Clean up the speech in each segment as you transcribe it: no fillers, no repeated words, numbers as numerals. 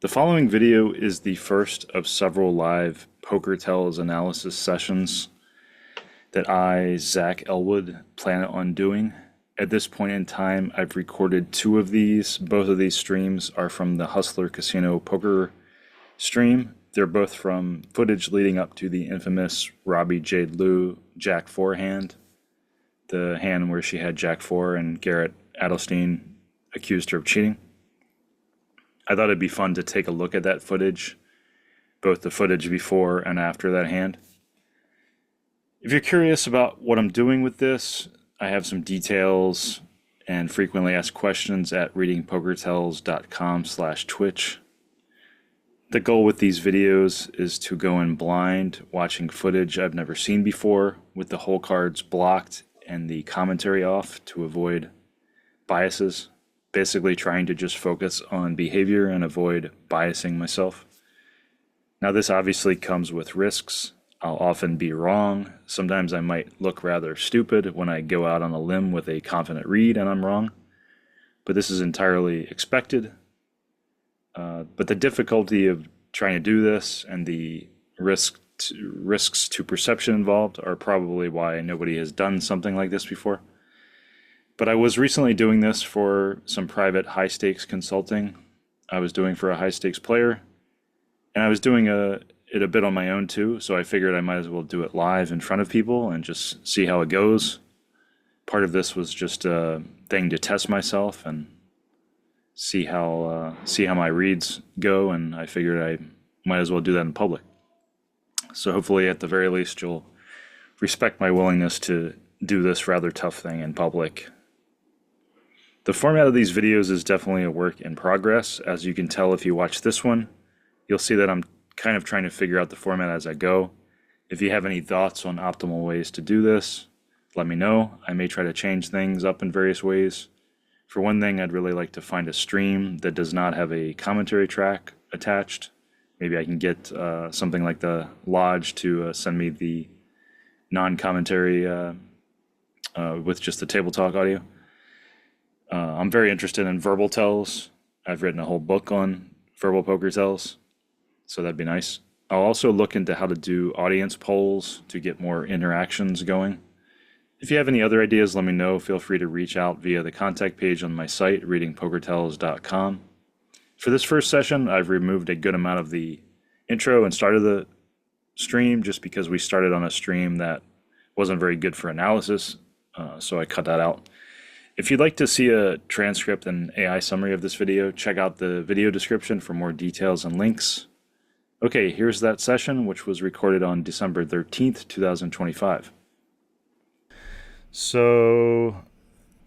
The following video is the first of several live poker tells analysis sessions that I, Zach Elwood, plan on doing. At this point in time, I've recorded two of these. Both of these streams are from the Hustler Casino poker stream. They're both from footage leading up to the infamous Robbie Jade Lew Jack-4 hand, the hand where she had Jack-4 and Garrett Adelstein accused her of cheating. I thought it'd be fun to take a look at that footage, both the footage before and after that hand. If you're curious about what I'm doing with this, I have some details and frequently asked questions at readingpokertells.com/Twitch. The goal with these videos is to go in blind, watching footage I've never seen before, with the hole cards blocked and the commentary off to avoid biases. Basically trying to just focus on behavior and avoid biasing myself. Now this obviously comes with risks. I'll often be wrong. Sometimes I might look rather stupid when I go out on a limb with a confident read and I'm wrong. But this is entirely expected. But the difficulty of trying to do this and the risks to perception involved are probably why nobody has done something like this before. But I was recently doing this for some private high stakes consulting I was doing for a high stakes player. And I was doing it a bit on my own too, so I figured I might as well do it live in front of people and just see how it goes. Part of this was just a thing to test myself and see how my reads go, and I figured I might as well do that in public. So hopefully at the very least you'll respect my willingness to do this rather tough thing in public. The format of these videos is definitely a work in progress. As you can tell if you watch this one, you'll see that I'm kind of trying to figure out the format as I go. If you have any thoughts on optimal ways to do this, let me know. I may try to change things up in various ways. For one thing, I'd really like to find a stream that does not have a commentary track attached. Maybe I can get something like the Lodge to send me the non-commentary with just the table talk audio. I'm very interested in verbal tells. I've written a whole book on verbal poker tells, so that'd be nice. I'll also look into how to do audience polls to get more interactions going. If you have any other ideas, let me know. Feel free to reach out via the contact page on my site, readingpokertells.com. For this first session, I've removed a good amount of the intro and started the stream just because we started on a stream that wasn't very good for analysis, so I cut that out. If you'd like to see a transcript and AI summary of this video, check out the video description for more details and links. Okay, here's that session, which was recorded on December 13th, 2025. So,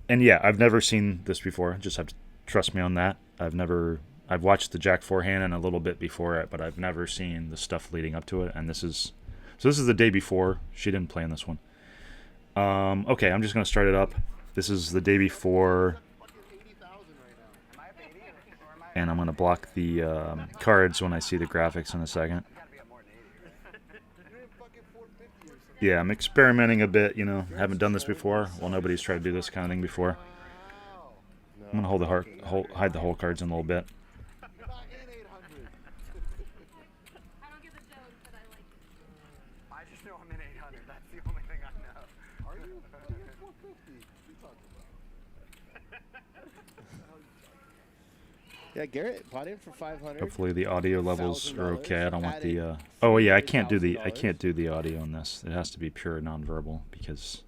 and yeah, I've never seen this before. Just have to trust me on that. I've watched the Jack-4 hand and a little bit before it, but I've never seen the stuff leading up to it. And this is the day before. She didn't play in this one. Okay, I'm just going to start it up. This is the day before, and I'm going to block the cards when I see the graphics in a second. Yeah, I'm experimenting a bit, you know, haven't done this before. Well, nobody's tried to do this kind of thing before. I'm going to hide the whole cards in a little bit. Yeah, Garrett bought in for 500. Hopefully the audio levels are okay. I don't want the oh yeah, I can't do the audio on this. It has to be pure nonverbal because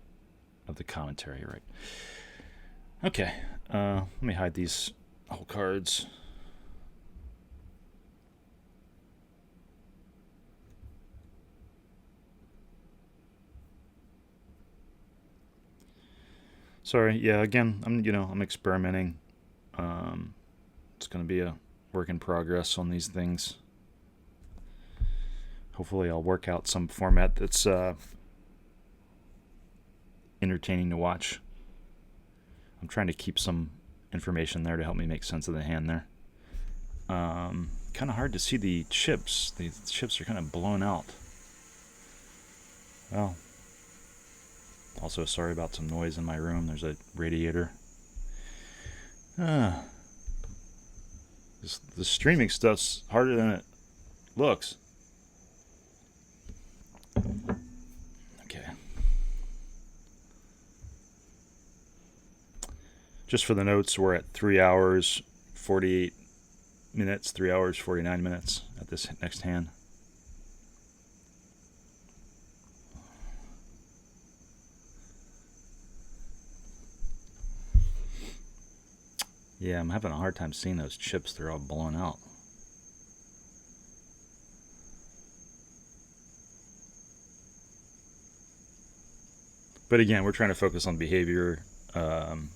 of the commentary, right? Okay. Let me hide these whole cards. Sorry, yeah, again, I'm experimenting. It's going to be a work in progress on these things. Hopefully I'll work out some format that's entertaining to watch. I'm trying to keep some information there to help me make sense of the hand there. Kind of hard to see the chips. The chips are kind of blown out. Well, also sorry about some noise in my room. There's a radiator. The streaming stuff's harder than it looks. Okay. Just for the notes, we're at 3 hours, 48 minutes, 3 hours, 49 minutes at this next hand. Yeah, I'm having a hard time seeing those chips. They're all blown out. But again, we're trying to focus on behavior. I'm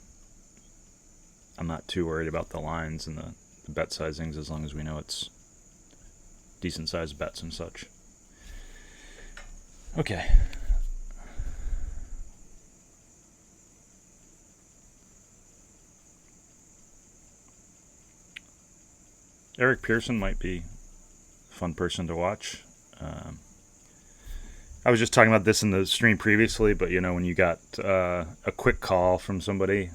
not too worried about the lines and the bet sizings as long as we know it's decent sized bets and such. Okay. Eric Pearson might be a fun person to watch. I was just talking about this in the stream previously, but you know, when you got a quick call from somebody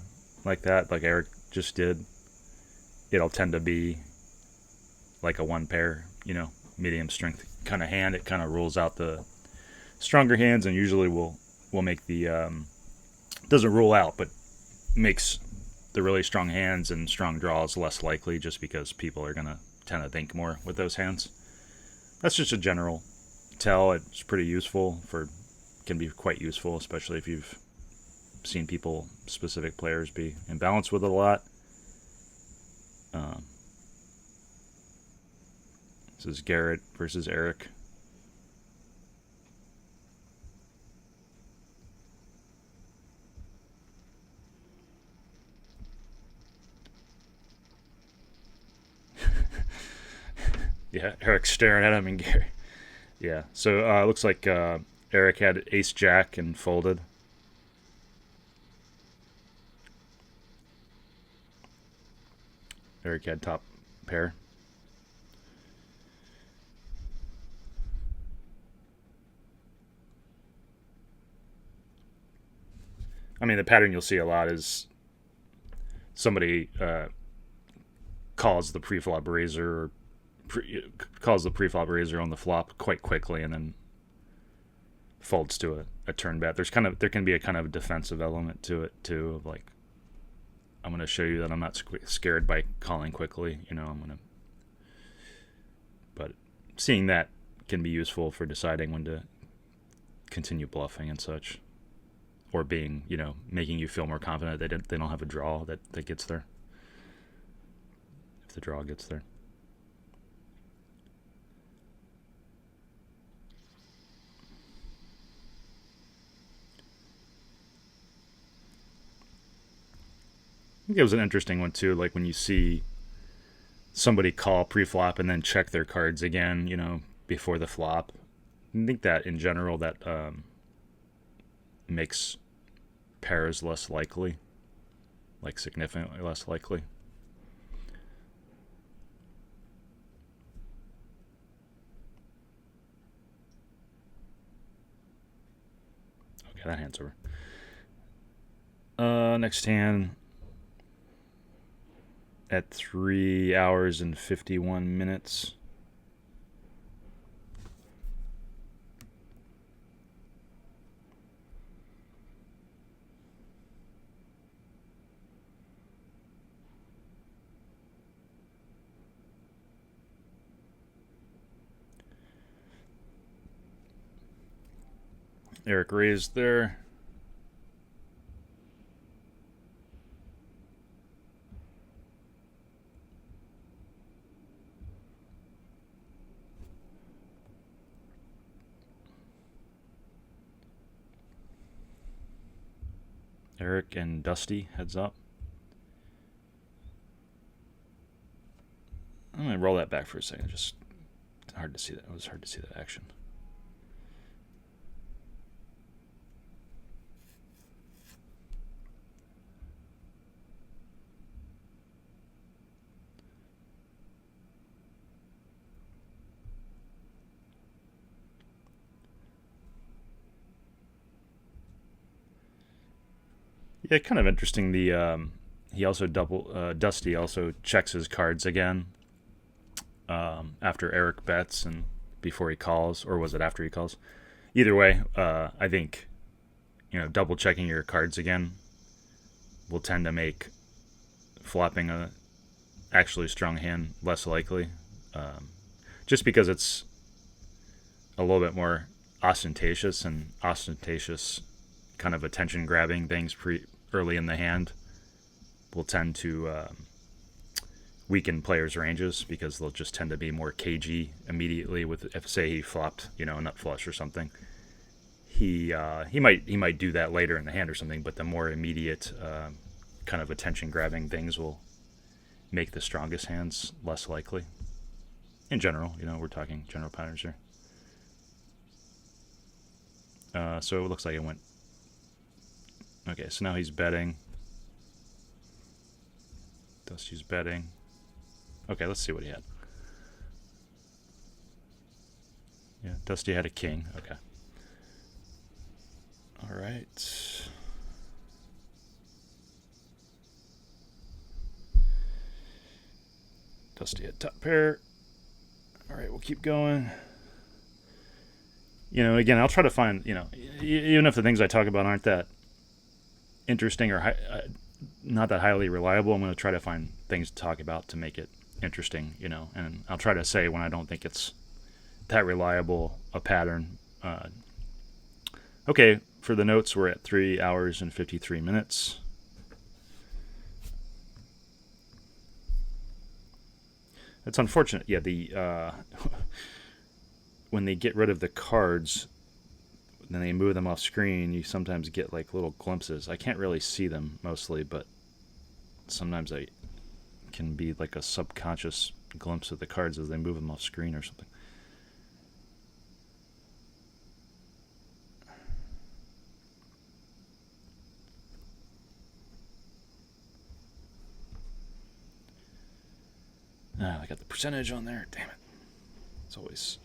like that, like Eric just did, it'll tend to be like a one pair, you know, medium strength kind of hand. It kind of rules out the stronger hands, and usually will make the doesn't rule out, but makes the really strong hands and strong draws less likely, just because people are gonna tend to think more with those hands. That's just a general tell. It's pretty useful can be quite useful, especially if you've seen specific players be imbalanced with it a lot. This is Garrett versus Eric. Yeah, Eric's staring at him, and Gary. Yeah, so it looks like Eric had ace jack and folded. Eric had top pair. I mean, the pattern you'll see a lot is somebody calls the preflop raiser, calls the preflop raiser on the flop quite quickly, and then folds to a turn bet. There can be a kind of defensive element to it too, of like, I'm going to show you that I'm not scared by calling quickly. You know, but seeing that can be useful for deciding when to continue bluffing and such, or being, you know, making you feel more confident they don't have a draw that gets there, if the draw gets there. I think it was an interesting one too, like when you see somebody call pre-flop and then check their cards again, you know, before the flop. I think that in general that makes pairs less likely, like significantly less likely. Okay, that hand's over. Next hand at 3 hours and 51 minutes. Eric raised there. Eric and Dusty heads up. I'm going to roll that back for a second. Just hard to see that. It was hard to see that action. Yeah, kind of interesting. He also Dusty also checks his cards again after Eric bets and before he calls, or was it after he calls? Either way, I think double checking your cards again will tend to make flopping a actually strong hand less likely, just because it's a little bit more ostentatious, and ostentatious kind of attention grabbing things early in the hand will tend to weaken players' ranges, because they'll just tend to be more cagey immediately. With, if say he flopped a nut flush or something, he might do that later in the hand or something, but the more immediate kind of attention grabbing things will make the strongest hands less likely. In general, we're talking general patterns here. So it looks like it went. Okay, so now he's betting. Dusty's betting. Okay, let's see what he had. Yeah, Dusty had a king. Okay. All right. Dusty had top pair. All right, we'll keep going. Again, I'll try to find, even if the things I talk about aren't that interesting or not that highly reliable, I'm going to try to find things to talk about to make it interesting, and I'll try to say when I don't think it's that reliable a pattern. Okay, for the notes, we're at 3 hours and 53 minutes. It's unfortunate. Yeah, the when they get rid of the cards, then they move them off screen, you sometimes get like little glimpses. I can't really see them mostly, but sometimes I can be like a subconscious glimpse of the cards as they move them off screen or something. I got the percentage on there. Damn it. It's always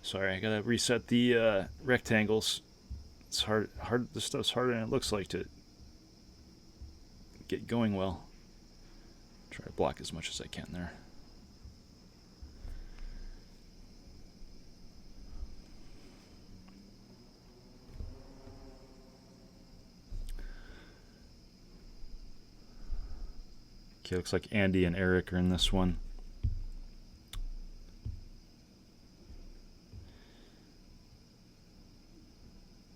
sorry, I gotta reset the rectangles. It's hard. This stuff's harder than it looks like to get going well. Try to block as much as I can there. Okay, looks like Andy and Eric are in this one.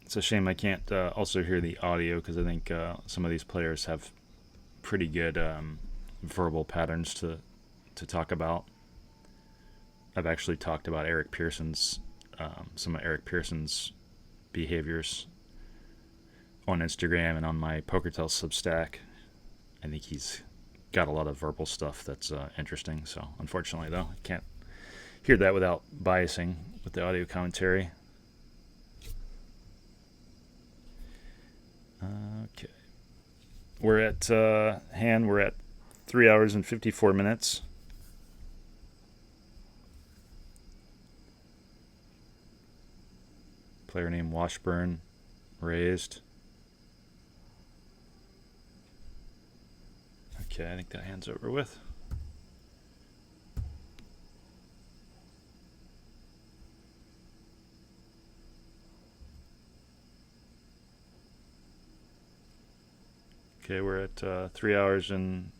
It's a shame I can't also hear the audio, because I think some of these players have pretty good verbal patterns to talk about. I've actually talked about Eric Pearson's some of Eric Pearson's behaviors on Instagram and on my PokerTell Substack. I think he's got a lot of verbal stuff that's interesting. So unfortunately, though, I can't hear that without biasing with the audio commentary. Okay, we're at we're at 3 hours and 54 minutes. Player name Washburn raised. Okay, I think that hand's over with. Okay, we're at 3 hours and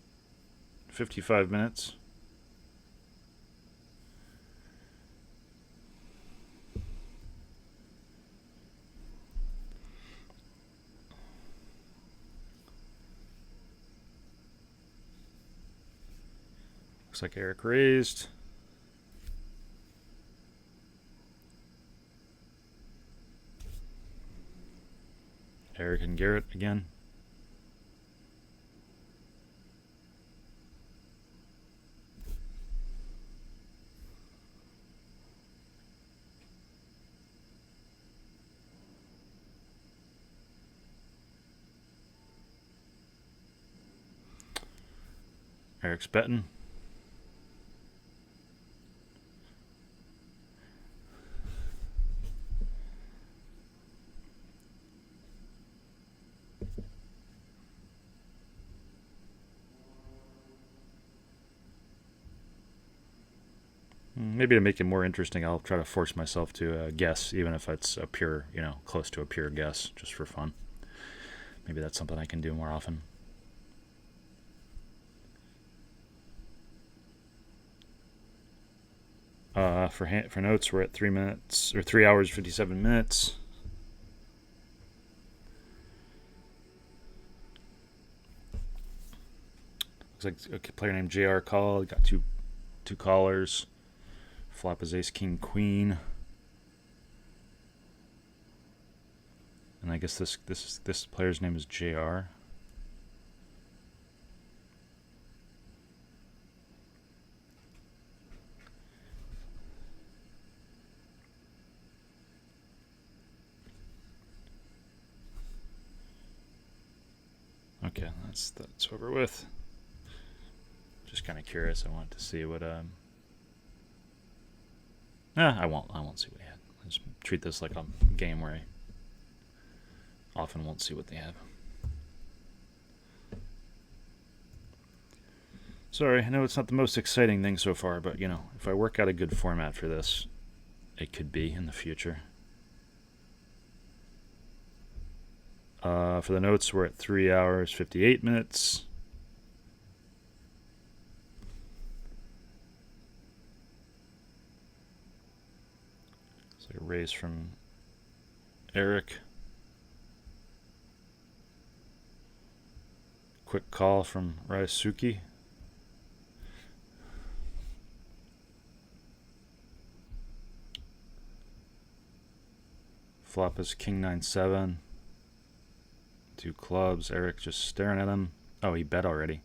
55 minutes. Looks like Eric raised. Eric and Garrett again. Eric's betting. Maybe to make it more interesting, I'll try to force myself to guess, even if it's a pure, close to a pure guess, just for fun. Maybe that's something I can do more often. For notes, we're at 3 hours 57 minutes. Looks like a player named JR called. Got two callers. Flop is ace king queen. And I guess this player's name is JR. Okay, that's over with. Just kind of curious. I want to see what I won't see what he had. I just treat this like a game where I often won't see what they have. Sorry, I know it's not the most exciting thing so far, but if I work out a good format for this, it could be in the future. For the notes, we're at 3 hours 58 minutes. It's like a raise from Eric. Quick call from Ryusuke. Flop is king 9-7. Two clubs. Eric just staring at him. Oh, he bet already.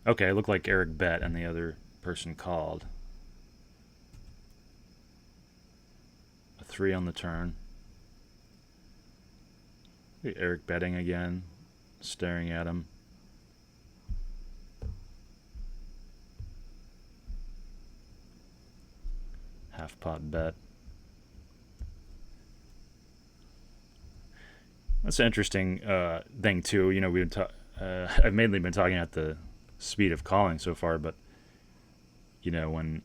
Okay, it looked like Eric bet and the other person called. A 3 on the turn. Eric betting again, staring at him. Half pot bet. That's an interesting thing too. I've mainly been talking at the speed of calling so far, but when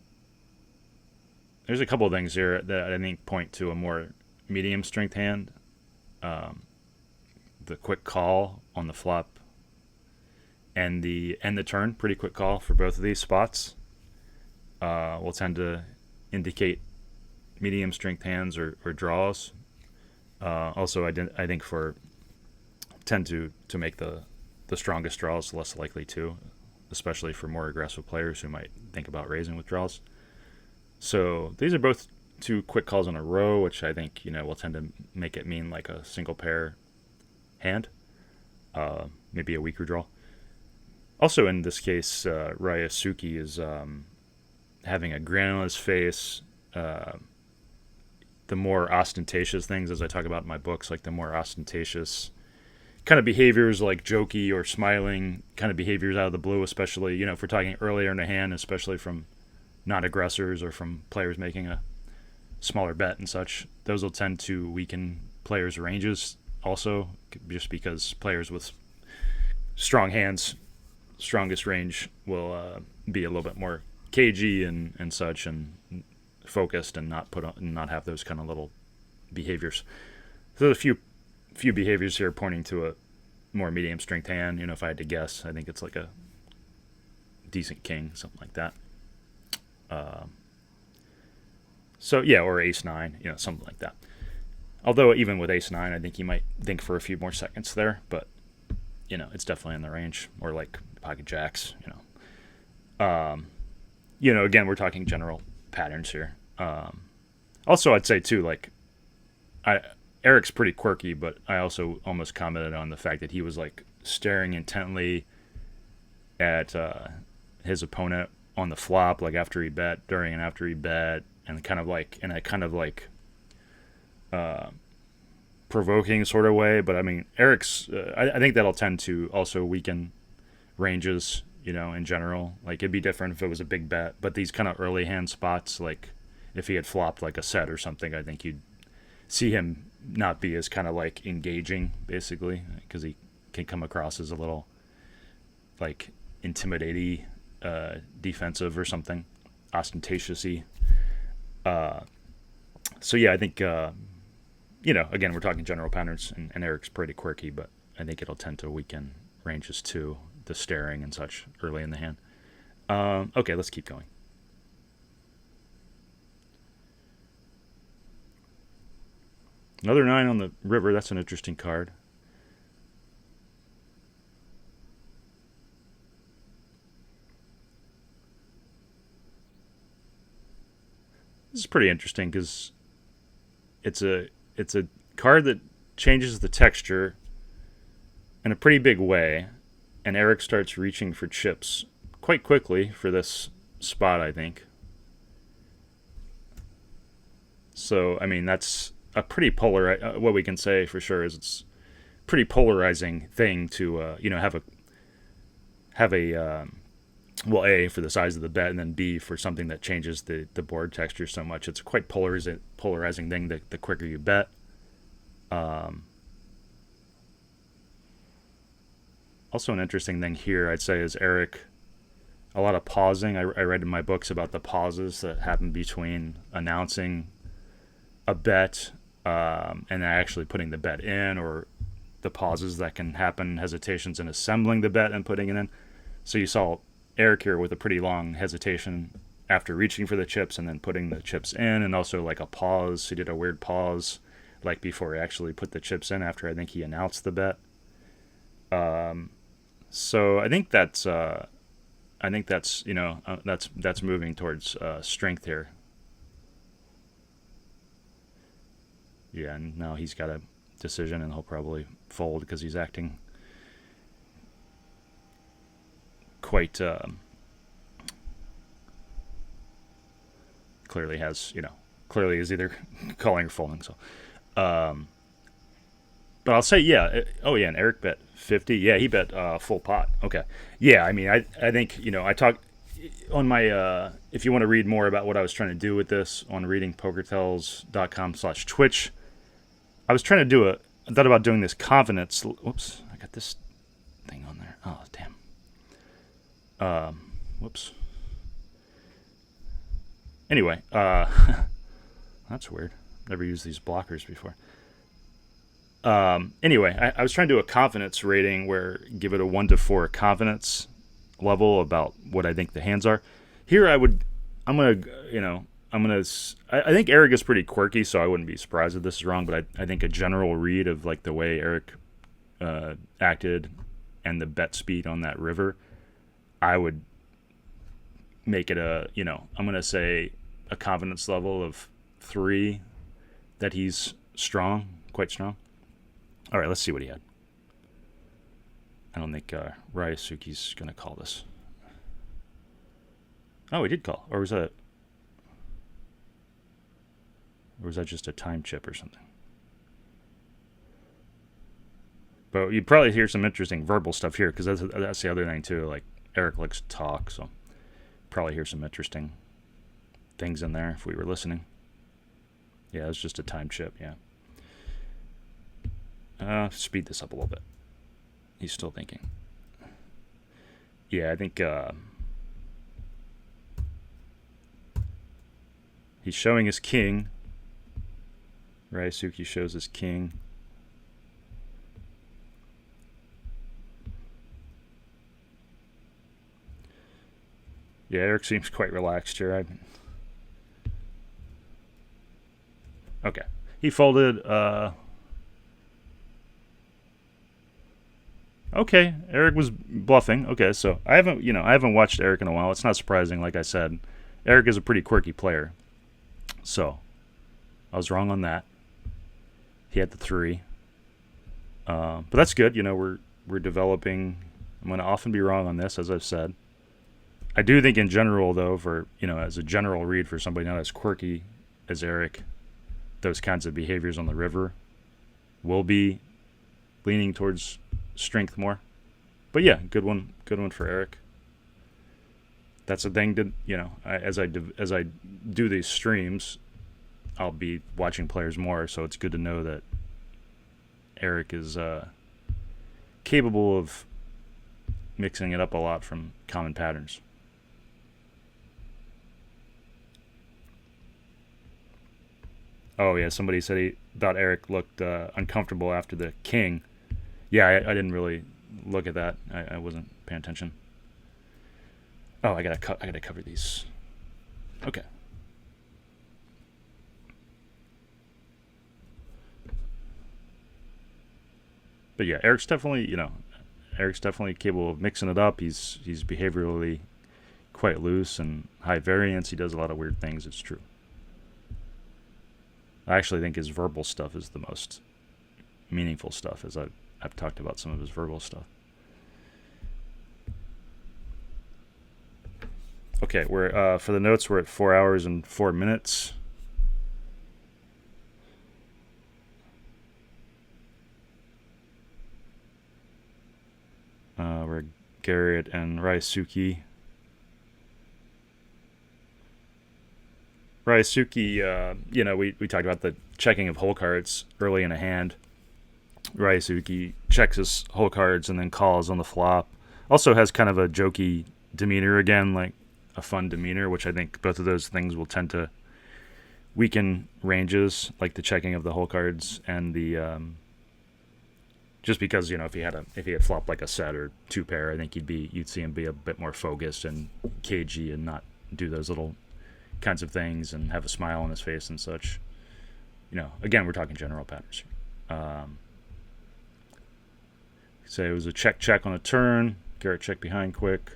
there's a couple of things here that I think point to a more medium strength hand. The quick call on the flop and the turn, pretty quick call for both of these spots, will tend to indicate medium strength hands or draws. Also, I think tend to make the strongest draws less likely to, especially for more aggressive players who might think about raising with draws. So these are both two quick calls in a row, which I think will tend to make it mean like a single pair hand, maybe a weaker draw. Also, in this case, Ryusuke is having a grin on his face. The more ostentatious things, as I talk about in my books, like the more ostentatious kind of behaviors, like jokey or smiling kind of behaviors out of the blue, especially, if we're talking earlier in the hand, especially from non-aggressors or from players making a smaller bet and such, those will tend to weaken players' ranges also, just because players with strong hands, strongest range, will be a little bit more cagey and such, and focused, and not have those kind of little behaviors. So a few behaviors here pointing to a more medium strength hand. If I had to guess, I think it's like a decent king, something like that. So yeah, or ace-9, something like that. Although even with ace-9, I think you might think for a few more seconds there, but it's definitely in the range. Or like pocket jacks. Again, we're talking general patterns here. Also, I'd say too, like, Eric's pretty quirky, but I also almost commented on the fact that he was like staring intently at his opponent on the flop, like after he bet, during and after he bet, and kind of like in a kind of like provoking sort of way. But I mean, Eric's I think that'll tend to also weaken ranges, in general. Like, it'd be different if it was a big bet, but these kind of early hand spots, like if he had flopped like a set or something, I think you'd see him not be as kind of like engaging, basically, because he can come across as a little like intimidating, defensive or something, ostentatious-y. So yeah, I think again, we're talking general patterns, and Eric's pretty quirky, but I think it'll tend to weaken ranges too, the staring and such early in the hand. Okay, let's keep going. Another 9 on the river. That's an interesting card. This is pretty interesting because it's a card that changes the texture in a pretty big way, and Eric starts reaching for chips quite quickly for this spot, I think. So, I mean, that's a pretty what we can say for sure is it's a pretty polarizing thing to have a well, A, for the size of the bet, and then B, for something that changes the board texture so much. It's a quite polarizing thing the quicker you bet. Also, an interesting thing here, I'd say, is Eric, a lot of pausing. I read in my books about the pauses that happen between announcing a bet and actually putting the bet in, or the pauses that can happen, hesitations in assembling the bet and putting it in. So you saw Eric here with a pretty long hesitation after reaching for the chips and then putting the chips in, and also like a pause. He did a weird pause like before he actually put the chips in, after I think he announced the bet. So I think that's that's moving towards strength here. Yeah, and now he's got a decision, and he'll probably fold because he's acting quite clearly is either calling or folding. So, but I'll say, yeah. And Eric bet 50. Yeah, he bet full pot. Okay. Yeah, I mean, I think, I talk on my, if you want to read more about what I was trying to do with this, on readingpokertells.com/Twitch, I was trying to I thought about doing this confidence. Whoops, I got this thing on there. Oh, damn. Whoops. Anyway, that's weird. Never used these blockers before. Anyway, I was trying to do a confidence rating where give it a 1 to 4 confidence level about what I think the hands are. Here I think Eric is pretty quirky, so I wouldn't be surprised if this is wrong, but I think a general read of like the way Eric acted and the bet speed on that river, I would make it I'm going to say a confidence level of 3, that he's strong, quite strong. All right, let's see what he had. I don't think Ryusuke's going to call this. Oh, he did call. Or was that just a time chip or something? But you'd probably hear some interesting verbal stuff here, because that's the other thing too. Like, Eric likes to talk, so probably hear some interesting things in there if we were listening. Yeah, it's just a time chip, yeah. Speed this up a little bit. He's still thinking. Yeah, I think he's showing his king. Ryusuke shows his king. Yeah, Eric seems quite relaxed here. Okay. He folded. Okay, Eric was bluffing. Okay, so I haven't watched Eric in a while. It's not surprising, like I said. Eric is a pretty quirky player. So, I was wrong on that. He had the 3. But that's good. We're developing. I'm going to often be wrong on this, as I've said. I do think in general, though, for, as a general read for somebody not as quirky as Eric, those kinds of behaviors on the river will be leaning towards strength more. But yeah, good one for Eric. That's the thing that, as I do these streams, I'll be watching players more, so it's good to know that Eric is capable of mixing it up a lot from common patterns. Oh yeah, somebody said he thought Eric looked uncomfortable after the king. Yeah, I didn't really look at that. I wasn't paying attention. Oh, I gotta cover these. Okay. But yeah, Eric's definitely capable of mixing it up. He's behaviorally quite loose and high variance. He does a lot of weird things. It's true. I actually think his verbal stuff is the most meaningful stuff, as I've talked about some of his verbal stuff. Okay, we're for the notes, we're at 4 hours and 4 minutes. We're Garrett and Ryosuke. Ryosuke, we talked about the checking of hole cards early in a hand. Ryosuke checks his hole cards and then calls on the flop. Also has kind of a jokey demeanor again, like a fun demeanor, which I think both of those things will tend to weaken ranges, like the checking of the hole cards and the just because if he had flopped like a set or two pair, I think you'd see him be a bit more focused and cagey and not do those little kinds of things and have a smile on his face and such. Again, we're talking general patterns here. Say it was a check on a turn. Garrett check behind quick.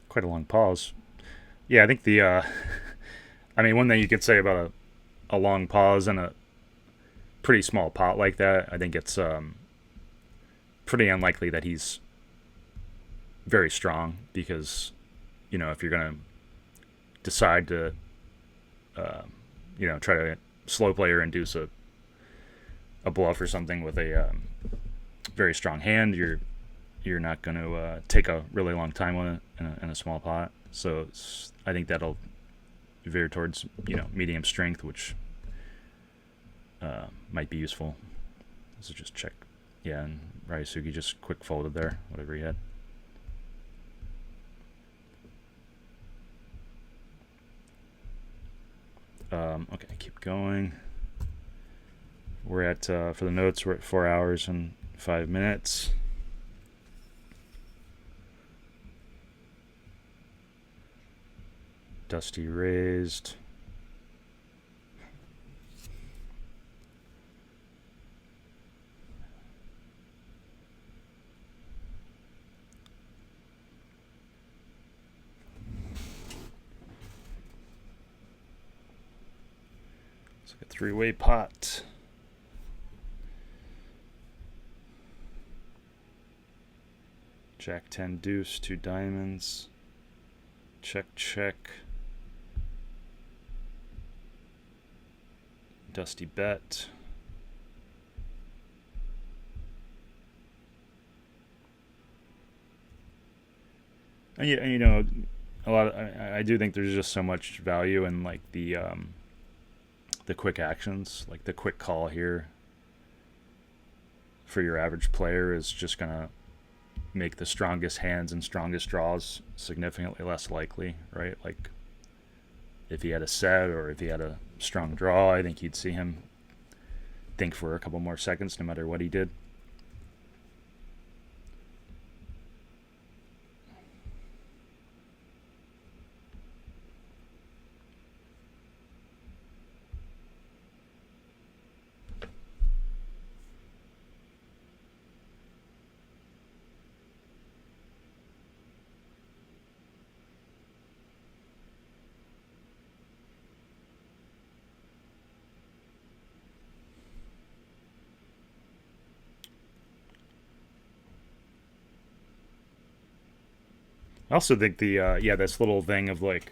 Quite a long pause. Yeah, I think one thing you could say about a long pause and a pretty small pot like that, I think it's pretty unlikely that he's very strong, because if you're gonna decide to try to slow play or induce a bluff or something with a very strong hand, you're not going to take a really long time on it in a small pot. So I think that'll veer towards medium strength, which might be useful. This is just check. Yeah, and Ryosuke just quick folded there, whatever he had. Okay, keep going. We're at, for the notes, we're at 4 hours and 5 minutes. Dusty raised. It's like a three-way pot. Jack 10 deuce, 2 diamonds. Check, check. Dusty bet. And yeah, I do think there's just so much value in like the quick actions, like the quick call here for your average player is just gonna make the strongest hands and strongest draws significantly less likely, right? Like if he had a set or if he had a strong draw, I think you'd see him think for a couple more seconds no matter what he did. I also think the this little thing of like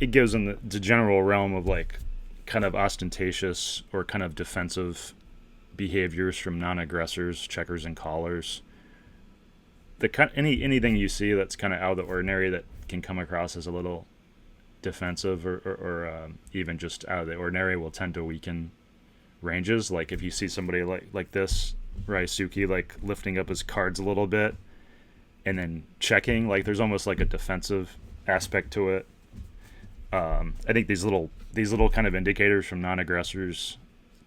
it goes in the general realm of like kind of ostentatious or kind of defensive behaviors from non-aggressors, checkers and callers. Anything you see that's kind of out of the ordinary that can come across as a little defensive or even just out of the ordinary will tend to weaken ranges. Like if you see somebody like this Ryosuke like lifting up his cards a little bit and then checking, like there's almost like a defensive aspect to it. I think these little kind of indicators from non-aggressors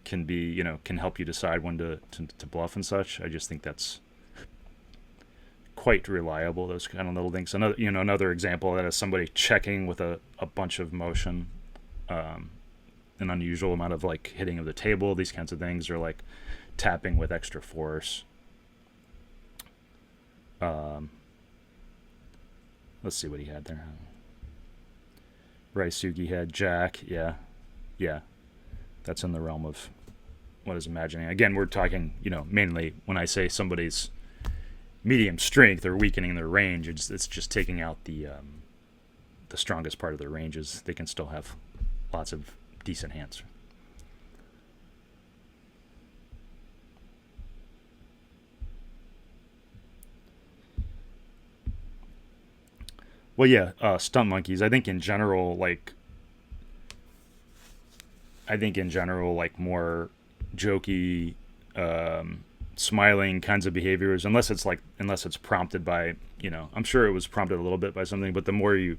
can be, can help you decide when to bluff and such. I just think that's quite reliable, those kind of little things. Another example of that is somebody checking with a bunch of motion, an unusual amount of like hitting of the table, these kinds of things, or like tapping with extra force. Let's see what he had there. Ryosuke had Jack. Yeah. That's in the realm of what is imagining. Again, we're talking, mainly when I say somebody's medium strength or weakening their range, it's just taking out the strongest part of their ranges. They can still have lots of decent hands. Well, yeah, stunt monkeys. I think in general, like more jokey, smiling kinds of behaviors, unless it's prompted by, I'm sure it was prompted a little bit by something, but the more you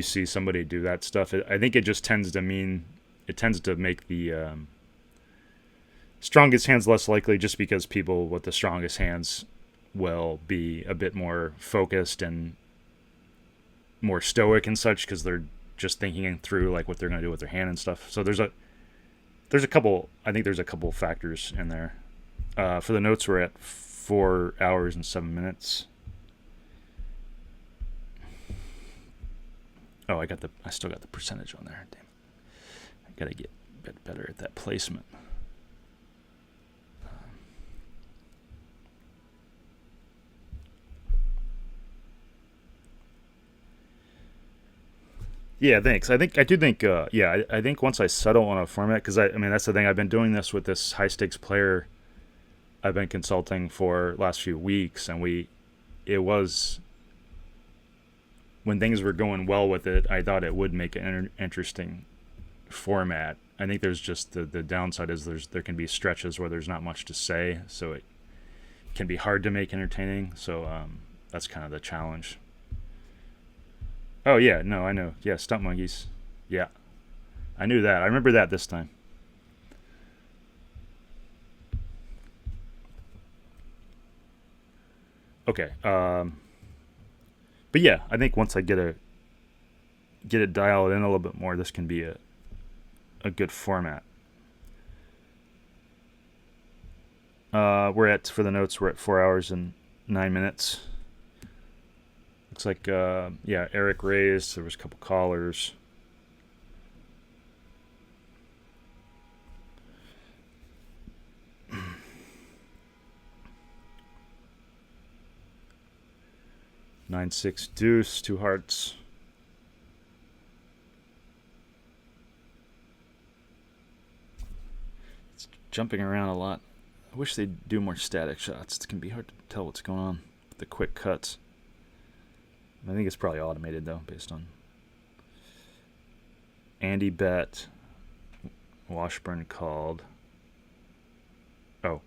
see somebody do that stuff, I think it just tends to make the strongest hands less likely, just because people with the strongest hands will be a bit more focused and more stoic and such, because they're just thinking through like what they're going to do with their hand and stuff. So there's a couple factors in there. For the notes, we're at 4 hours and 7 minutes. Oh, I still got the percentage on there. Damn, I gotta get a bit better at that placement. Yeah, thanks. I think once I settle on a format, because I mean that's the thing. I've been doing this with this high stakes player I've been consulting for last few weeks, and it was when things were going well with it, I thought it would make an interesting format. I think there's just the downside is there can be stretches where there's not much to say, so it can be hard to make entertaining. So that's kind of the challenge. Oh yeah, no, I know. Yeah, stunt monkeys. Yeah, I knew that. I remember that this time. Okay. But yeah, I think once I get it dialed in a little bit more, this can be a good format. For the notes, we're at 4 hours and 9 minutes. Looks like, Eric raised. There was a couple callers. Nine, six, deuce, 2 hearts. It's jumping around a lot. I wish they'd do more static shots. It can be hard to tell what's going on with the quick cuts. I think it's probably automated, though, based on Andy bet. Washburn called. Oh,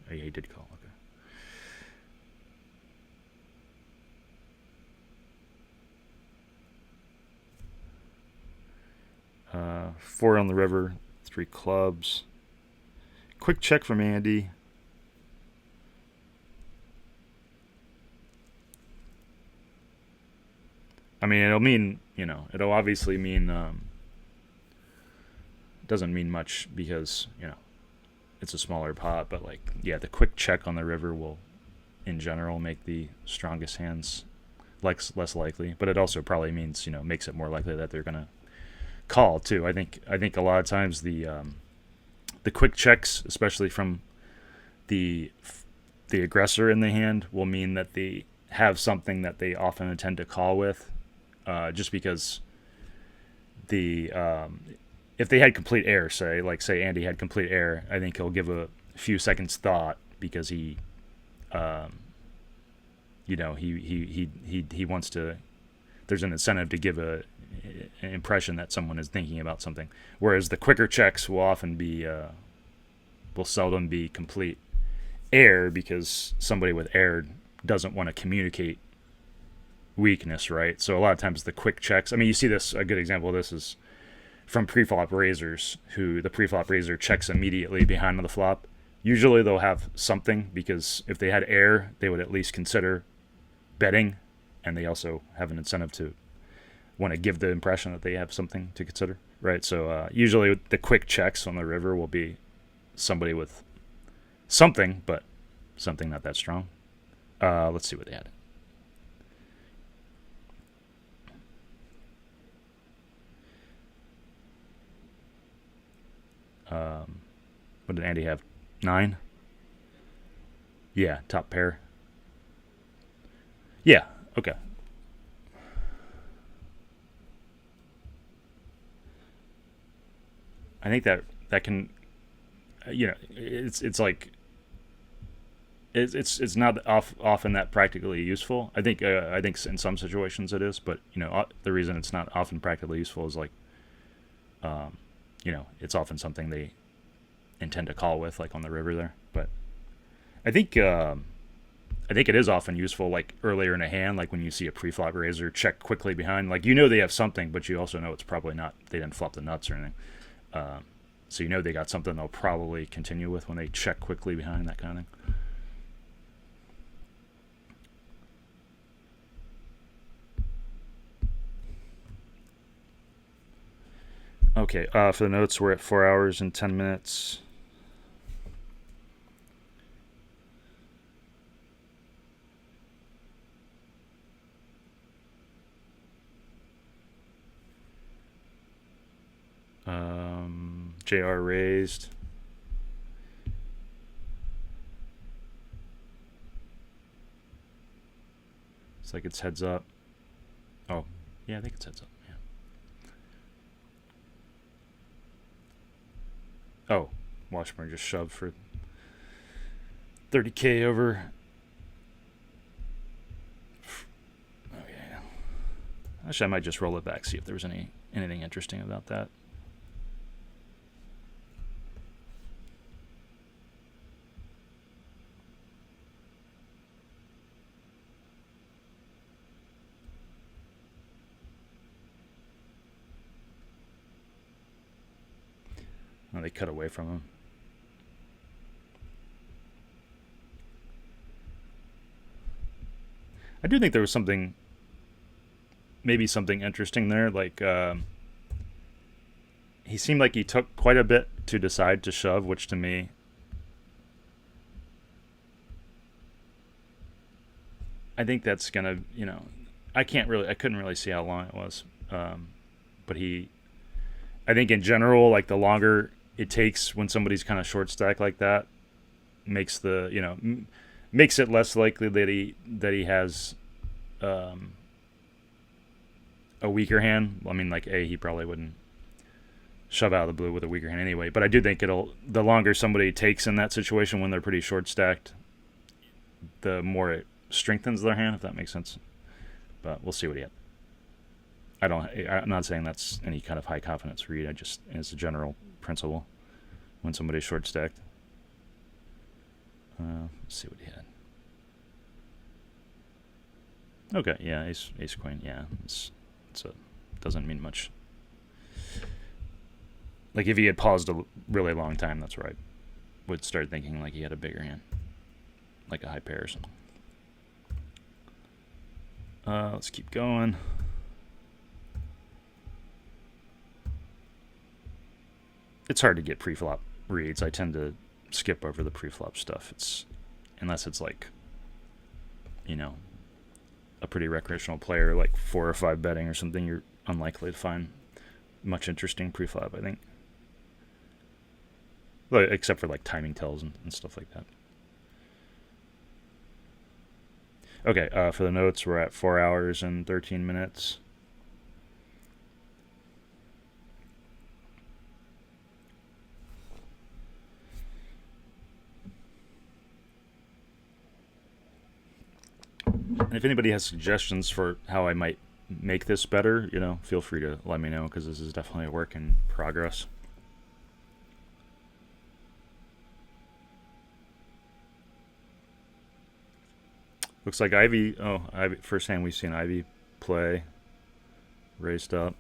he did call. Okay. 4 on the river, 3 clubs. Quick check from Andy. I mean, it'll obviously mean, it doesn't mean much because, it's a smaller pot, but the quick check on the river will, in general, make the strongest hands less likely, but it also probably means, makes it more likely that they're going to call too. I think a lot of times the quick checks, especially from the aggressor in the hand, will mean that they have something that they often intend to call with. Just because if they had complete air, say Andy had complete air, I think he'll give few seconds thought because he, you know, he wants to. There's an incentive to give an impression that someone is thinking about something, whereas the quicker checks will often be will seldom be complete air because somebody with air doesn't want to communicate weakness, right? So a lot of times the quick checks. I mean, you see this. A good example of this is from pre-flop raisers, who the pre-flop raiser checks immediately behind the flop. Usually they'll have something because if they had air, they would at least consider betting, and they also have an incentive to want to give the impression that they have something to consider, right? So usually the quick checks on the river will be somebody with something, but something not that strong. Let's see what they had. What did Andy have? 9? Yeah, top pair. Yeah, okay. I think that can, you know, it's like it's not often that practically useful. I think in some situations it is, but you know the reason it's not often practically useful is like, you know, it's often something they intend to call with, like on the river there. But I think it is often useful, like earlier in a hand, like when you see a pre-flop raiser check quickly behind, like you know they have something, but you also know it's probably not, they didn't flop the nuts or anything. So you know they got something they'll probably continue with when they check quickly behind, that kind of thing. Okay, for the notes, we're at 4 hours and 10 minutes. JR raised. It's like it's heads up. Oh, yeah, I think it's heads up. Yeah. Oh, Washburn just shoved for 30K over. Okay. Actually, I might just roll it back, see if there was anything interesting about that. Oh, they cut away from him. I do think there was something, maybe something interesting there. Like, he seemed like he took quite a bit to decide to shove, which to me, I think that's gonna, you know, I couldn't really see how long it was, but I think in general, like the longer it takes when somebody's kind of short stack like that, makes the, you know, makes it less likely that he has a weaker hand. I mean, like he probably wouldn't shove out of the blue with a weaker hand anyway. But I do think the longer somebody takes in that situation when they're pretty short stacked, the more it strengthens their hand, if that makes sense. But we'll see what he had. I'm not saying that's any kind of high confidence read. I just, it's a general principle when somebody's short stacked. Let's see what he had. Okay, yeah, ace queen, yeah, doesn't mean much. Like if he had paused a really long time, that's where I would start thinking like he had a bigger hand, like a high pair or something. Let's keep going. It's hard to get pre-flop reads. I tend to skip over the pre-flop stuff. Unless it's like, you know, a pretty recreational player, like 4 or 5 betting or something, you're unlikely to find much interesting pre-flop, I think. Well, except for like timing tells and stuff like that. Okay, for the notes, we're at 4 hours and 13 minutes. And if anybody has suggestions for how I might make this better, you know, feel free to let me know, because this is definitely a work in progress. Looks like Ivy. Oh, Ivy, first hand we've seen Ivy play. Raised up.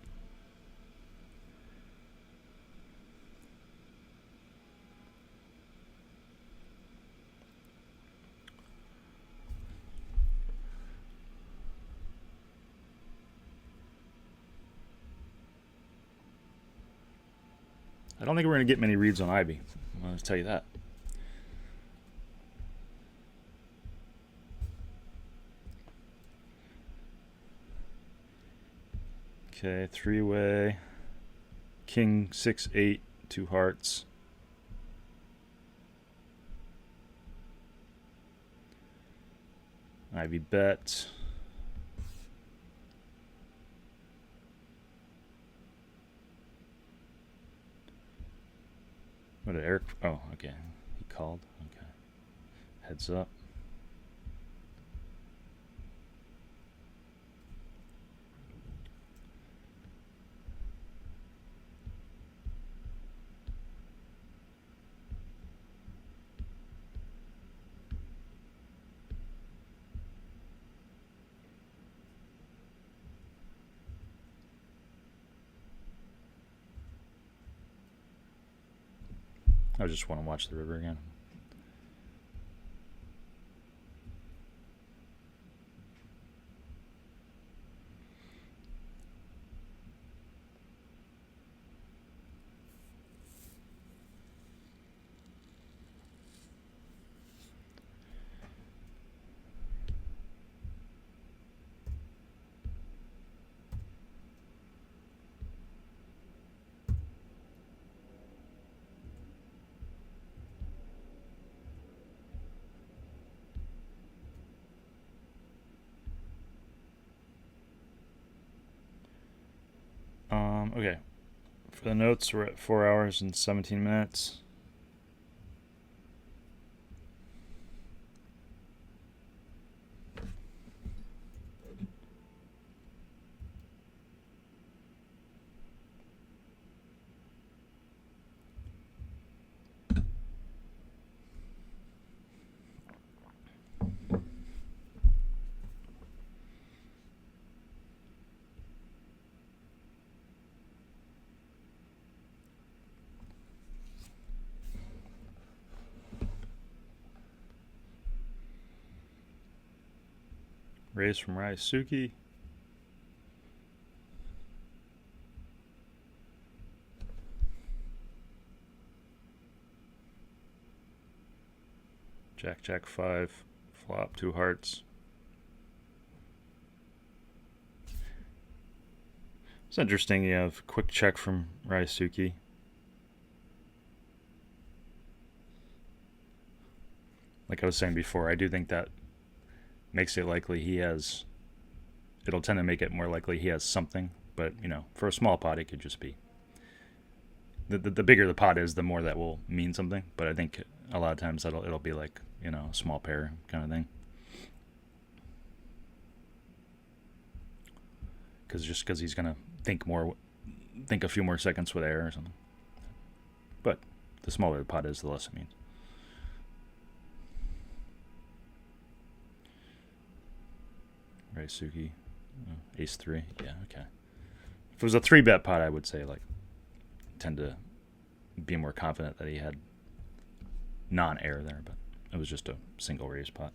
I don't think we're going to get many reads on Ivy. I'm going to tell you that. Okay, three-way. King, 6-8, 2 hearts. Ivy bet. What did Eric? Oh, okay. He called. Okay. Heads up. I just want to watch the river again. Okay. For the notes, we're at 4 hours and 17 minutes. Raise from Ryosuke. Jack, Jack 5. Flop, 2 hearts. It's interesting, you have quick check from Ryosuke. Like I was saying before, I do think that makes it likely he has, it'll tend to make it more likely he has something, but you know, for a small pot it could just be, the bigger the pot is, the more that will mean something, but I think a lot of times it'll be like, you know, a small pair kind of thing. Because he's gonna think a few more seconds with air or something. But the smaller the pot is, the less it means. Ryosuke, ace 3, yeah, okay. If it was a 3-bet pot, I would say like tend to be more confident that he had non-air there, but it was just a single raise pot.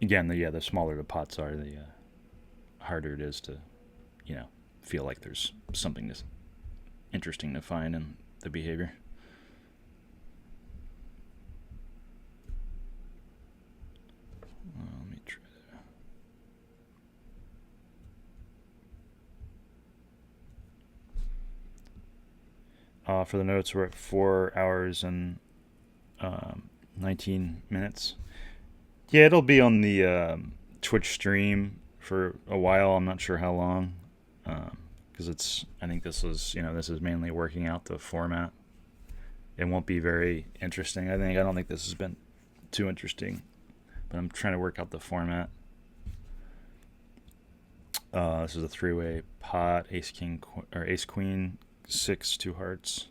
Again, the smaller the pots are, the harder it is to, you know, feel like there's something interesting to find in the behavior. Let me try that. For the notes, we're at 4 hours and 19 minutes. Yeah, it'll be on the Twitch stream for a while. I'm not sure how long. because I think this is mainly working out the format. It won't be very interesting. I don't think this has been too interesting, but I'm trying to work out the format. This is a three-way pot: ace king or ace queen, 6, 2 hearts.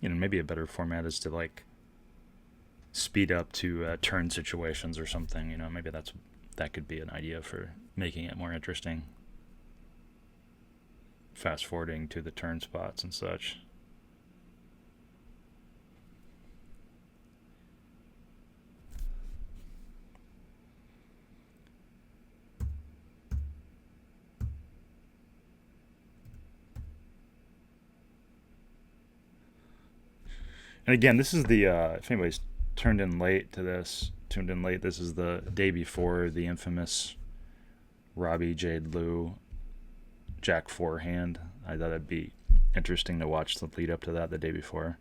Maybe a better format is to like speed up to turn situations or something. Maybe that could be an idea for making it more interesting. Fast forwarding to the turn spots and such. And again, this is the if anybody's tuned in late, this is the day before the infamous Robbie Jade Lew Jack-4 hand. I thought it'd be interesting to watch the lead up to that the day before.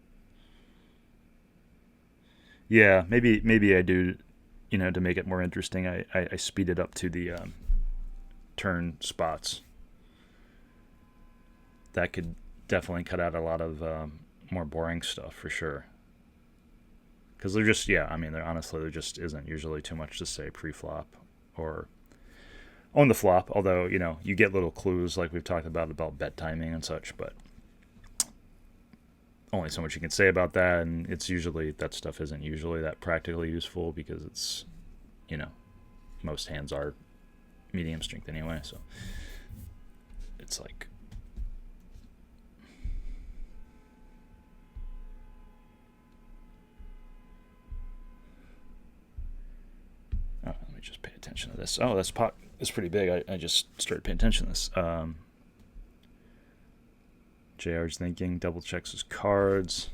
Yeah, maybe I do, to make it more interesting, I speed it up to the turn spots. That could definitely cut out a lot of more boring stuff for sure. Because there just isn't usually too much to say pre-flop or on the flop, although, you get little clues like we've talked about bet timing and such, but only so much you can say about that, and that stuff isn't usually that practically useful because it's, most hands are medium strength anyway, so it's like, let me just pay attention to this. Oh, this pot is pretty big. I just started paying attention to this. JR's thinking, double checks his cards.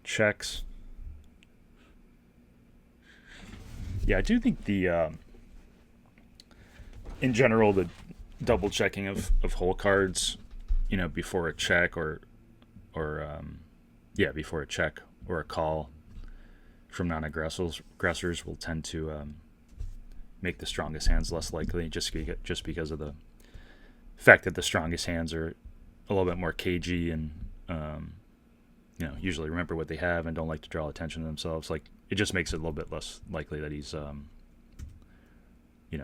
Checks. Yeah, I do think in general, the double checking of whole cards, before a check before a check or a call from non-aggressors will tend to make the strongest hands less likely, just because of the fact that the strongest hands are a little bit more cagey and usually remember what they have and don't like to draw attention to themselves. Like, it just makes it a little bit less likely that he's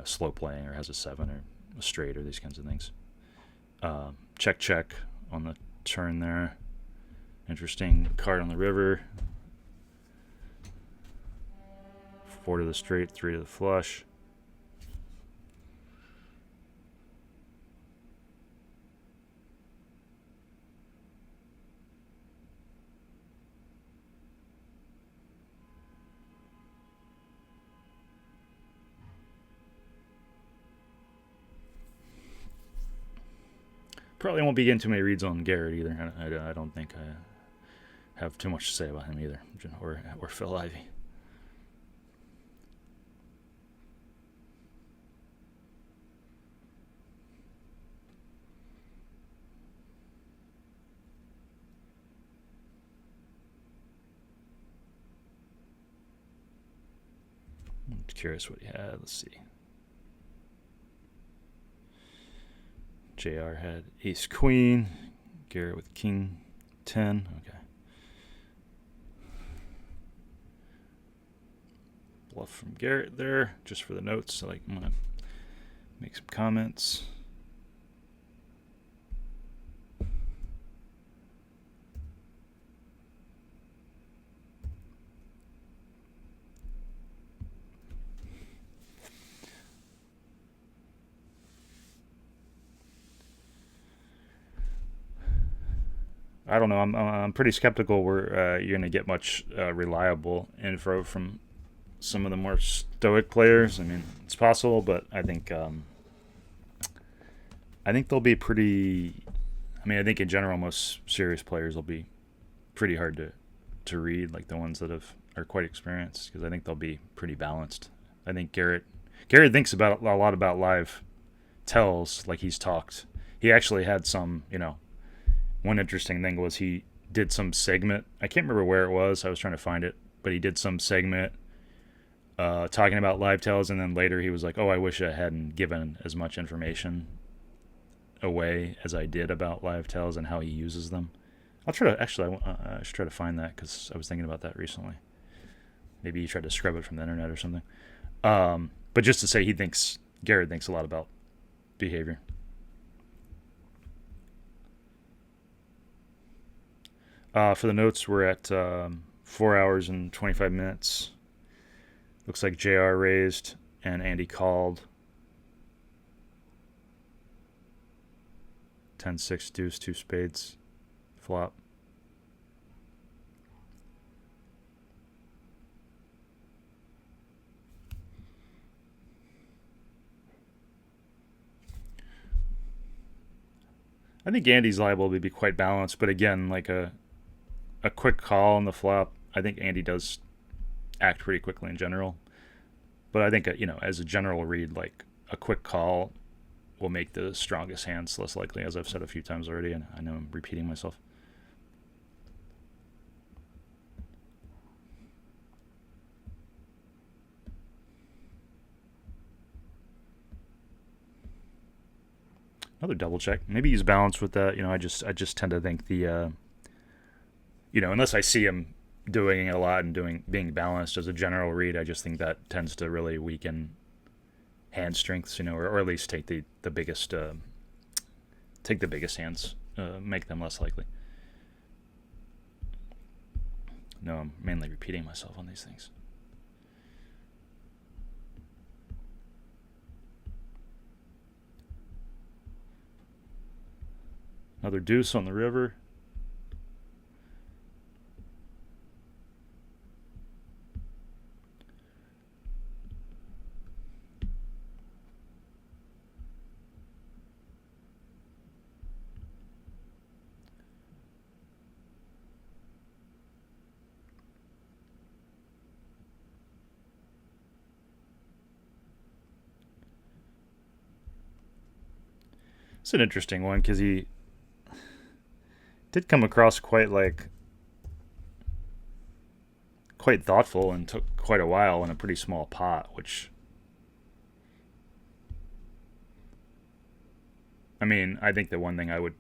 slow playing or has a 7 or a straight or these kinds of things. Check on the turn there. Interesting card on the river. 4 to the straight, 3 to the flush. Probably won't be getting too many reads on Garrett either. I don't think I have too much to say about him either, or Phil Ivey. I'm curious what he had. Let's see. JR had ace queen. Garrett with king 10. Okay. Bluff from Garrett there, just for the notes. So, I'm going to make some comments. I don't know. I'm pretty skeptical you're going to get much reliable info from some of the more stoic players. I mean, it's possible, but I think they'll be pretty. I mean, I think in general most serious players will be pretty hard to read, like the ones that are quite experienced, because I think they'll be pretty balanced. I think Garrett thinks a lot about live tells, like he's talked. He actually had some, one interesting thing was he did some segment. I can't remember where it was. I was trying to find it, but he did some segment talking about live tells, and then later he was like, "Oh, I wish I hadn't given as much information away as I did about live tells and how he uses them." I'll try to actually. I should try to find that because I was thinking about that recently. Maybe he tried to scrub it from the internet or something. But just to say, Garrett thinks a lot about behavior. For the notes, we're at 4 hours and 25 minutes. Looks like JR raised and Andy called. 10-6 deuce, 2 spades, flop. I think Andy's liable to be quite balanced, but again, like a quick call on the flop. I think Andy does act pretty quickly in general, but I think as a general read, like a quick call will make the strongest hands less likely, as I've said a few times already, and I know I'm repeating myself. Another double check. Maybe he's balanced with that. I just tend to think unless I see him doing it a lot and being balanced as a general read, I just think that tends to really weaken hand strengths, or at least take the biggest hands, make them less likely. No, I'm mainly repeating myself on these things. Another deuce on the river. It's an interesting one because he did come across quite thoughtful and took quite a while in a pretty small pot, which, I mean, I think the one thing I would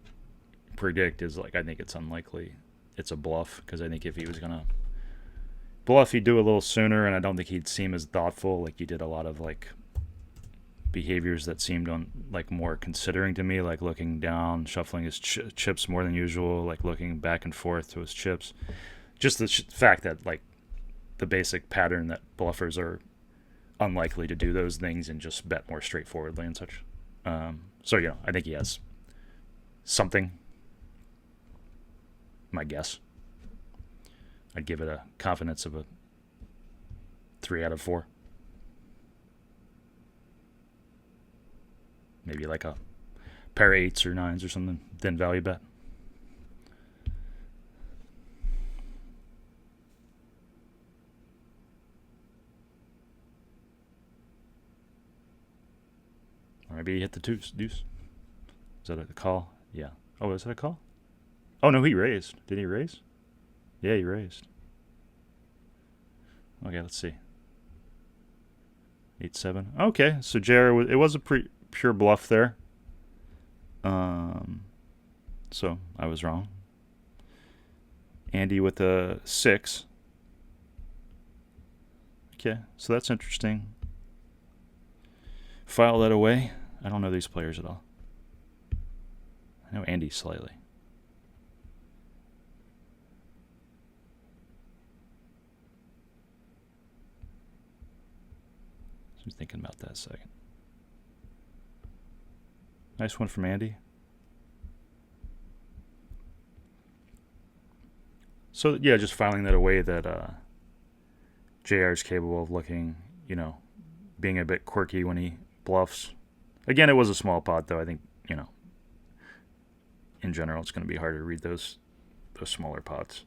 predict is, I think it's unlikely it's a bluff, because I think if he was going to bluff, he'd do a little sooner, and I don't think he'd seem as thoughtful. He did a lot of, behaviors that seemed more considering to me, like looking down, shuffling his chips more than usual, looking back and forth to his chips. Just the fact that the basic pattern that bluffers are unlikely to do those things and just bet more straightforwardly and such. So I think he has something. My guess, I'd give it a confidence of a 3 out of 4. Maybe a pair of 8s or 9s or something, then value bet. Or maybe he hit the deuce. Is that a call? Yeah. Oh, is that a call? Oh, no, he raised. Did he raise? Yeah, he raised. Okay, let's see. 8-7. Okay, so JR, it was a pure bluff there. So I was wrong. Andy with a 6. Okay, so that's interesting. File that away. I don't know these players at all. I know Andy slightly. So I'm thinking about that a second. Nice one from Andy. So yeah, just filing that away, that JR is capable of looking, being a bit quirky when he bluffs. Again, it was a small pot, though. I think, in general, it's going to be harder to read those smaller pots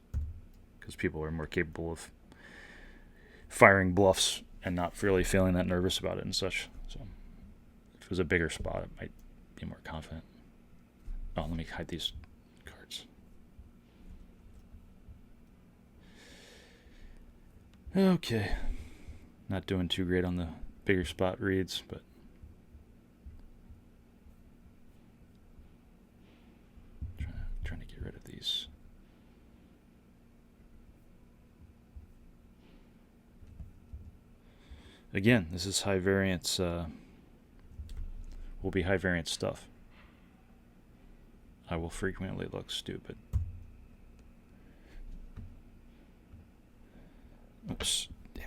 because people are more capable of firing bluffs and not really feeling that nervous about it and such. So if it was a bigger spot, it might be more confident. Oh, let me hide these cards. Okay. Not doing too great on the bigger spot reads, but trying to get rid of these. Again, this is high variance, will be high variance stuff. I will frequently look stupid. Oops, damn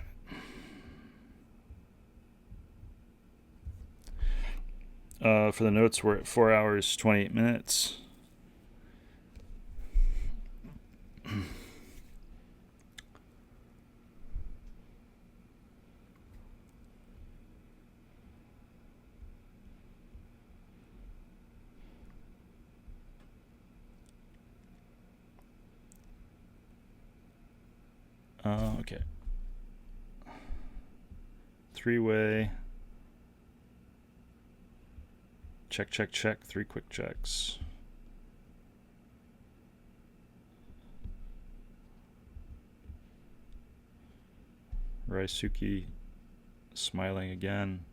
it. For the notes, we're at 4 hours, 28 minutes. Okay. Three-way. Check, check, check. 3 quick checks. Raisuke smiling again.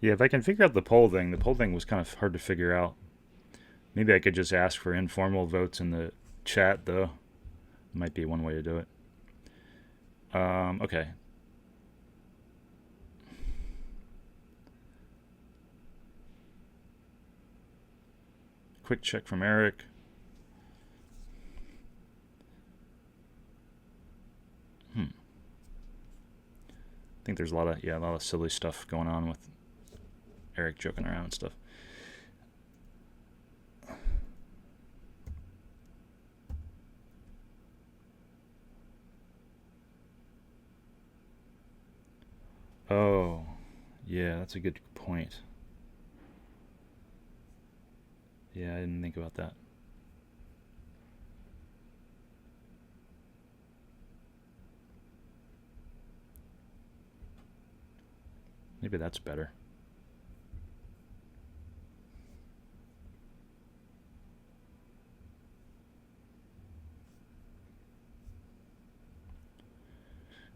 Yeah, if I can figure out the poll thing was kind of hard to figure out. Maybe I could just ask for informal votes in the chat, though. Might be one way to do it. Okay. Quick check from Eric. I think there's a lot of silly stuff going on with Eric joking around and stuff. Oh, yeah, that's a good point. Yeah, I didn't think about that. Maybe that's better.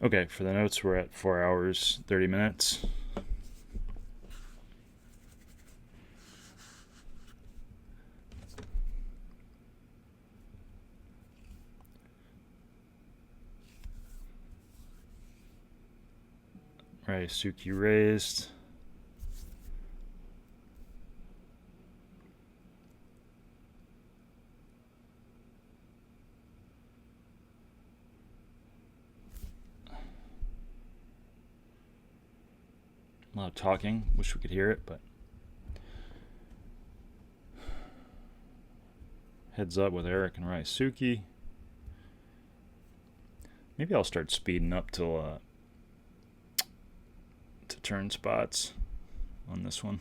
Okay, for the notes, we're at 4 hours, 30 minutes. Raisuke raised. A lot of talking. Wish we could hear it, but heads up with Eric and Raisuke. Maybe I'll start speeding up till to turn spots on this one,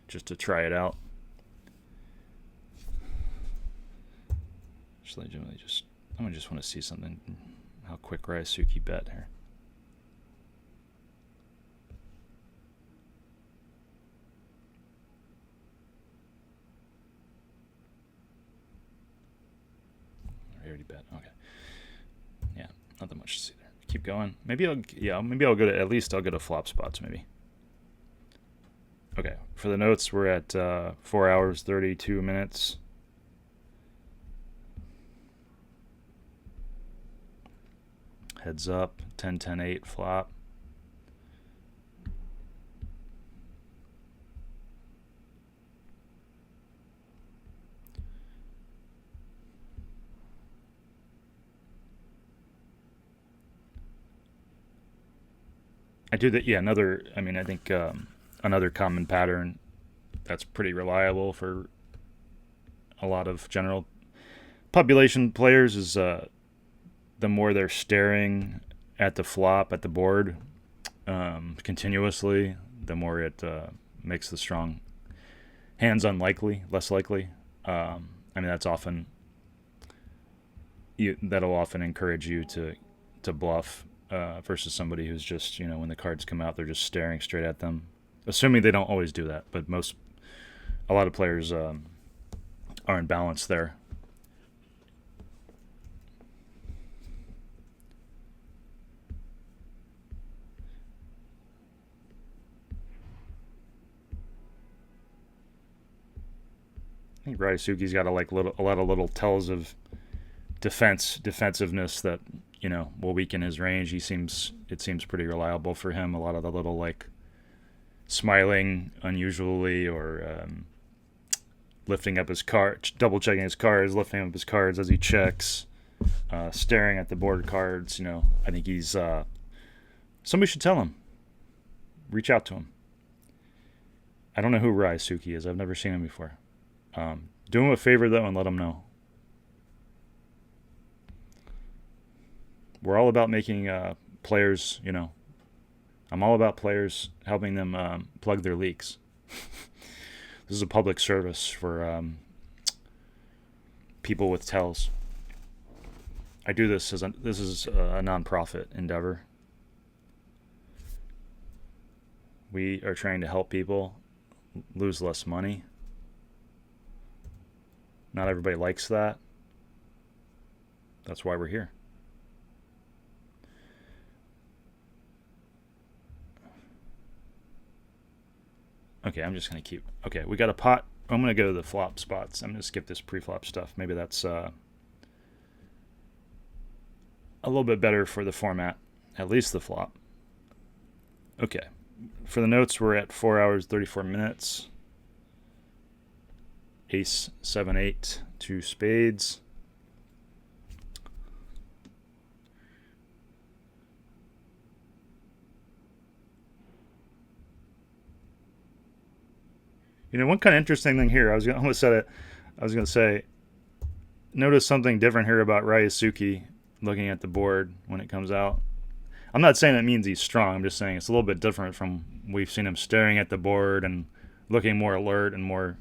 just to try it out. I just want to see something. How quick Raisuke bet here. I already bet. Okay. Yeah, not that much to see there. Keep going. Maybe I'll go to, at least I'll go to flop spots maybe. Okay, for the notes, we're at 4 hours, 32 minutes. Heads up, 10, 10, 8 flop. I do that. Yeah, I think another common pattern that's pretty reliable for a lot of general population players is the more they're staring at the flop, at the board, continuously, the more it makes the strong hands less likely. That's often that'll often encourage you to bluff versus somebody who's just, you know, when the cards come out, they're just staring straight at them. Assuming they don't always do that, but a lot of players are in balance there. I think Ryusuke's got a lot of little tells of defensiveness that, you know, will weaken his range. It seems pretty reliable for him. A lot of the little, like, smiling unusually, or lifting up his card, double checking his cards, lifting up his cards as he checks, staring at the board cards. You know, I think he's somebody should tell him. Reach out to him. I don't know who Ryusuke is. I've never seen him before. Do him a favor, though, and let him know. We're all about making players, you know, I'm all about players, helping them plug their leaks. This is a public service for people with tells. I do this this is a non-profit endeavor. We are trying to help people lose less money. Not everybody likes that. That's why we're here. Okay, I'm just going to keep... Okay, we got a pot. I'm going to go to the flop spots. I'm going to skip this pre-flop stuff. Maybe that's a little bit better for the format. At least the flop. Okay. For the notes, we're at 4 hours, 34 minutes. Ace, 7, 8, 2 spades. You know, one kind of interesting thing here, I almost said it, I was going to say, notice something different here about Ryusuke looking at the board when it comes out. I'm not saying that means he's strong, I'm just saying it's a little bit different from we've seen him staring at the board and looking more alert and more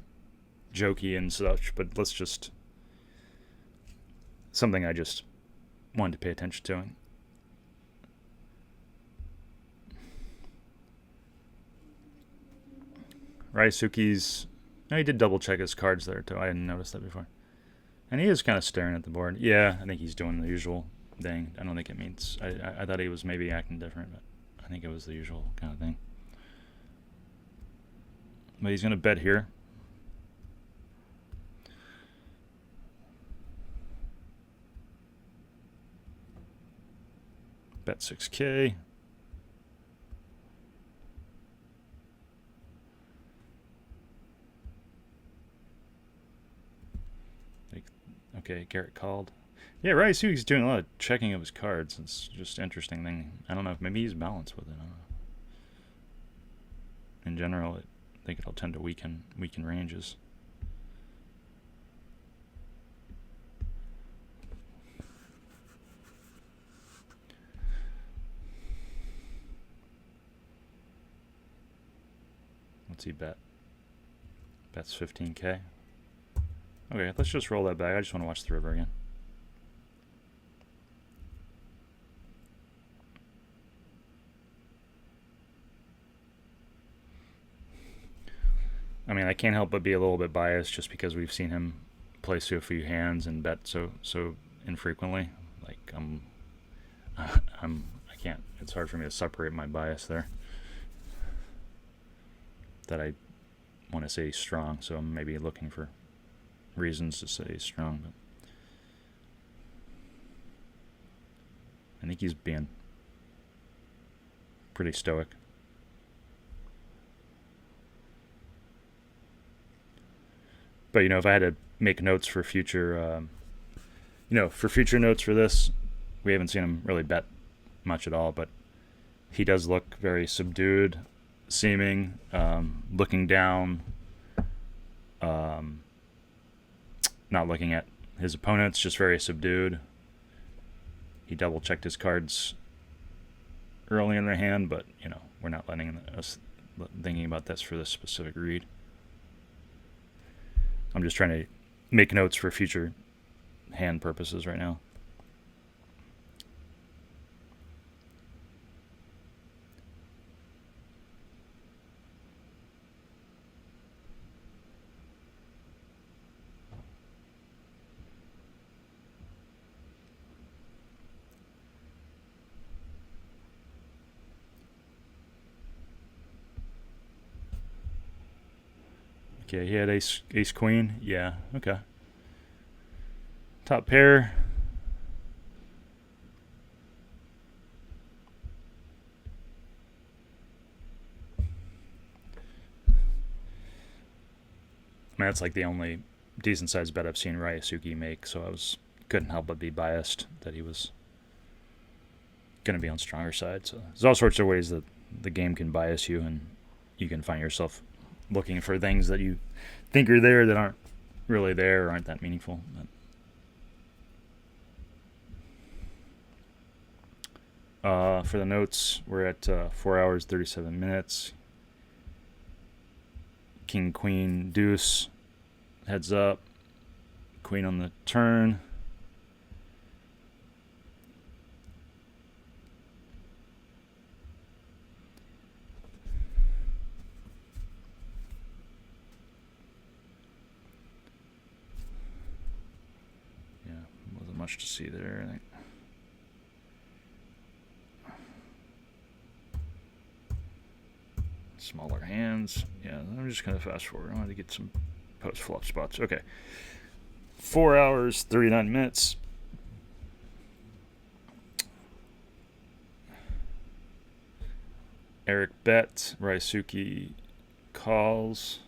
jokey and such, but let's just, something I just wanted to pay attention to. Ryusuke's, no, he did double check his cards there too. I didn't notice that before. And he is kind of staring at the board. Yeah, I think he's doing the usual thing. I don't think it means, I thought he was maybe acting different, but I think it was the usual kind of thing. But he's going to bet here. Bet 6K. Okay, Garrett called. Yeah, Ryusuke's doing a lot of checking of his cards. It's just an interesting thing. I don't know if maybe he's balanced with it. I don't know. In general, I think it'll tend to weaken ranges. What's he bet? Bets 15K. Okay, let's just roll that back. I just want to watch the river again. I mean, I can't help but be a little bit biased just because we've seen him play so few hands and bet so infrequently. Like I can't. It's hard for me to separate my bias there. That I want to say he's strong, so I'm maybe looking for reasons to say he's strong, but I think he's being pretty stoic. But you know, if I had to make notes for future, for future notes for this, we haven't seen him really bet much at all, but he does look very subdued seeming, looking down, not looking at his opponents, just very subdued. He double checked his cards early in their hand, but you know, we're not letting us thinking about this for this specific read. I'm just trying to make notes for future hand purposes right now. Okay, he had ace queen. Yeah, okay. Top pair. I mean, that's like the only decent sized bet I've seen Ryusuke make, so couldn't help but be biased that he was going to be on stronger side. So there's all sorts of ways that the game can bias you, and you can find yourself looking for things that you think are there that aren't really there or aren't that meaningful. For the notes, we're at 4 hours 37 minutes. King, queen, deuce, heads up. Queen on the turn. Yeah, wasn't much to see there, I think. Smaller hands. Yeah, I'm just going to fast forward. I want to get some post-flop spots. Okay. 4 hours, 39 minutes. Eric bet. Ryusuke calls.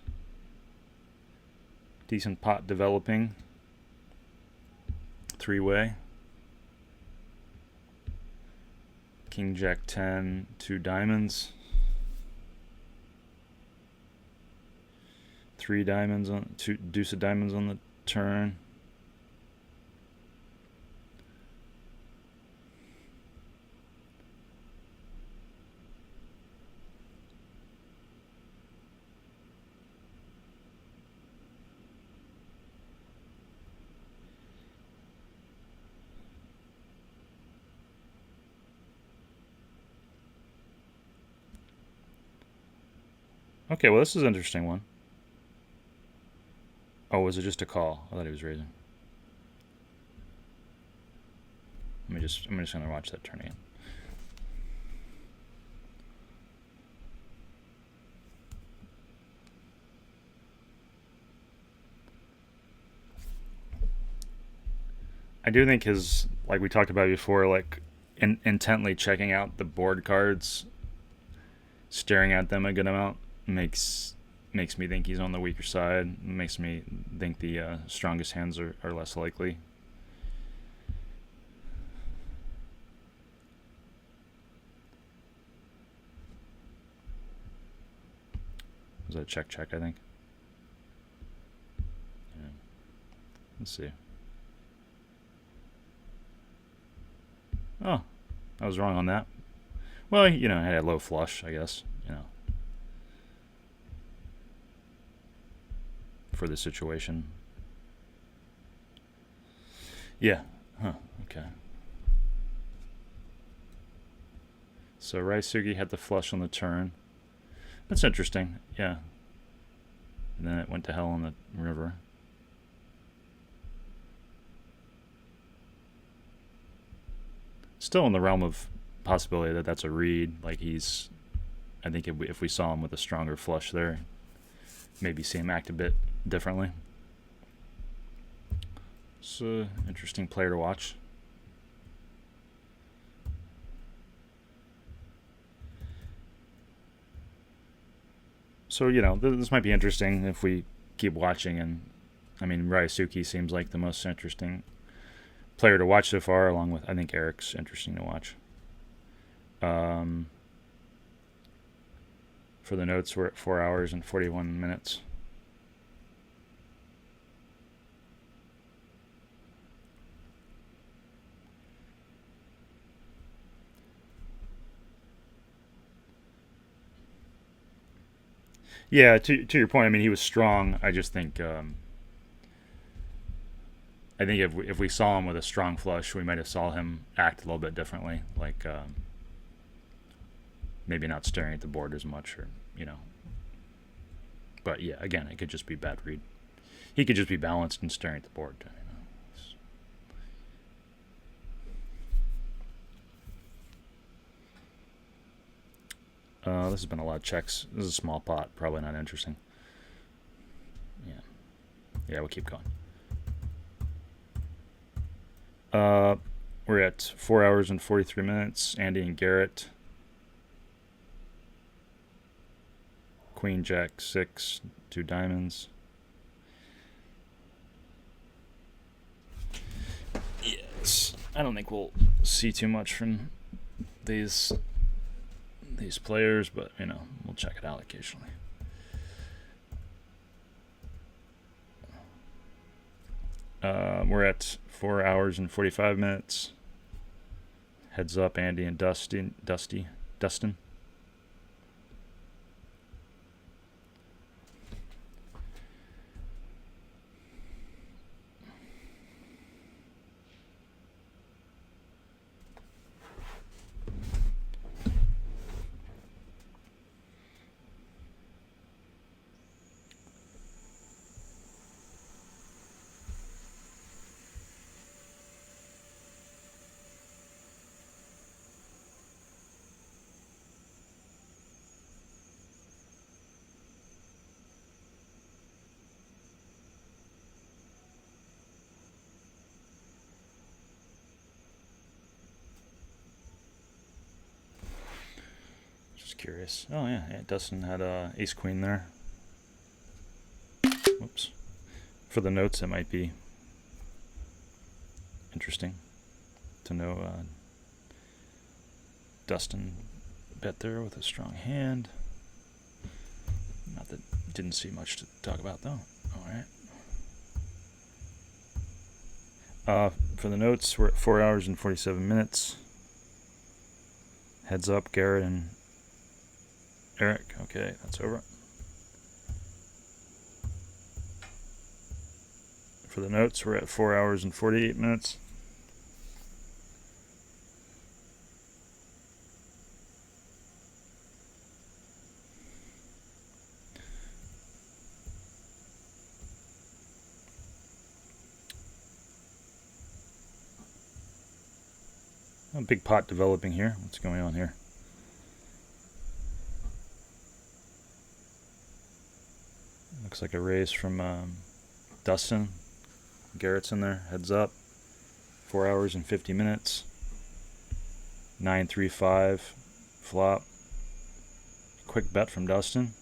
Decent pot developing. Three-way. King, Jack 10, 2 diamonds. 3 diamonds on deuce of diamonds on the turn. Okay, well, this is an interesting one. Oh, was it just a call? I thought he was raising. I'm just gonna watch that turn again. I do think his, like we talked about before, like intently checking out the board cards, staring at them a good amount, makes me think he's on the weaker side. Makes me think the strongest hands are less likely. Was that check, I think? Yeah. Let's see. Oh, I was wrong on that. Well, you know, I had a low flush, I guess, you know, for the situation. Yeah. Huh. Okay. So Ryusuke had the flush on the turn. That's interesting. Yeah. And then it went to hell on the river. Still in the realm of possibility that that's a read. Like he's, I think if we saw him with a stronger flush there, maybe see him act a bit differently. It's an interesting player to watch. So, you know, this might be interesting if we keep watching. And, I mean, Ryusuke seems like the most interesting player to watch so far, along with, I think, Eric's interesting to watch. For the notes, we're at 4 hours and 41 minutes. Yeah, to your point, I mean, he was strong. I just think, I think if we saw him with a strong flush, we might have saw him act a little bit differently, like maybe not staring at the board as much, or you know. But yeah, again, it could just be bad read. He could just be balanced and staring at the board. You know. This has been a lot of checks. This is a small pot, probably not interesting. Yeah, we'll keep going. We're at 4 hours and 43 minutes. Andy and Garrett. Queen, Jack, 6, 2 diamonds. Yes, I don't think we'll see too much from these players, but you know, we'll check it out occasionally. We're at 4 hours and 45 minutes. Heads up, Andy and Dustin. Just curious. Oh yeah, Dustin had ace queen there. Whoops. For the notes, it might be interesting to know Dustin bet there with a strong hand. Not that didn't see much to talk about though. All right. For the notes, we're at 4 hours and 47 minutes. Heads up, Garrett and Eric. Okay, that's over. For the notes, we're at 4 hours and 48 minutes. A big pot developing here. What's going on here? Looks like a raise from Dustin. Garrett's in there. Heads up. 4 hours and 50 minutes. 9-3-5 flop. Quick bet from Dustin.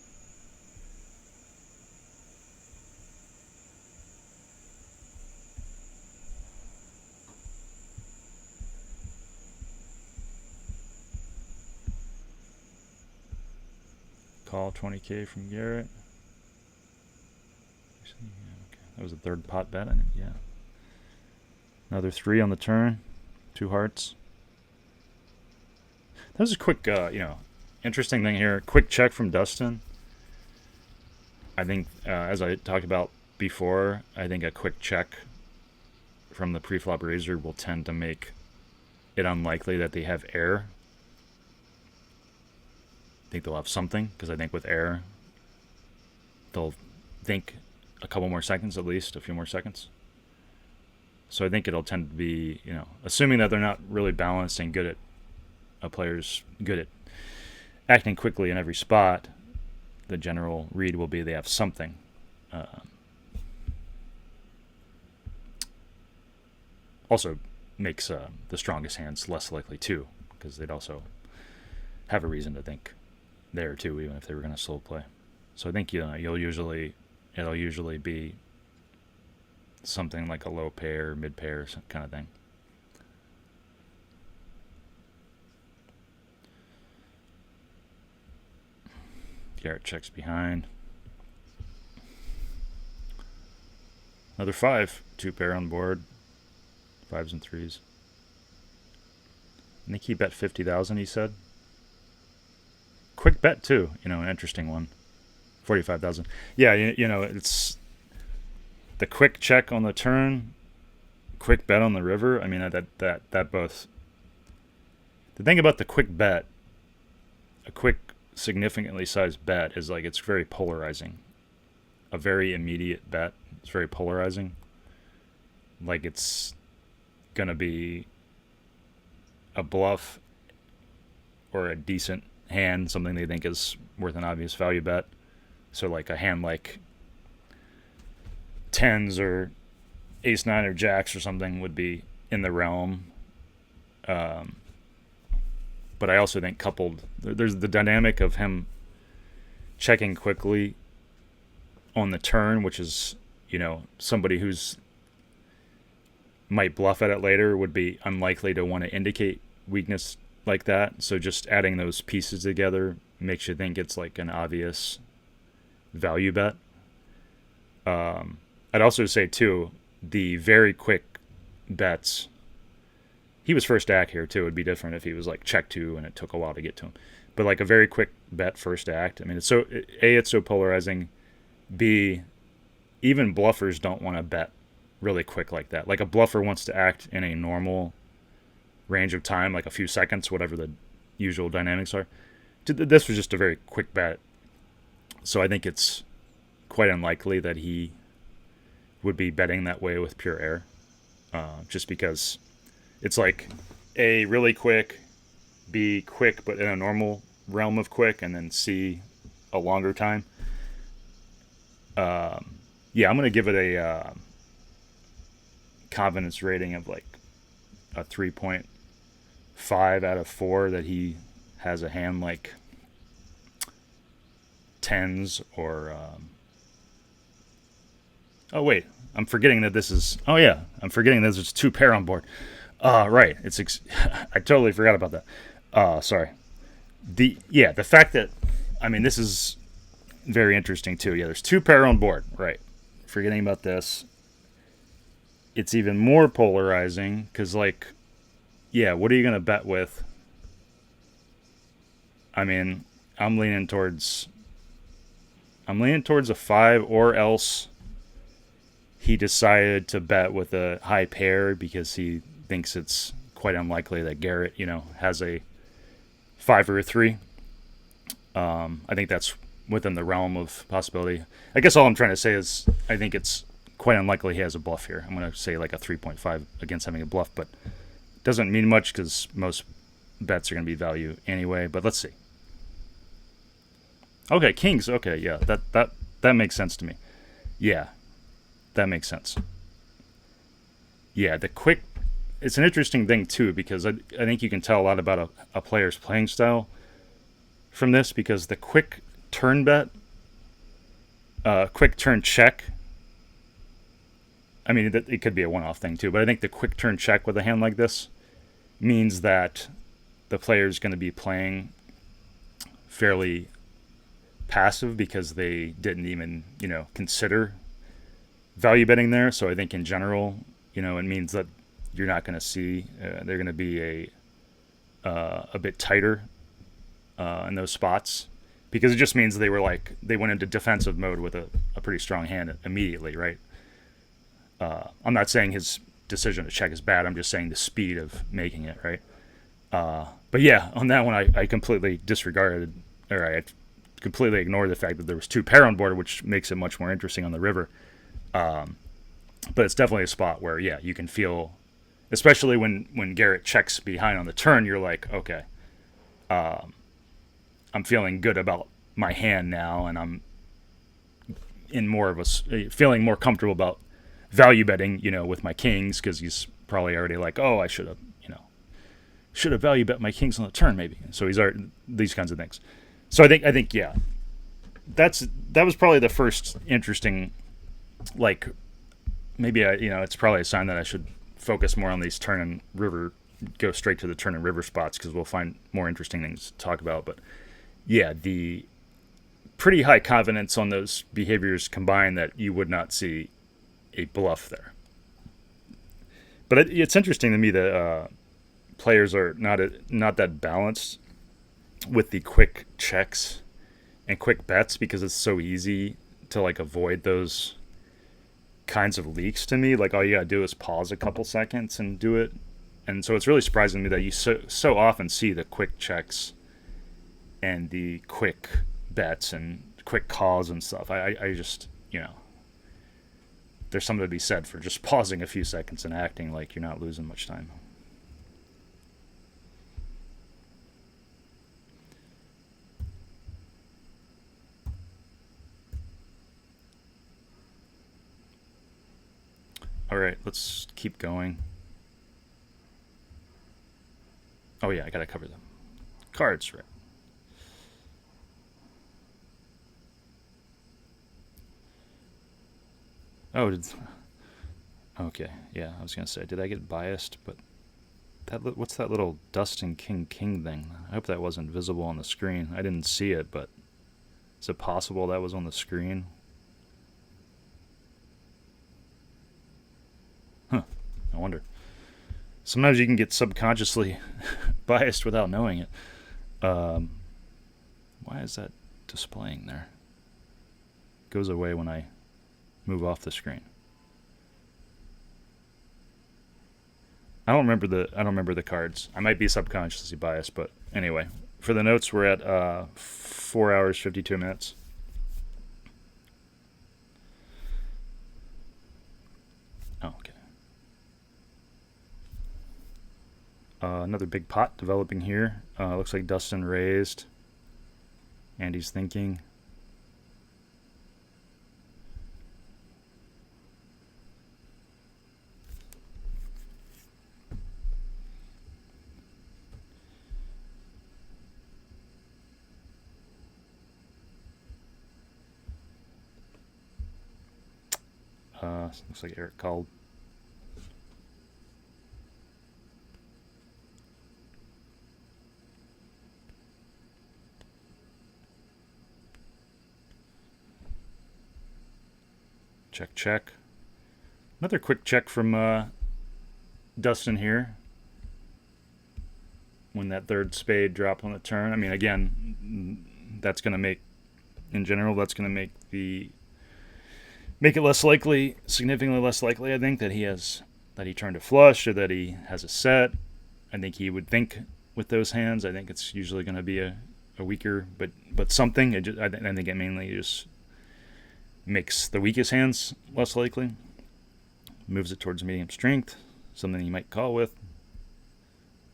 Call 20K from Garrett. Actually, yeah, okay. That was a third pot bet, I think. Yeah. Another 3 on the turn. 2 hearts. That was a quick, interesting thing here. Quick check from Dustin. I think, as I talked about before, I think a quick check from the pre-flop raiser will tend to make it unlikely that they have air. I think they'll have something, because I think with air, they'll think a couple more seconds at least, a few more seconds. So I think it'll tend to be, assuming that they're not really balanced and good at, a player's good at acting quickly in every spot, the general read will be they have something. Also makes the strongest hands less likely too, because they'd also have a reason to think there too, even if they were going to slow play. So I think it'll usually be something like a low pair, mid pair kind of thing. Garrett checks behind. Another 5, 2 pair on board, 5s and 3s. I think he bet 50,000. He said. Quick bet too, an interesting one. 45,000. Yeah, it's the quick check on the turn, quick bet on the river. I mean, that both. The thing about the quick bet, a quick significantly sized bet, is like it's very polarizing. A very immediate bet. It's very polarizing. Like it's gonna be a bluff or a decent hand, something they think is worth an obvious value bet. So like a hand like tens or ace nine or jacks or something would be in the realm. But I also think coupled, there's the dynamic of him checking quickly on the turn, which is, you know, somebody who's might bluff at it later would be unlikely to want to indicate weakness like that. So just adding those pieces together makes you think it's like an obvious value bet. I'd also say too, the very quick bets. He was first act here too. It would be different if he was like check two and it took a while to get to him. But like a very quick bet first act. I mean, it's so it's so polarizing. B, even bluffers don't want to bet really quick like that. Like a bluffer wants to act in a normal range of time, like a few seconds, whatever the usual dynamics are. This was just a very quick bet. So I think it's quite unlikely that he would be betting that way with pure air. Just because it's like A, really quick, B, quick but in a normal realm of quick, and then C, a longer time. Yeah, I'm going to give it a confidence rating of like a 3.5 out of 4 that he has a hand like tens or oh wait, I'm forgetting that this is I'm forgetting that there's 2 pair on board. Right, it's I totally forgot about that. Sorry. The fact that, I mean, this is very interesting too. Yeah, there's 2 pair on board, right? Forgetting about this. It's even more polarizing because, like, yeah, what are you going to bet with? I mean, I'm leaning towards a 5, or else he decided to bet with a high pair because he thinks it's quite unlikely that Garrett, you know, has a 5 or a 3. I think that's within the realm of possibility. I guess all I'm trying to say is I think it's quite unlikely he has a bluff here. I'm going to say like a 3.5 against having a bluff, but it doesn't mean much because most bets are going to be value anyway. But let's see. Okay, kings. Okay, yeah, that makes sense to me. Yeah, that makes sense. Yeah, the quick. It's an interesting thing too because I think you can tell a lot about a player's playing style from this, because the quick turn bet, quick turn check. I mean, it could be a one-off thing too, but I think the quick turn check with a hand like this means that the player is going to be playing fairly passive because they didn't even, you know, consider value betting there. So I think in general, you know, it means that you're not going to see they're going to be a bit tighter in those spots, because it just means they went into defensive mode with a pretty strong hand immediately, right? I'm not saying his decision to check is bad. I'm just saying the speed of making it, right? But yeah, on that one, I completely disregarded, or I completely ignored the fact that there was 2 pair on board, which makes it much more interesting on the river. But it's definitely a spot where, yeah, you can feel, especially when Garrett checks behind on the turn, you're like, okay, I'm feeling good about my hand now, and I'm in more of feeling more comfortable about value betting, you know, with my kings, because he's probably already like, oh, I should have value bet my kings on the turn maybe. So he's already these kinds of things. So I think yeah, that was probably the first interesting, like, maybe it's probably a sign that I should focus more on these turn and river, go straight to the turn and river spots, because we'll find more interesting things to talk about. But yeah, the pretty high confidence on those behaviors combined that you would not see a bluff there. But it's interesting to me that players are not that balanced with the quick checks and quick bets, because it's so easy to like avoid those kinds of leaks to me. Like, all you gotta do is pause a couple seconds and do it. And so it's really surprising to me that you so often see the quick checks and the quick bets and quick calls and stuff. I just, there's something to be said for just pausing a few seconds and acting like you're not losing much time. All right, let's keep going. Oh yeah, I gotta cover them. Cards, right? Oh, okay. Yeah, I was gonna say, did I get biased? But what's that little Dustin King thing? I hope that wasn't visible on the screen. I didn't see it, but is it possible that was on the screen? Huh. I wonder. Sometimes you can get subconsciously biased without knowing it. Why is that displaying there? It goes away when I move off the screen. I don't remember the cards. I might be subconsciously biased, but anyway, for the notes, we're at 4 hours 52 minutes. Oh, okay. Another big pot developing here. Looks like Dustin raised. Andy's thinking. Looks like Eric called. Check, check. Another quick check from Dustin here. When that third spade dropped on the turn. I mean, again, that's going to make, in general, that's going to make it less likely, significantly less likely, I think, that he turned a flush or that he has a set. I think he would think with those hands. I think it's usually going to be a weaker, but something. I think it mainly just makes the weakest hands less likely. Moves it towards medium strength, something you might call with.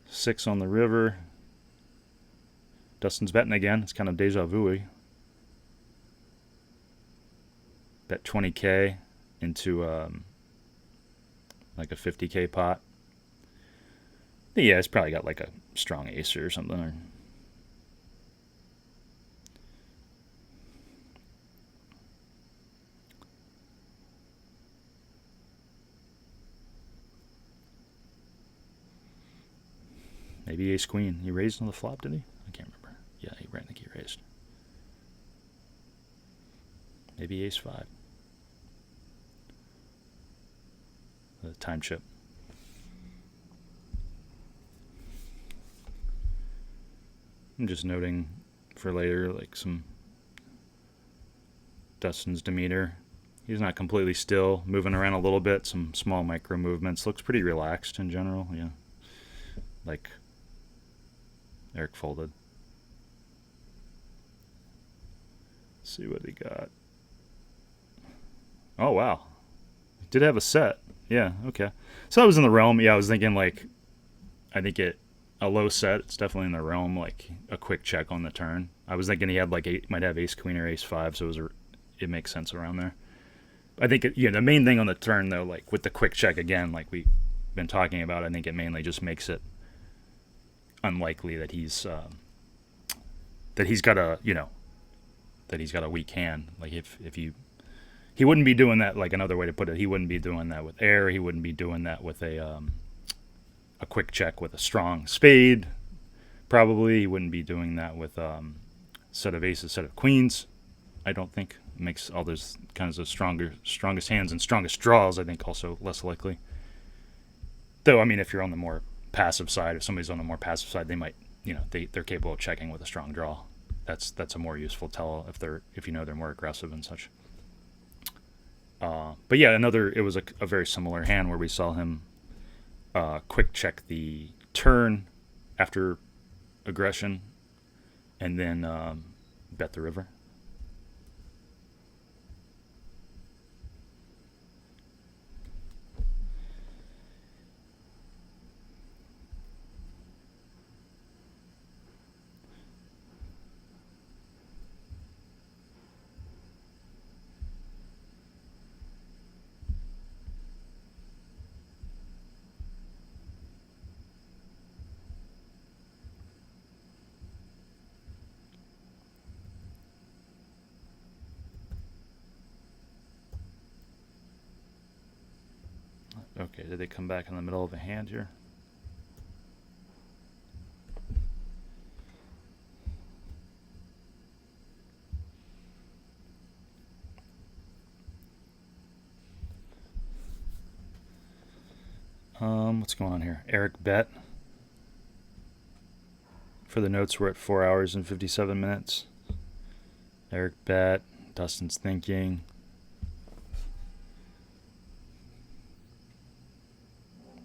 6 on the river. Dustin's betting again. It's kind of deja vu-y. Bet 20K into like a 50K pot. Yeah, it's probably got like a strong ace or something. Or maybe ace queen. He raised on the flop, did he? I can't remember. Yeah, I think he raised. Maybe ace 5. The time chip. I'm just noting for later, like some Dustin's demeanor. He's not completely still, moving around a little bit, some small micro movements. Looks pretty relaxed in general, yeah. Like Eric folded. Let's see what he got. Oh, wow. Did have a set. Yeah, okay. So I was in the realm. Yeah, I was thinking, like, I think a low set, it's definitely in the realm, like a quick check on the turn. I was thinking he had like might have ace queen or ace 5, so it makes sense around there. I think the main thing on the turn though, like with the quick check again, like we've been talking about, I think it mainly just makes it unlikely that he's got a weak hand. Like if he wouldn't be doing that. Like another way to put it, he wouldn't be doing that with air. He wouldn't be doing that with a quick check with a strong spade. Probably he wouldn't be doing that with set of aces, set of queens. I don't think it makes all those kinds of strongest hands and strongest draws, I think, also less likely. Though, I mean, if you're on the more passive side, if somebody's on the more passive side, they might, they're capable of checking with a strong draw. That's a more useful tell if you know they're more aggressive and such. But yeah, it was a very similar hand where we saw him quick check the turn after aggression and then bet the river. Okay, did they come back in the middle of a hand here? What's going on here? Eric bet. For the notes, we're at 4 hours and 57 minutes. Eric bet. Dustin's thinking.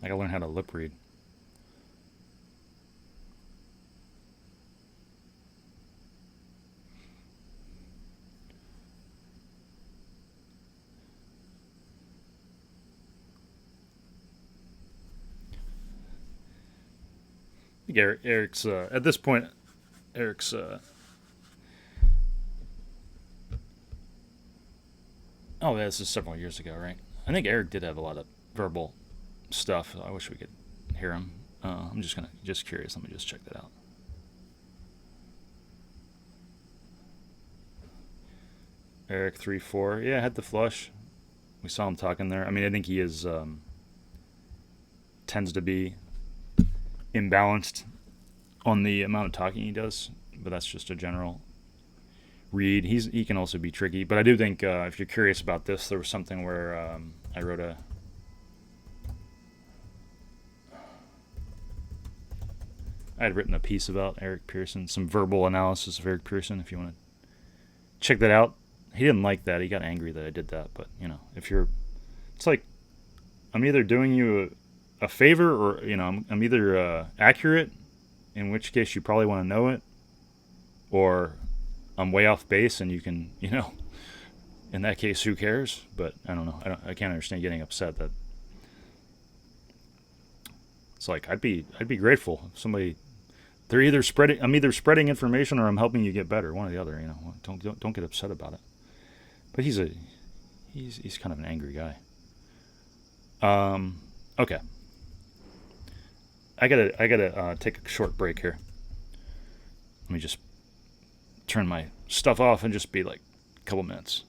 I gotta learn how to lip read. I think Eric's at this point. Eric's oh, this is several years ago, right? I think Eric did have a lot of verbal stuff. I wish we could hear him. I'm just curious. Let me just check that out. Eric 3-4. Yeah, had the flush. We saw him talking there. I mean, I think he is tends to be imbalanced on the amount of talking he does, but that's just a general read. He can also be tricky, but I do think if you're curious about this, there was something where I wrote I had written a piece about Eric Pearson, some verbal analysis of Eric Pearson. If you want to check that out, he didn't like that. He got angry that I did that. But it's like I'm either doing you a favor, or I'm either accurate, in which case you probably want to know it, or I'm way off base and you can, in that case, who cares? But I don't know. I can't understand getting upset. That it's like I'd be grateful if somebody. I'm either spreading information or I'm helping you get better. One or the other. Don't get upset about it. But he's kind of an angry guy. Okay. I gotta take a short break here. Let me just turn my stuff off and just be like a couple minutes.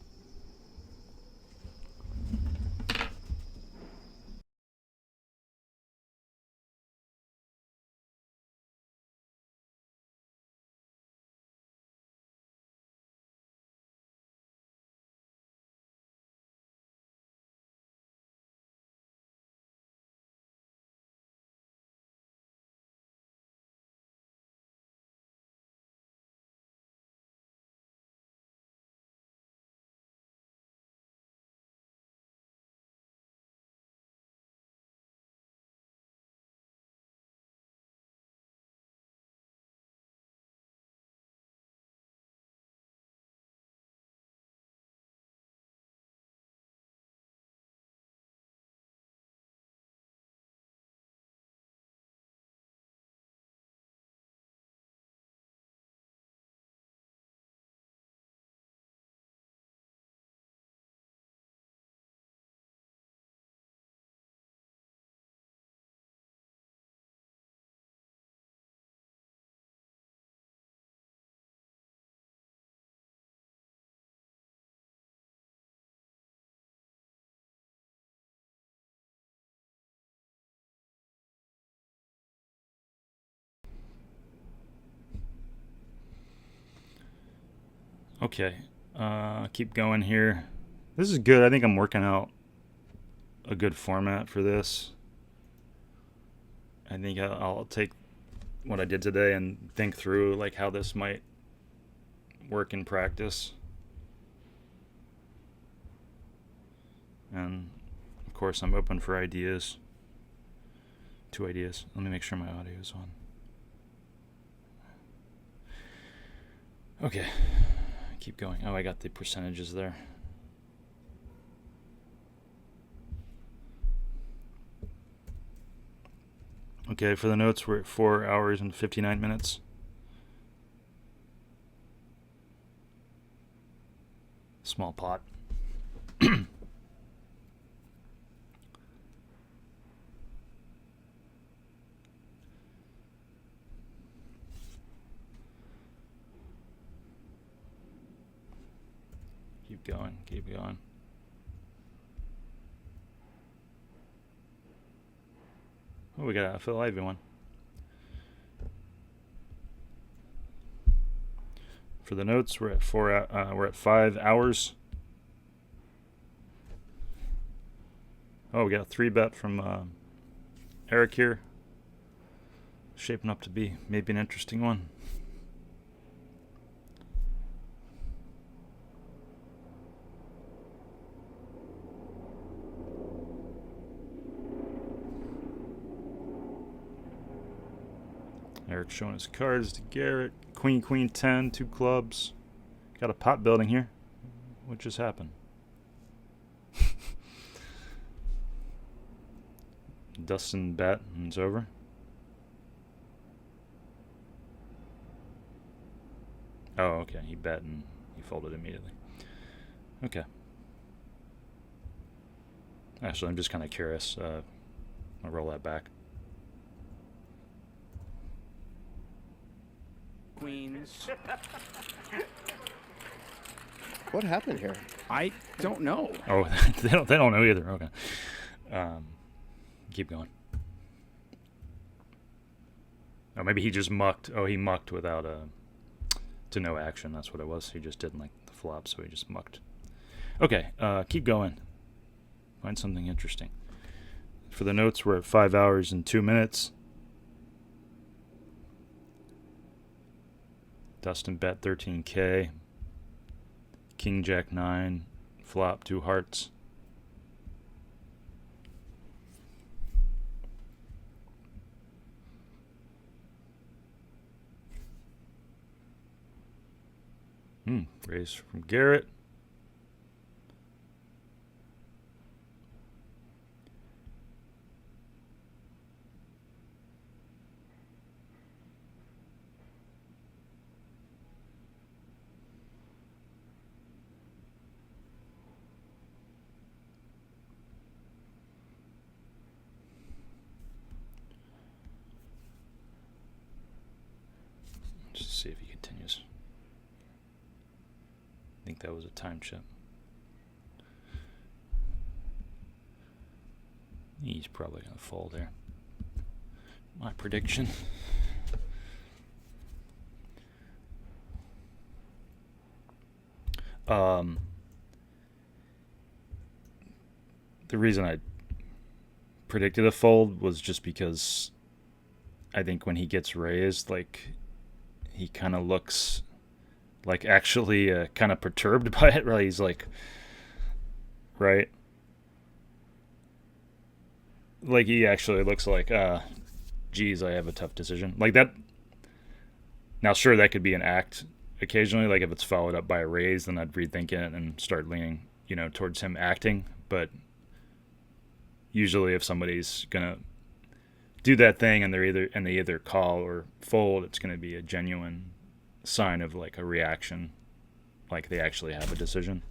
Okay, keep going here. This is good. I think I'm working out a good format for this. I think I'll take what I did today and think through like how this might work in practice. And of course, I'm open for ideas. 2 ideas. Let me make sure my audio is on. Okay, keep going. Oh, I got the percentages there. Okay, for the notes, we're at 4 hours and 59 minutes. Small pot. Keep going, keep going. Oh, we got a Phil Ivey one. For the notes, we're at 5 hours. Oh, we got a 3-bet from Eric here. Shaping up to be maybe an interesting one. Eric showing his cards to Garrett. Queen, queen, 10, 2 clubs. Got a pot building here. What just happened? Dustin bet and it's over. Oh, okay. He bet and he folded immediately. Okay. Actually, I'm just kind of curious. I'll roll that back. Queens. What happened here? I don't know. Oh, they don't know either. Okay. Keep going. Oh, maybe he just mucked. Oh, he mucked without to no action. That's what it was. He just didn't like the flop, so he just mucked. Okay, keep going. Find something interesting. For the notes, we're at 5 hours and 2 minutes. Dustin bet 13K. King Jack 9. Flop 2 hearts. Raise from Garrett. Just see if he continues. I think that was a time chip. He's probably going to fold there. My prediction. The reason I predicted a fold was just because I think when he gets raised, like, he kind of looks like actually kind of perturbed by it. Right? He's like, right? Like he actually looks like, geez, I have a tough decision. Like that. Now, sure, that could be an act occasionally. Like if it's followed up by a raise, then I'd rethink it and start leaning, towards him acting. But usually if somebody's going to do that thing and they either call or fold, it's going to be a genuine sign of like a reaction, like they actually have a decision.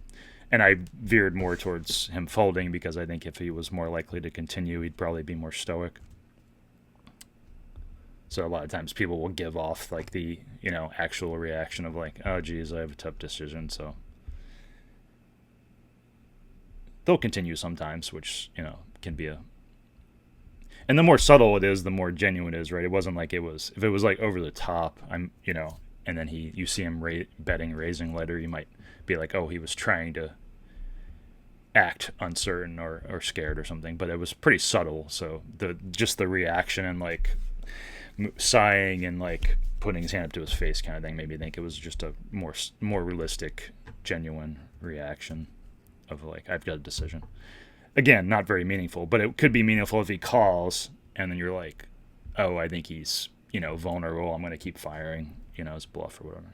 And I veered more towards him folding because I think if he was more likely to continue, he'd probably be more stoic. So a lot of times people will give off like the, actual reaction of like, oh geez, I have a tough decision. So they'll continue sometimes, which, can be and the more subtle it is, the more genuine it is, right? It wasn't like if it was like over the top, and then you see him betting raising later, you might be like, oh, he was trying to act uncertain or scared or something, but it was pretty subtle. So just the reaction and like sighing and like putting his hand up to his face kind of thing made me think it was just a more realistic, genuine reaction of like, I've got a decision. Again, not very meaningful, but it could be meaningful if he calls and then you're like, oh, I think he's, vulnerable. I'm going to keep firing, his bluff or whatever.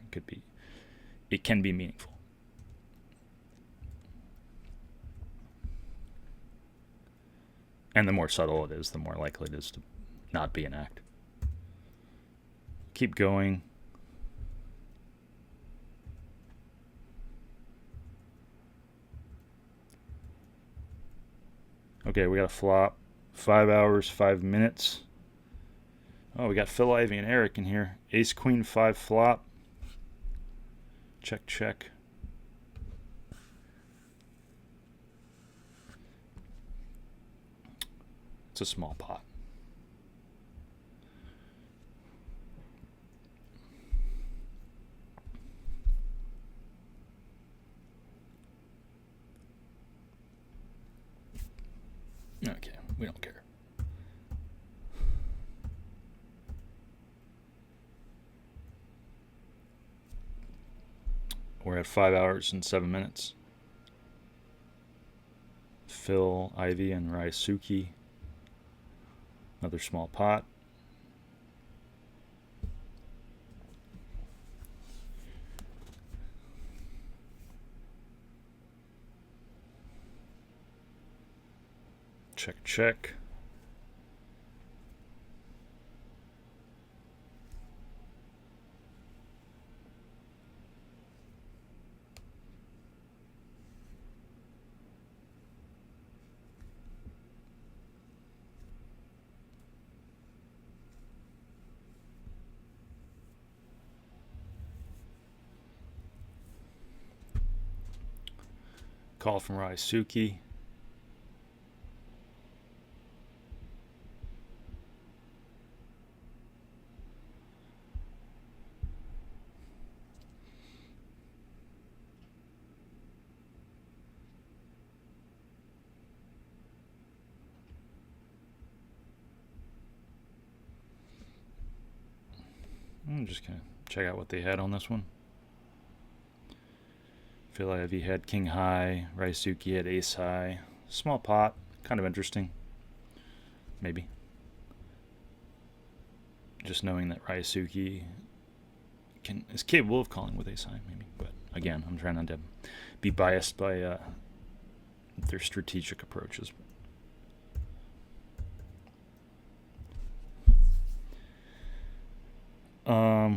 It can be meaningful. And the more subtle it is, the more likely it is to not be an act. Keep going. Okay, we got a flop. 5 hours, 5 minutes. Oh, we got Phil Ivey and Eric in here. Ace, Queen, 5 flop. Check, check. It's a small pot. We don't care. We're at 5 hours and 7 minutes. Phil, Ivy, and Raisuke. Another small pot. Check, check. Call from Raisuke. I'm just going to check out what they had on this one. Phil Ivy had king high. Raisuke had ace high. Small pot. Kind of interesting. Maybe. Just knowing that Raisuke is capable of calling with ace high, maybe. But again, I'm trying not to be biased by their strategic approaches.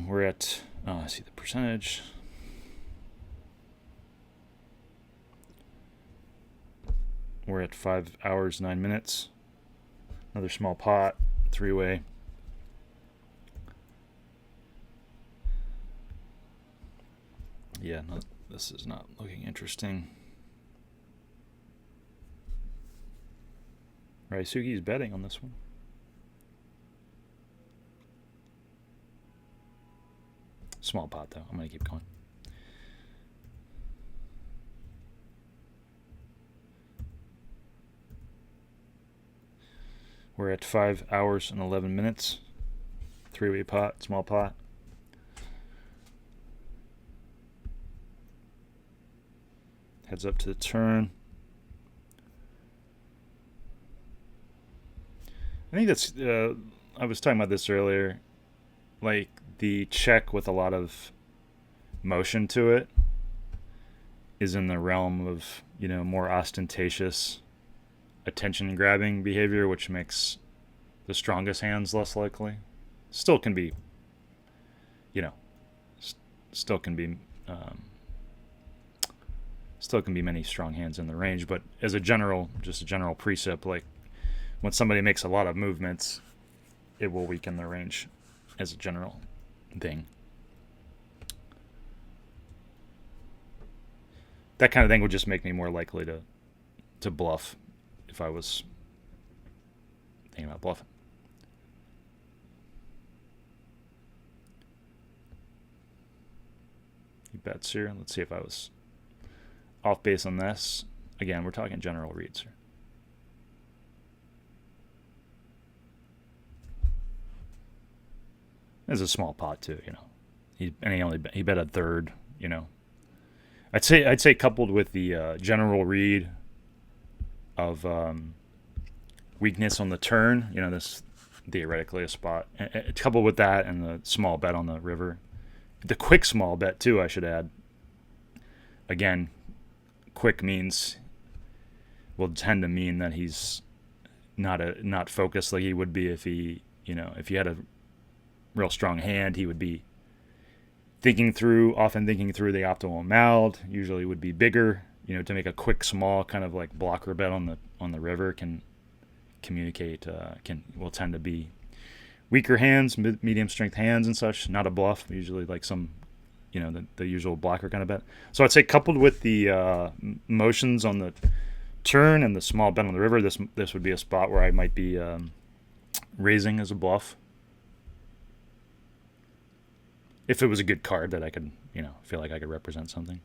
We're at, oh, I see the percentage. We're at 5 hours, 9 minutes. Another small pot, three-way. Yeah, this is not looking interesting. Raisuke's betting on this one. Small pot, though. I'm going to keep going. We're at 5 hours and 11 minutes. Three-way pot, small pot. Heads up to the turn. I think that's, I was talking about this earlier, like the check with a lot of motion to it is in the realm of, you know, more ostentatious attention-grabbing behavior, which makes the strongest hands less likely. Still can be, you know, still can be many strong hands in the range, but as a general, just a general precept, like when somebody makes a lot of movements, it will weaken their range as a general thing. That kind of thing would just make me more likely to bluff if I was thinking about bluffing. He bets here. Let's see if I was off base on this. Again, we're talking general reads here. It's a small pot too, you know. He bet a third, you know. I'd say coupled with the general read of weakness on the turn, you know, this theoretically a spot. Coupled with that and the small bet on the river, the quick small bet too, I should add. Again, quick will tend to mean that he's not focused like he would be if he had a real strong hand. He would be often thinking through the optimal amount. Usually would be bigger, you know, to make a quick small kind of like blocker bet on the river can communicate will tend to be weaker hands, medium strength hands and such. Not a bluff, usually like some, you know, the usual blocker kind of bet. So I'd say coupled with the motions on the turn and the small bet on the river, this would be a spot where I might be raising as a bluff. If it was a good card that I could, you know, feel like I could represent something.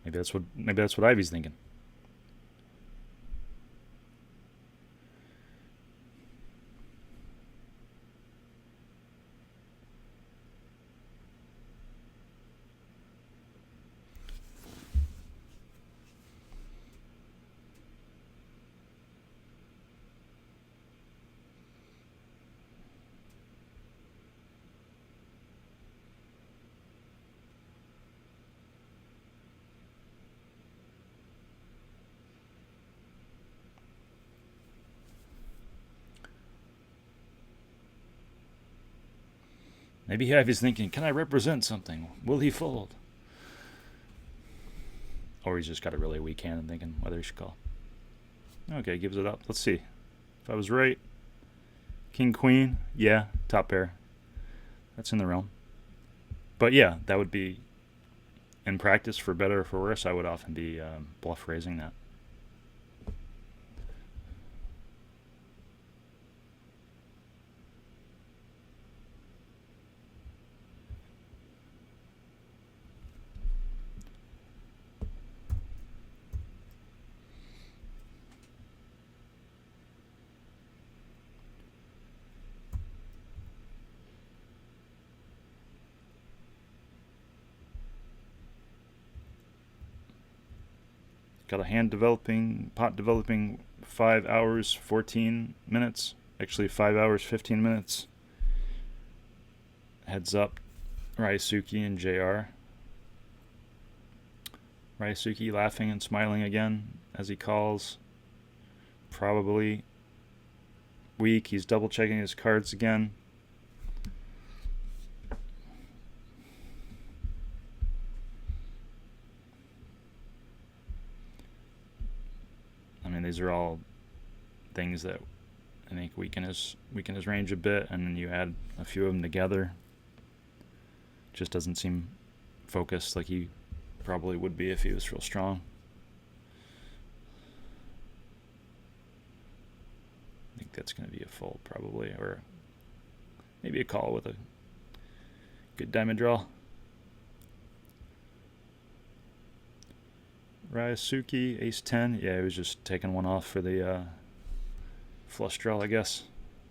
Maybe that's what Ivy's thinking. Maybe he's thinking, can I represent something? Will he fold? Or he's just got a really weak hand and thinking whether he should call. Okay, gives it up. Let's see. If I was right. King, queen. Yeah, top pair. That's in the realm. But yeah, that would be, in practice, for better or for worse, I would often be bluff raising that. Got a hand developing, pot developing 5 hours, 14 minutes. Actually, 5 hours, 15 minutes. Heads up, Ryosuke and JR. Ryosuke laughing and smiling again as he calls. Probably weak. He's double checking his cards again. I mean, these are all things that I think weaken his range a bit, and then you add a few of them together. Just doesn't seem focused like he probably would be if he was real strong. I think that's going to be a fold probably, or maybe a call with a good diamond draw. Ryosuke, ace 10. Yeah, he was just taking one off for the flush draw, I guess.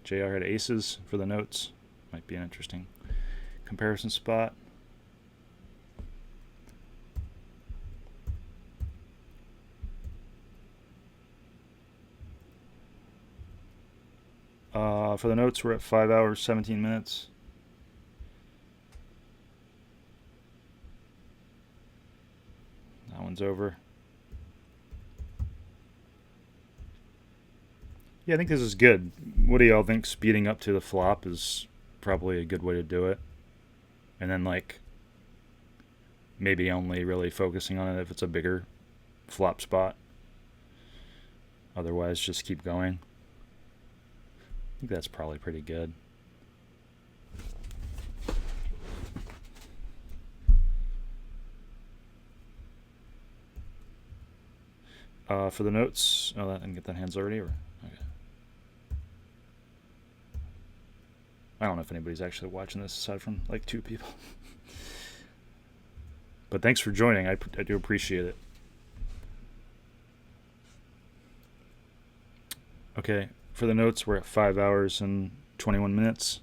JR had aces for the notes. Might be an interesting comparison spot. For the notes, we're at 5 hours, 17 minutes. That one's over. Yeah, I think this is good. What do y'all think? Speeding up to the flop is probably a good way to do it. And then, like, maybe only really focusing on it if it's a bigger flop spot. Otherwise, just keep going. I think that's probably pretty good. For the notes, oh, I didn't get that hands already, or okay. I don't know if anybody's actually watching this aside from like 2 people. But thanks for joining. I do appreciate it. Okay, for the notes, we're at 5 hours and 21 minutes.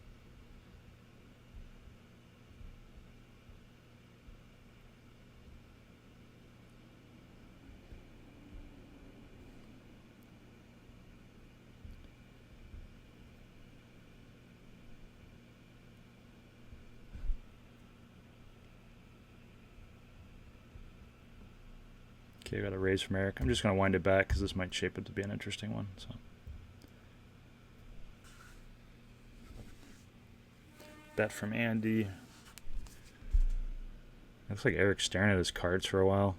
Okay, I got a raise from Eric. I'm just going to wind it back because this might shape it to be an interesting one. So, bet from Andy. Looks like Eric's staring at his cards for a while.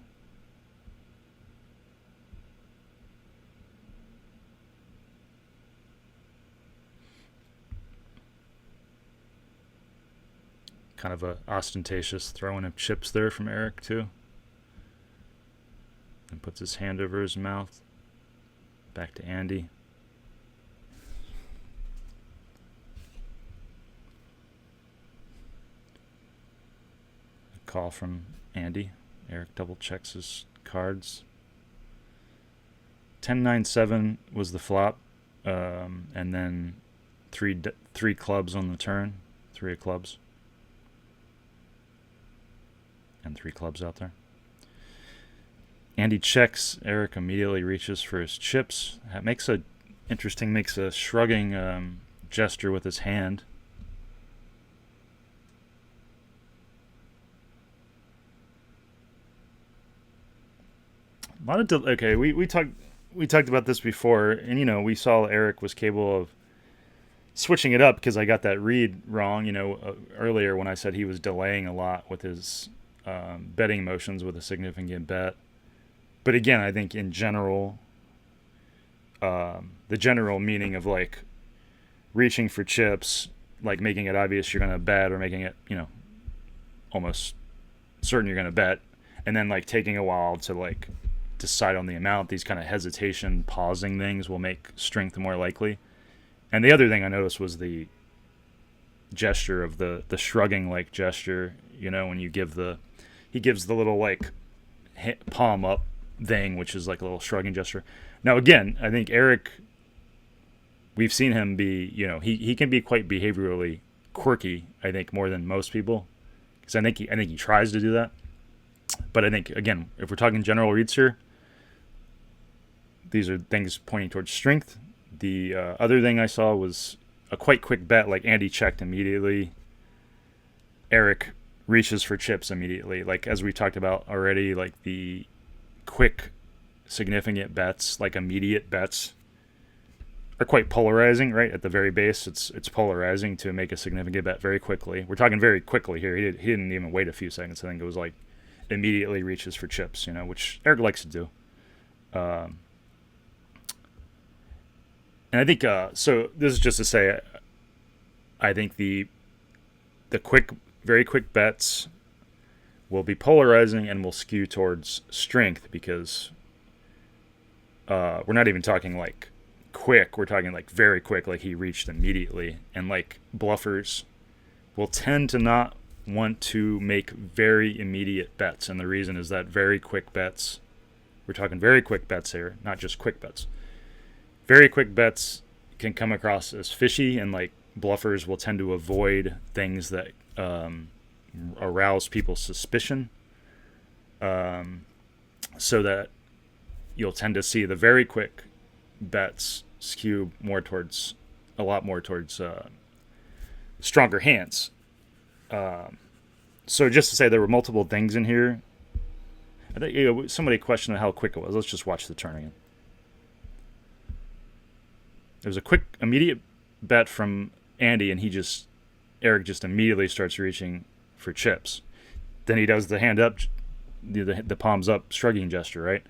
Kind of a ostentatious throwing of chips there from Eric too. And puts his hand over his mouth. Back to Andy. A call from Andy. Eric double checks his cards. 10-9-7 was the flop. And then three clubs on the turn. 3 of clubs. And 3 clubs out there. Andy checks. Eric immediately reaches for his chips. Makes a shrugging gesture with his hand. A lot of we talked about this before, and we saw Eric was capable of switching it up because I got that read wrong, earlier when I said he was delaying a lot with his betting motions with a significant bet. But again, I think in general, the general meaning of like reaching for chips, like making it obvious you're going to bet or making it, almost certain you're going to bet, and then like taking a while to like decide on the amount, these kind of hesitation, pausing things will make strength more likely. And the other thing I noticed was the gesture of the shrugging like gesture, when you give he gives the little like palm up thing, which is like a little shrugging gesture. Now again, I think Eric, we've seen him be, he can be quite behaviorally quirky, I think, more than most people, because I think he tries to do that. But I think, again, if we're talking general reads here, these are things pointing towards strength. The other thing I saw was a quite quick bet, like Andy checked immediately. Eric reaches for chips immediately. Like, as we talked about already, like the quick, significant bets, like immediate bets, are quite polarizing, right? At the very base, it's polarizing to make a significant bet very quickly. We're talking very quickly here. He didn't even wait a few seconds. I think it was like immediately reaches for chips, which Eric likes to do. And I think, so this is just to say, I think the very quick bets will be polarizing and will skew towards strength because we're not even talking like quick. We're talking like very quick, like he reached immediately. And like bluffers will tend to not want to make very immediate bets. And the reason is that very quick bets, we're talking very quick bets here, not just quick bets. Very quick bets can come across as fishy, and like bluffers will tend to avoid things that arouse people's suspicion, so that you'll tend to see the very quick bets skew a lot more towards stronger hands. So just to say, there were multiple things in here. I think somebody questioned how quick it was. Let's just watch the turn again. There was a quick, immediate bet from Andy, and Eric just immediately starts reaching for chips. Then he does the hand up, the palms up shrugging gesture, right?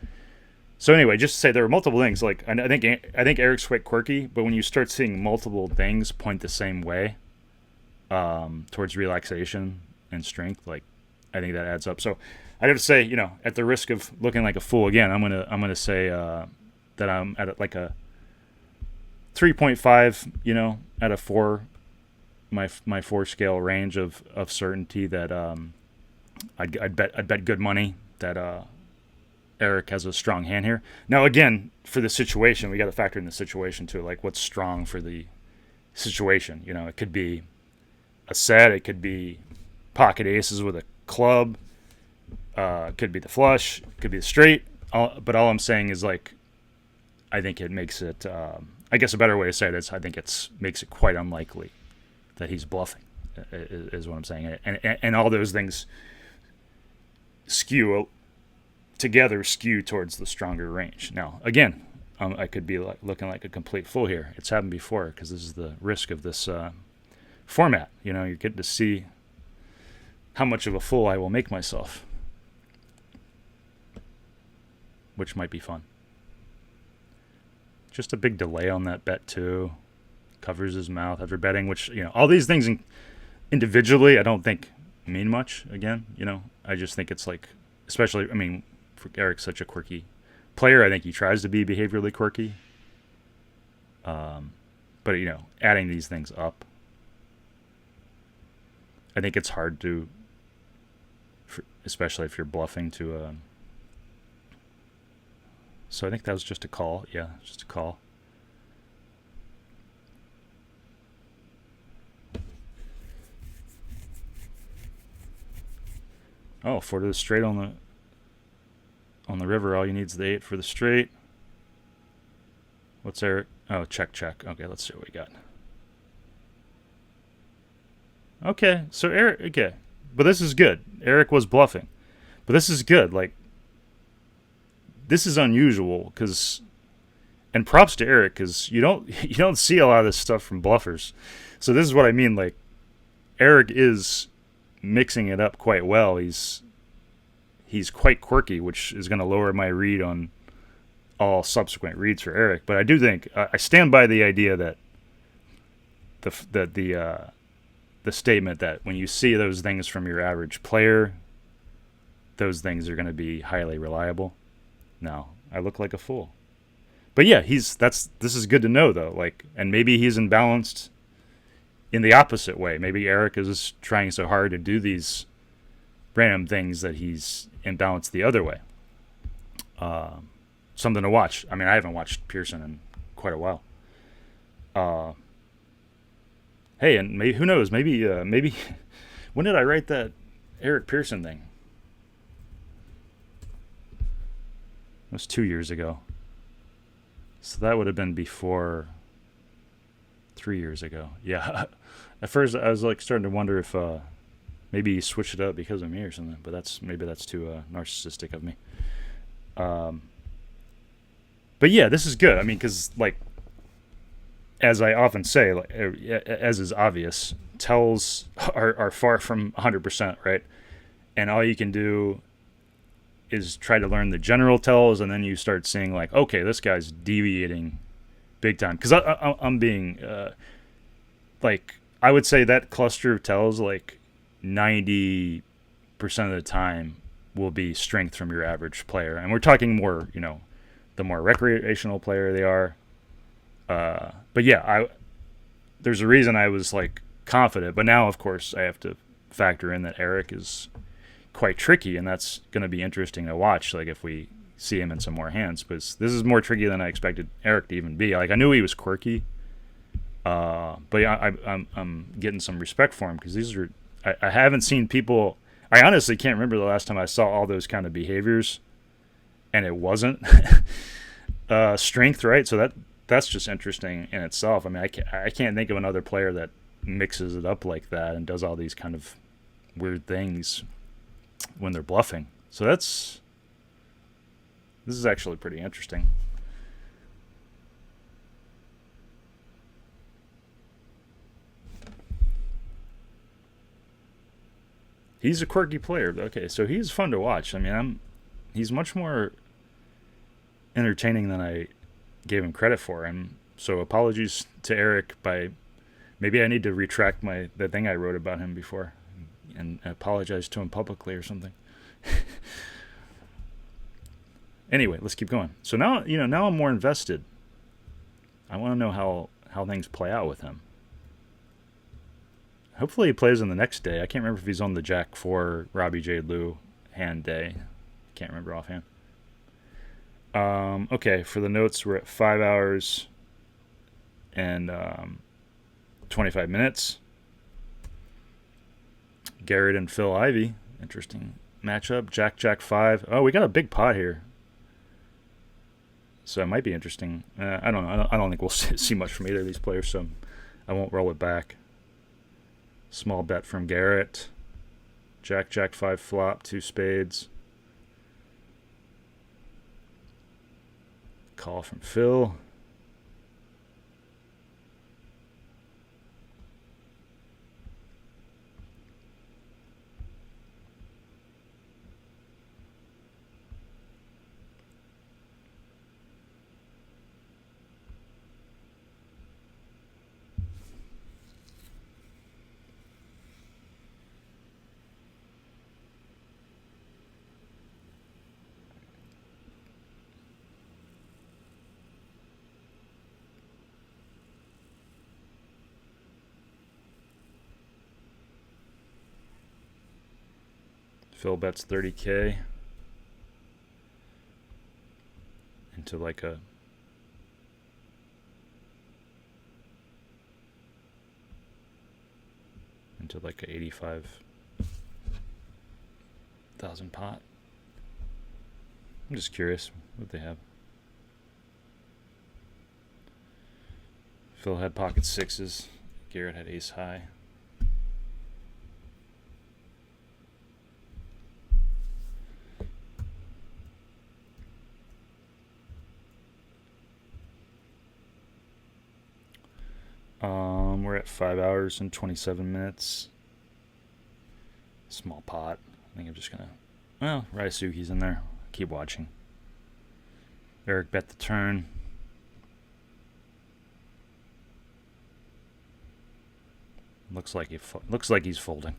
So anyway, just to say there were multiple things. Like I think Eric's quite quirky, but when you start seeing multiple things point the same way, towards relaxation and strength, like I think that adds up. So I'd have to say, at the risk of looking like a fool again, I'm gonna say that I'm at like a 3.5, at a 4, my 4 scale range of certainty that I'd bet good money that Eric has a strong hand here. Now again, for the situation, we got to factor in the situation too, like what's strong for the situation. It could be a set, it could be pocket aces with a club, it could be the flush, it could be the straight. But all I'm saying is like, I think it makes it. I guess a better way to say it is I think makes it quite unlikely that he's bluffing, is what I'm saying. And all those things skew towards the stronger range. Now, again, I could be looking like a complete fool here. It's happened before because this is the risk of this format. You get to see how much of a fool I will make myself, which might be fun. Just a big delay on that bet too. Covers his mouth after betting, which, all these things individually I don't think mean much. Again, I just think it's like, especially, for Eric's such a quirky player, I think he tries to be behaviorally quirky. But, adding these things up, I think it's hard to, especially if you're bluffing to, so I think that was just a call. Yeah, just a call. Oh, 4 to the straight on the river. All you need is the 8 for the straight. What's Eric? Oh, check. Okay, let's see what we got. Okay, so Eric. Okay, but this is good. Eric was bluffing, but this is good. Like, this is unusual because and props to Eric, because you don't see a lot of this stuff from bluffers. So this is what I mean. Like, Eric is mixing it up quite well. He's quite quirky, which is going to lower my read on all subsequent reads for Eric. But I do think I stand by the idea that the statement that when you see those things from your average player, those things are going to be highly reliable. Now, I look like a fool. But yeah, this is good to know though. Like, and maybe he's imbalanced in the opposite way. Maybe Eric is trying so hard to do these random things that he's imbalanced the other way. Something to watch. I mean, I haven't watched Pearson in quite a while. Hey, and maybe, who knows? Maybe when did I write that Eric Pearson thing? It was 2 years ago. So that would have been before 3 years ago. Yeah. At first, I was like starting to wonder if maybe he switched it up because of me or something. But maybe that's too narcissistic of me. But yeah, this is good. I mean, because like, as I often say, like, as is obvious, tells are far from 100%, right? And all you can do is try to learn the general tells, and then you start seeing like, okay, this guy's deviating big time. Because I'm being like, I would say that cluster of tells, like 90% of the time will be strength from your average player, and we're talking more, the more recreational player they are. But yeah, there's a reason I was like confident, but now of course I have to factor in that Eric is quite tricky, and that's going to be interesting to watch. Like if we see him in some more hands, because this is more tricky than I expected Eric to even be. Like I knew he was quirky, but yeah, I'm getting some respect for him, because I haven't seen people. I honestly can't remember the last time I saw all those kind of behaviors, and it wasn't strength, right? So that's just interesting in itself. I mean, I can't think of another player that mixes it up like that and does all these kind of weird things when they're bluffing. So this is actually pretty interesting. He's a quirky player. Okay, so he's fun to watch. I mean, he's much more entertaining than I gave him credit for. And so apologies to Eric. Maybe I need to retract the thing I wrote about him before and apologize to him publicly or something. Anyway, let's keep going. So now I'm more invested. I want to know how things play out with him. Hopefully he plays on the next day. I can't remember if he's on the Jack-4 Robbie Jade Lew hand day. Can't remember offhand. Okay, for the notes, we're at 5 hours and 25 minutes. Garrett and Phil Ivey. Interesting matchup. Jack-5. Oh, we got a big pot here. So it might be interesting. I don't know. I don't think we'll see much from either of these players, so I won't roll it back. Small bet from Garrett. Jack-5 flop, 2 spades. Call from Phil. Phil bets 30K into like a into like a 85,000 pot. I'm just curious what they have. Phil had pocket sixes. Garrett had ace high. We're at 5 hours and 27 minutes. Small pot. I think I'm just gonna. Well, Ryosuke's in there. Keep watching. Eric bet the turn. Looks like he's folding.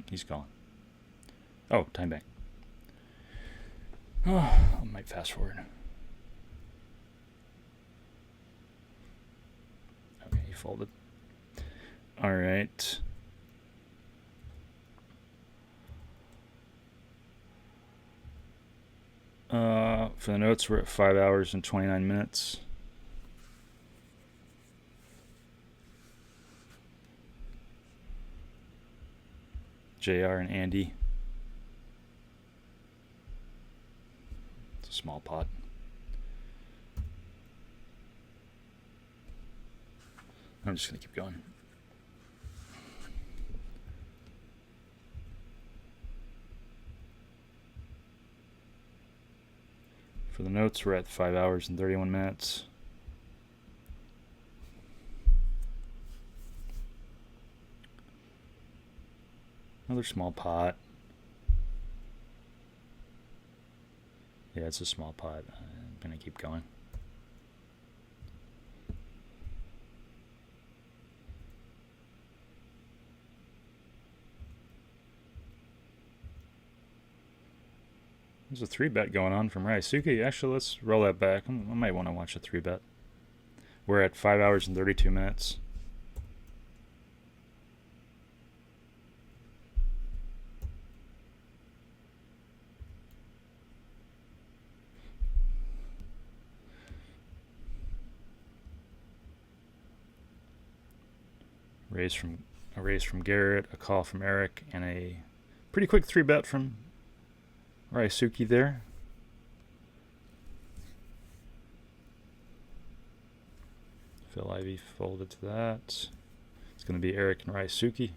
He's gone. Oh, time bank. Oh, I might fast forward. Okay, he folded. All right. For the notes, we're at 5 hours and 29 minutes. JR and Andy. It's a small pot. I'm just going to keep going. For the notes, we're at 5 hours and 31 minutes. Another small pot. Yeah, it's a small pot. I'm going to keep going. There's a 3-bet going on from Ryosuke. Actually, let's roll that back. I might want to watch a 3-bet. We're at 5 hours and 32 minutes. A raise from Garrett, a call from Eric, and a pretty quick 3-bet from Ryosuke there. Phil Ivey folded to that. It's going to be Eric and Ryosuke,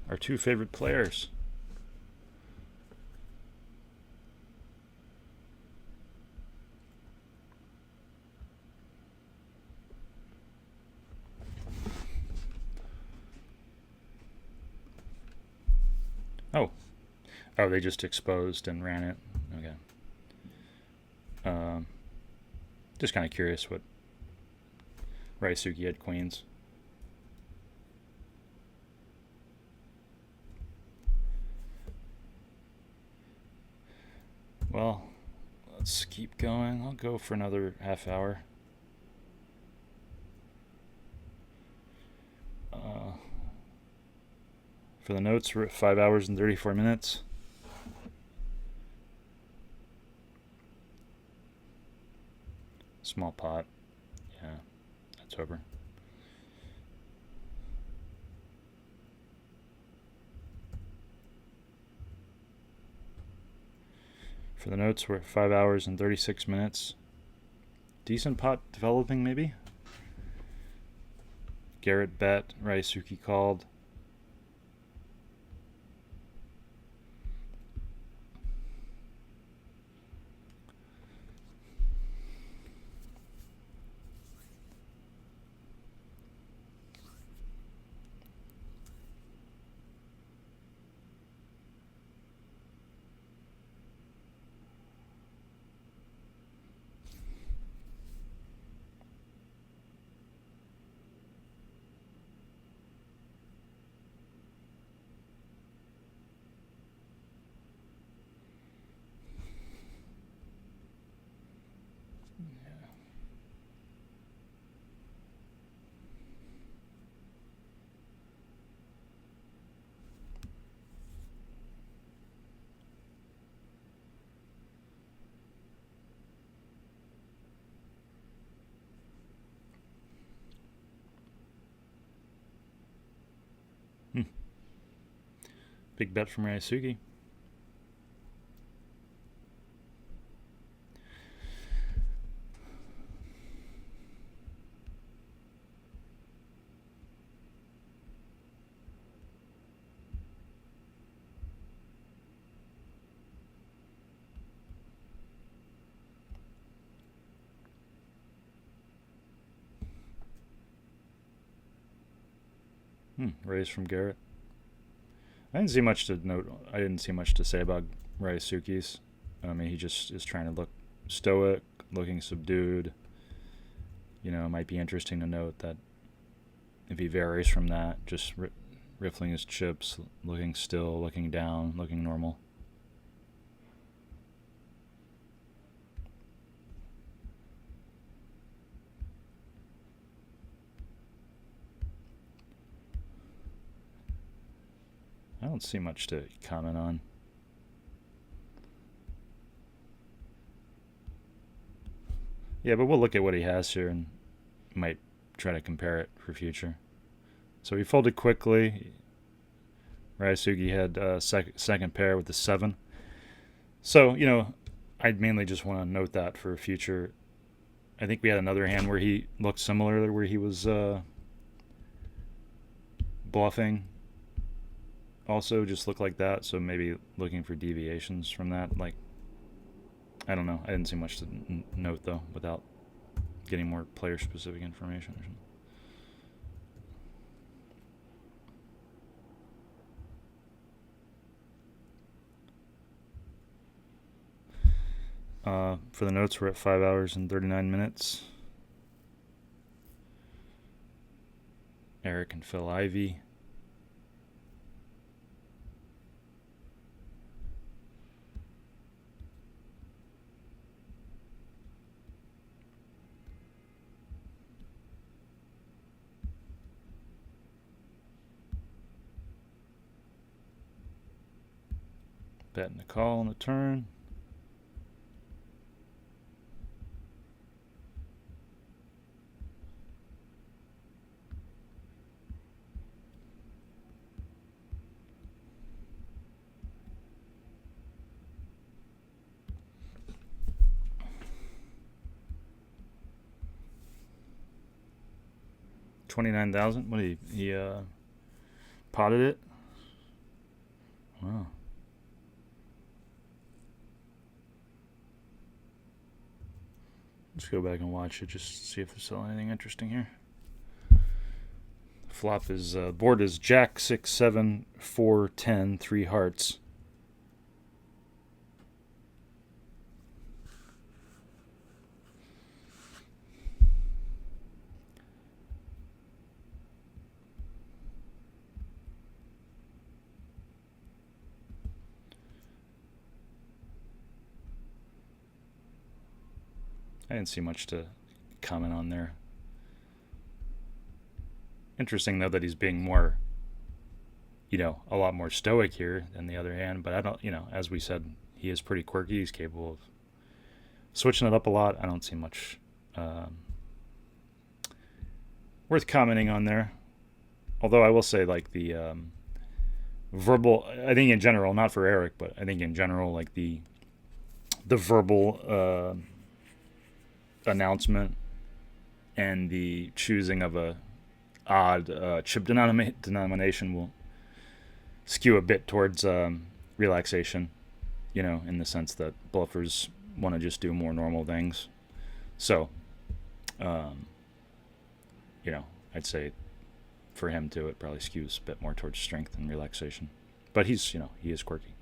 our two favorite players. Oh, they just exposed and ran it. Okay. Just kind of curious what Ryosuke had queens. Well, let's keep going. I'll go for another half hour. For the notes, we're at 5 hours and 34 minutes. Small pot. Yeah, that's over. For the notes, we're at 5 hours and 36 minutes. Decent pot developing, maybe. Garrett bet, Ryosuke called. Big bet from Ryosuke. Raise from Garrett. I didn't see much to note. I didn't see much to say about Ryosuke's. I mean, he just is trying to look stoic, looking subdued. You know, it might be interesting to note that if he varies from that, just riffling his chips, looking still, looking down, looking normal. I don't see much to comment on. Yeah, but we'll look at what he has here and might try to compare it for future. So he folded quickly. Ryosuke had second pair with the 7. So, you know, I'd mainly just want to note that for future. I think we had another hand where he looked similar, where he was bluffing. Also just looked like that, so maybe looking for deviations from that. Like, I don't know. I didn't see much to note, though, without getting more player-specific information or something. For the notes, we're at 5 hours and 39 minutes. Eric and Phil Ivey. Betting the call on the turn. $29,000. What did he potted it? Wow. Let's go back and watch it, just see if there's anything interesting here. Flop is board is Jack 6 7 4 10 3 hearts. I didn't see much to comment on there. Interesting, though, that he's being more, you know, a lot more stoic here than the other hand. But I don't, you know, as we said, he is pretty quirky. He's capable of switching it up a lot. I don't see much worth commenting on there. Although I will say, like, the verbal, I think in general, not for Eric, but I think in general, like the verbal announcement and the choosing of a odd chip denomination will skew a bit towards relaxation, you know, in the sense that bluffers want to just do more normal things. So, you know, I'd say for him too, it probably skews a bit more towards strength and relaxation. But he's, you know, he is quirky.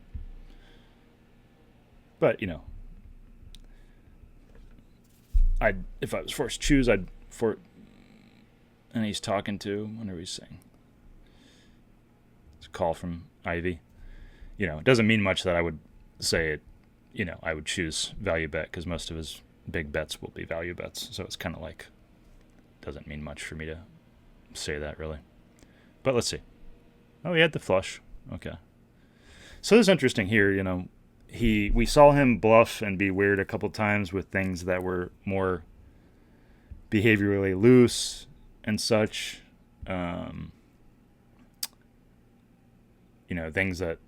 But, you know, if I was forced to choose, and he's talking to, what are we saying? It's a call from Ivy. You know, it doesn't mean much that I would say it, you know, I would choose value bet because most of his big bets will be value bets. So it's kind of like, doesn't mean much for me to say that really. But let's see. Oh, he had the flush. Okay. So this is interesting here, you know. We saw him bluff and be weird a couple times with things that were more behaviorally loose and such. You know, things that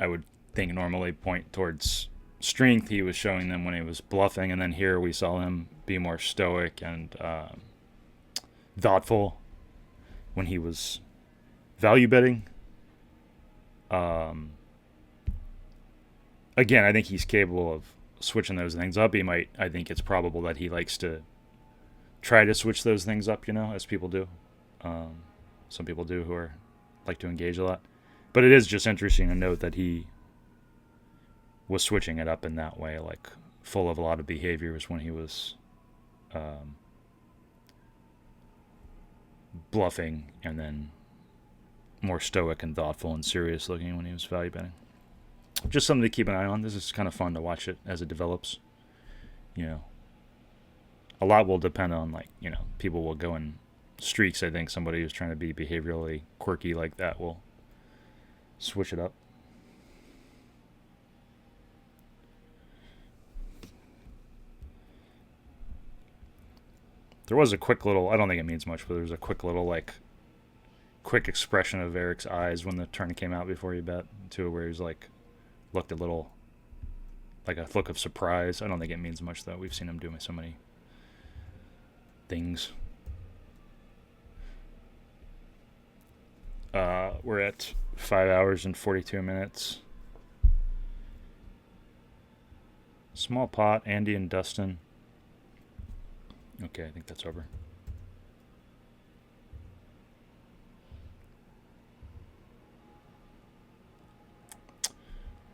I would think normally point towards strength. He was showing them when he was bluffing, and then here we saw him be more stoic and thoughtful when he was value betting. Again, I think he's capable of switching those things up. I think it's probable that he likes to try to switch those things up, you know, as people do. some people do who are like to engage a lot. But it is just interesting to note that he was switching it up in that way, like full of a lot of behaviors when he was bluffing, and then more stoic and thoughtful and serious looking when he was value betting. Just something to keep an eye on. This is kind of fun to watch it as it develops. You know, a lot will depend on, like, you know, people will go in streaks. I think somebody who's trying to be behaviorally quirky like that will switch it up. There was a quick little, I don't think it means much, but there was a quick little, like, quick expression of Eric's eyes when the turn came out before he bet, too, where he's like, looked a little, like a look of surprise. I don't think it means much, though. We've seen him do so many things. We're at 5 hours and 42 minutes. Small pot, Andy and Dustin. Okay, I think that's over.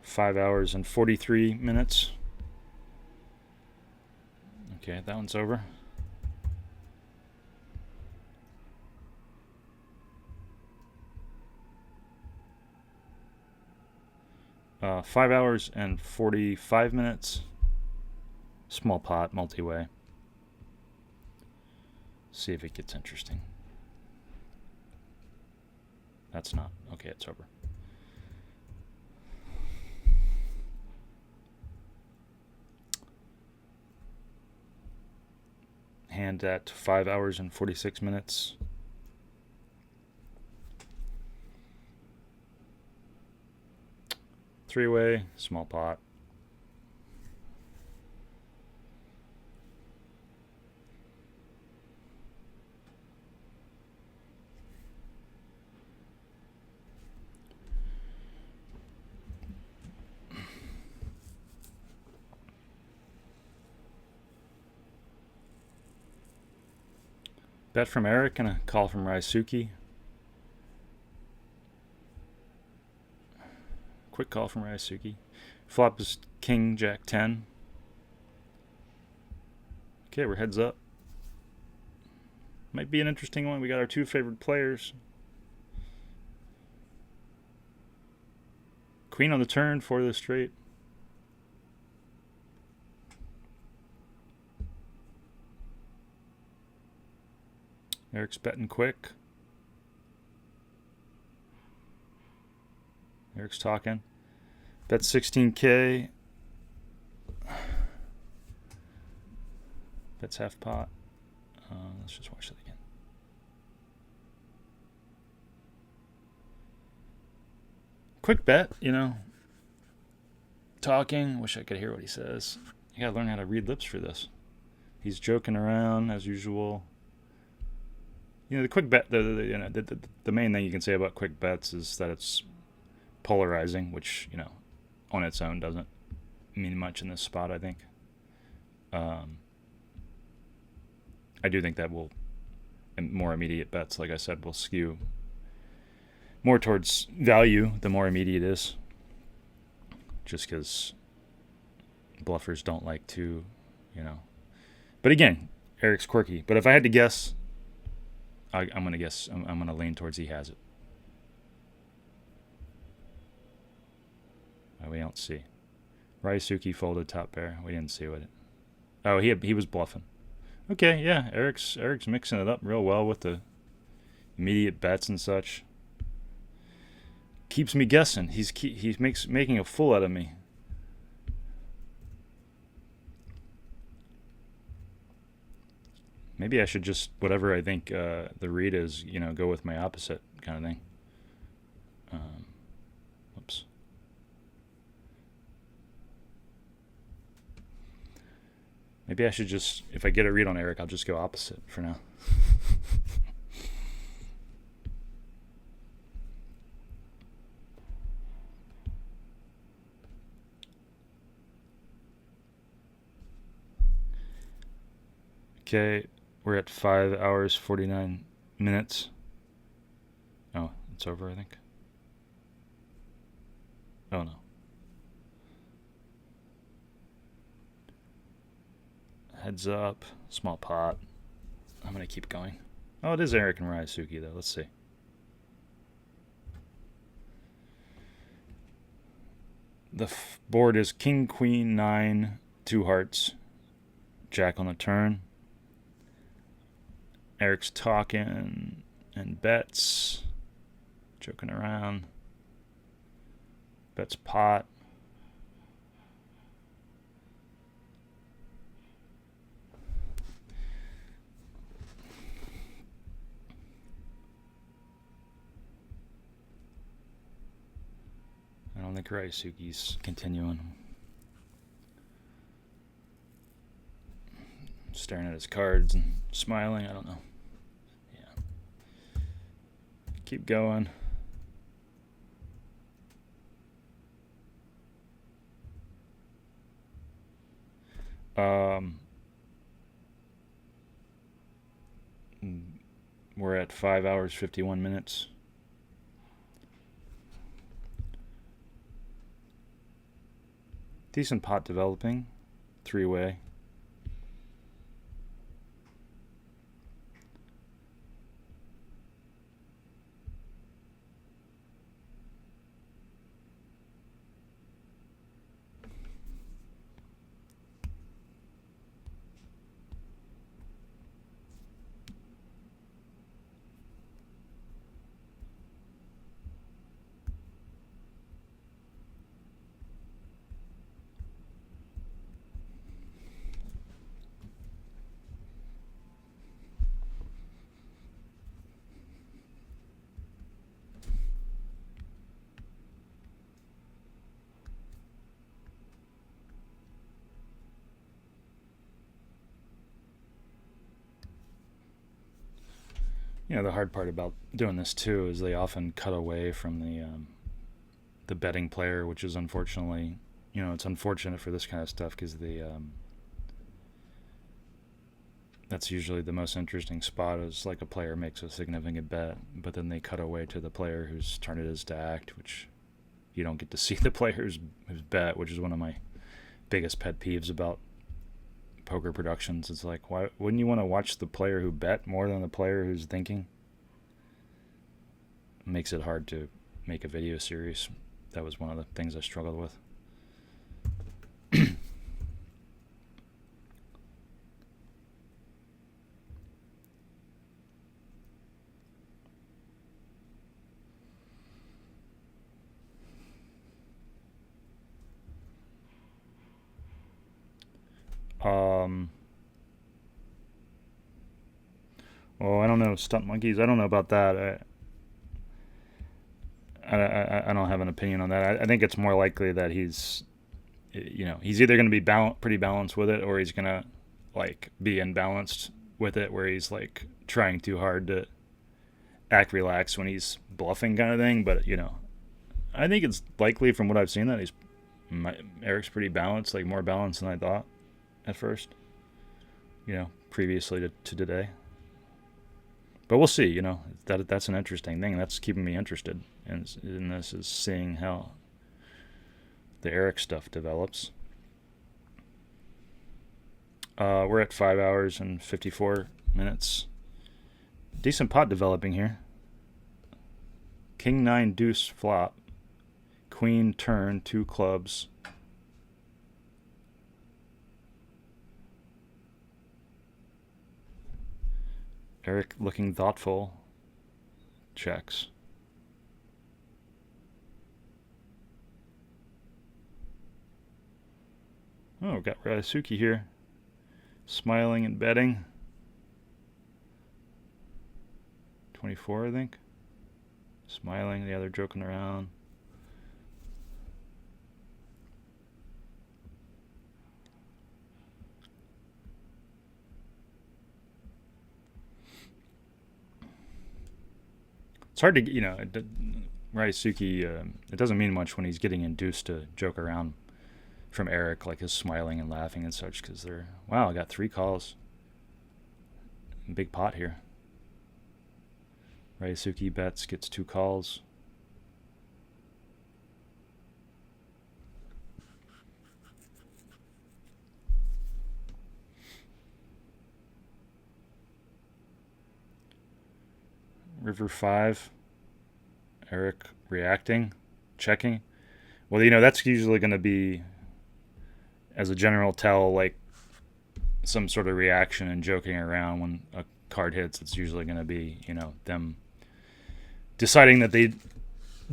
Five hours and 43 minutes. Okay, that one's over. Uh, 5 hours and 45 minutes. Small pot, multi-way. See if it gets interesting. That's not. Okay, it's over. Hand at 5 hours and 46 minutes. Three-way, small pot. Bet from Eric and a call from Raisuke. Quick call from Raisuke. Flop is King, Jack 10. Okay, we're heads up. Might be an interesting one. We got our two favorite players. Queen on the turn for the straight. Eric's betting quick. Eric's talking. Bet 16K. Bet's half pot. Let's just watch that again. Quick bet, you know. Talking. Wish I could hear what he says. You gotta learn how to read lips for this. He's joking around as usual. You know, the quick bet, the main thing you can say about quick bets is that it's polarizing, which, you know, on its own doesn't mean much in this spot, I think. I do think that will, more immediate bets, like I said, will skew more towards value the more immediate it is. Just because bluffers don't like to, you know. But again, Eric's quirky. But if I had to guess, I'm going to guess, I'm going to lean towards he has it. We don't see. Raisuke folded top pair. We didn't see what it. Oh, he was bluffing. Okay, yeah. Eric's mixing it up real well with the immediate bets and such. Keeps me guessing. He's making a fool out of me. Maybe I should just, whatever I think the read is, you know, go with my opposite kind of thing. Whoops. Maybe I should just, if I get a read on Eric, I'll just go opposite for now. Okay, we're at 5 hours, 49 minutes. It's over, I think. Oh no. Heads up. Small pot. I'm going to keep going. Oh, it is Eric and Ryusuke, though. Let's see. The board is King, Queen, 9, 2 hearts, Jack on the turn. Eric's talking and bets, joking around. Bets pot. I don't think Ryusuke's continuing. Staring at his cards and smiling. I don't know. Yeah. Keep going. We're at 5 hours, 51 minutes. Decent pot developing. 3-way. You know, the hard part about doing this too is they often cut away from the betting player, which is unfortunately, you know, it's unfortunate for this kind of stuff because that's usually the most interesting spot is like a player makes a significant bet, but then they cut away to the player whose turn it is to act, which you don't get to see the player who's bet, which is one of my biggest pet peeves about poker productions. It's like, why wouldn't you want to watch the player who bet more than the player who's thinking? It makes it hard to make a video series. That was one of the things I struggled with. Well, I don't know, stunt monkeys. I don't know about that. I don't have an opinion on that. I think it's more likely that he's either going to be pretty balanced with it, or he's going to like be imbalanced with it, where he's like trying too hard to act relaxed when he's bluffing, kind of thing. But I think it's likely from what I've seen that Eric's pretty balanced, like more balanced than I thought at first. Previously to today. But we'll see. That's an interesting thing. That's keeping me interested in this, is seeing how the Eric stuff develops. We're at 5 hours and 54 minutes. Decent pot developing here. King 9 deuce flop. Queen turn 2 clubs. Eric looking thoughtful. Checks. Oh, got Ryusuke here. Smiling and betting. 24, I think. Smiling, the other joking around. It's hard to, Ryusuke, it doesn't mean much when he's getting induced to joke around from Eric, like his smiling and laughing and such, because wow, I got 3 calls. Big pot here. Ryusuke bets, gets 2 calls. River 5. Eric reacting, checking. Well, you know, that's usually going to be, as a general tell, like some sort of reaction and joking around when a card hits. It's usually going to be, you know, them deciding that they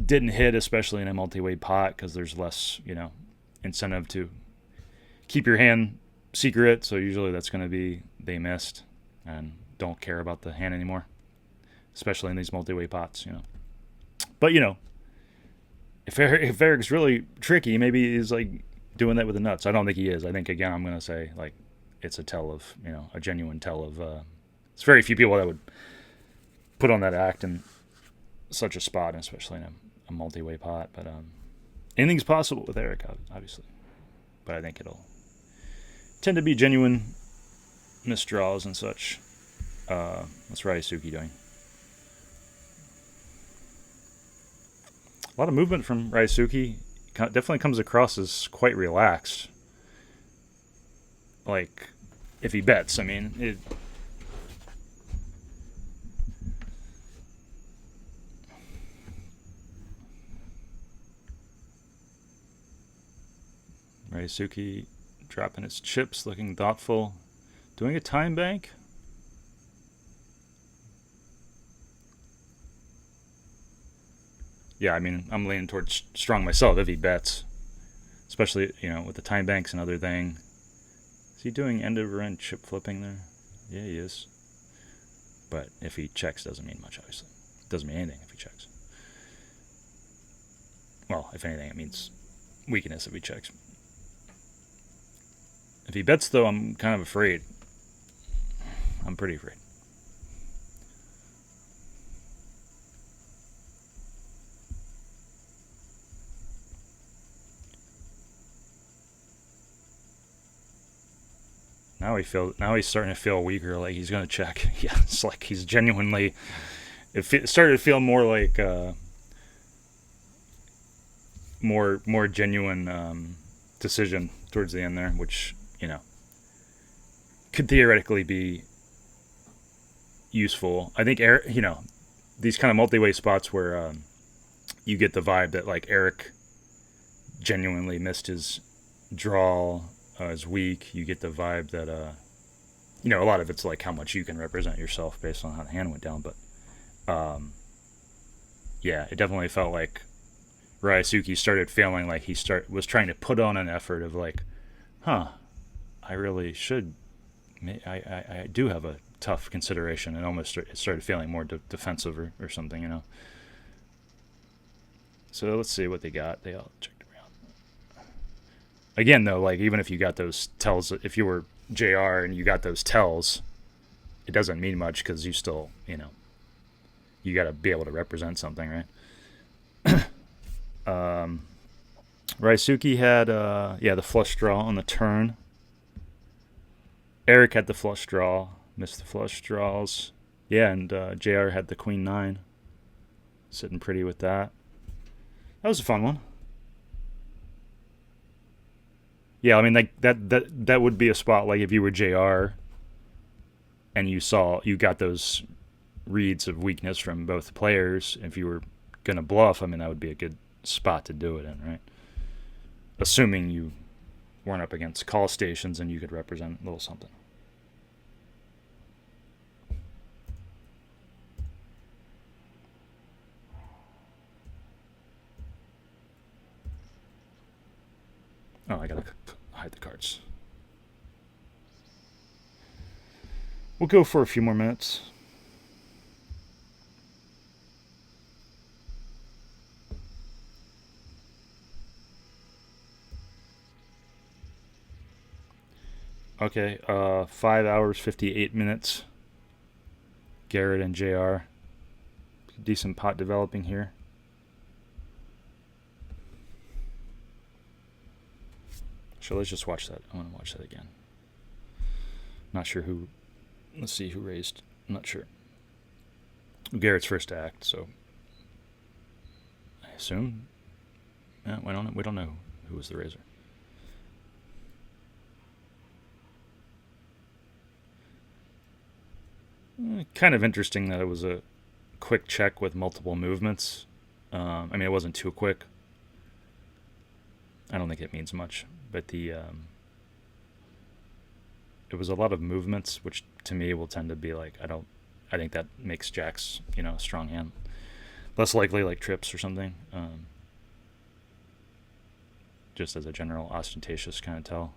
didn't hit, especially in a multi-way pot, because there's less, you know, incentive to keep your hand secret. So usually that's going to be they missed and don't care about the hand anymore, especially in these multi-way pots, you know. But, you know, if Eric's really tricky, maybe he's like doing that with the nuts. I don't think he is. I think, again, I'm going to say, like, it's a tell of, you know, a genuine tell of, it's very few people that would put on that act in such a spot, especially in a multi-way pot. But anything's possible with Eric, obviously. But I think it'll tend to be genuine misdraws and such. What's Ryusuke doing? A lot of movement from Ryusuke. Definitely comes across as quite relaxed. Like, if he bets, I mean, Ryusuke dropping his chips, looking thoughtful. Doing a time bank? Yeah, I mean, I'm leaning towards strong myself if he bets. Especially, you know, with the time banks and other thing. Is he doing end over end chip flipping there? Yeah, he is. But if he checks, doesn't mean much, obviously. Doesn't mean anything if he checks. Well, if anything, it means weakness if he checks. If he bets, though, I'm kind of afraid. I'm pretty afraid. Now he's starting to feel weaker, like he's gonna check. Yeah, it's like he's genuinely. It started to feel more like more genuine decision towards the end there, which, you know, could theoretically be useful. I think Eric, you know, these kind of multi-way spots where you get the vibe that like Eric genuinely missed his draw. Is weak. You get the vibe that you know, a lot of it's like how much you can represent yourself based on how the hand went down. But yeah, it definitely felt like Ryusuke started feeling like he was trying to put on an effort of like, I really should. I do have a tough consideration, and almost started feeling more defensive or something, you know. So let's see what they got. They all checked. Again, though, like, even if you got those tells, if you were JR and you got those tells, it doesn't mean much because you still, you know, you got to be able to represent something, right? Ryusuke had, the flush draw on the turn. Eric had the flush draw, missed the flush draws. Yeah, and JR had the queen 9. Sitting pretty with that. That was a fun one. Yeah, I mean, like that would be a spot like if you were JR and you got those reads of weakness from both players. If you were gonna bluff, I mean, that would be a good spot to do it in, right? Assuming you weren't up against call stations and you could represent a little something. Oh, I gotta hide the cards. We'll go for a few more minutes. Okay, 5 hours, 58 minutes. Garrett and JR. Decent pot developing here. So let's just watch that. I want to watch that again. Not sure who. Let's see who raised. I'm not sure. Garrett's first act, so I assume. Yeah, we don't know who was the raiser. Kind of interesting that it was a quick check with multiple movements. I mean, it wasn't too quick. I don't think it means much, but it was a lot of movements, which to me will tend to be like, I think that makes jacks, a strong hand. Less likely like trips or something. Just as a general ostentatious kind of tell.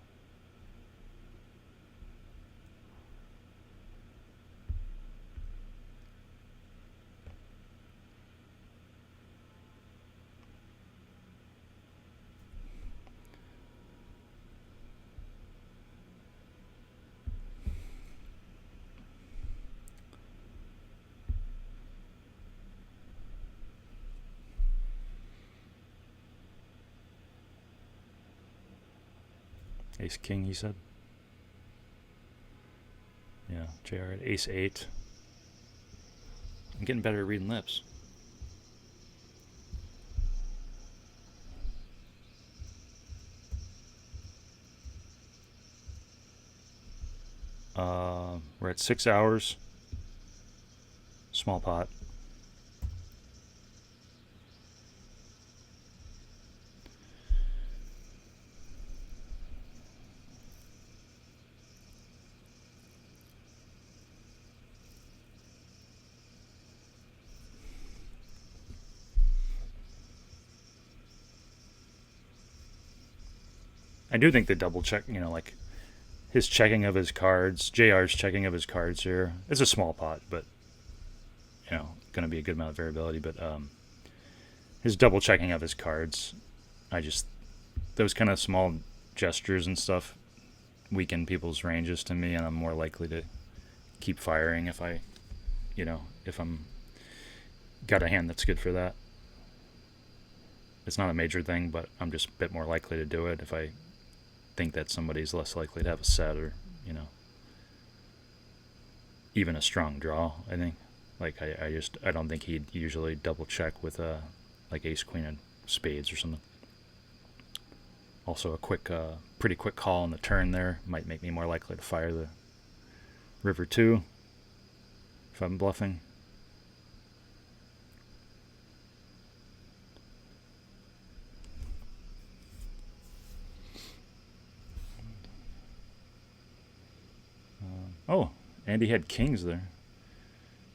Ace King, he said. Yeah, JR at Ace 8. I'm getting better at reading lips. We're at 6 hours. Small pot. I do think the double check, like his checking of his cards, JR's checking of his cards here. It's a small pot, but, going to be a good amount of variability. But his double checking of his cards, those kind of small gestures and stuff weaken people's ranges to me, and I'm more likely to keep firing if I'm got a hand that's good for that. It's not a major thing, but I'm just a bit more likely to do it if I think that somebody's less likely to have a set or, even a strong draw, I think. Like, I don't think he'd usually double check with, like ace, queen, and spades or something. Also, a pretty quick call on the turn there might make me more likely to fire the river 2 if I'm bluffing. Oh, Andy had kings there.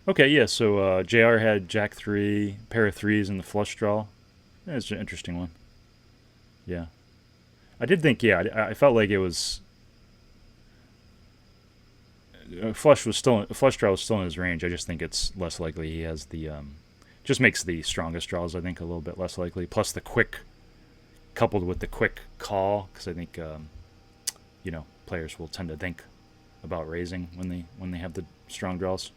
Okay, yeah, so JR had jack 3, pair of 3s in the flush draw. That's an interesting one. Yeah. I did think, I felt like it was... flush draw was still in his range. I just think it's less likely he has the... just makes the strongest draws, I think, a little bit less likely. Plus the quick, coupled with the quick call, because I think, players will tend to think about raising when they have the strong draws.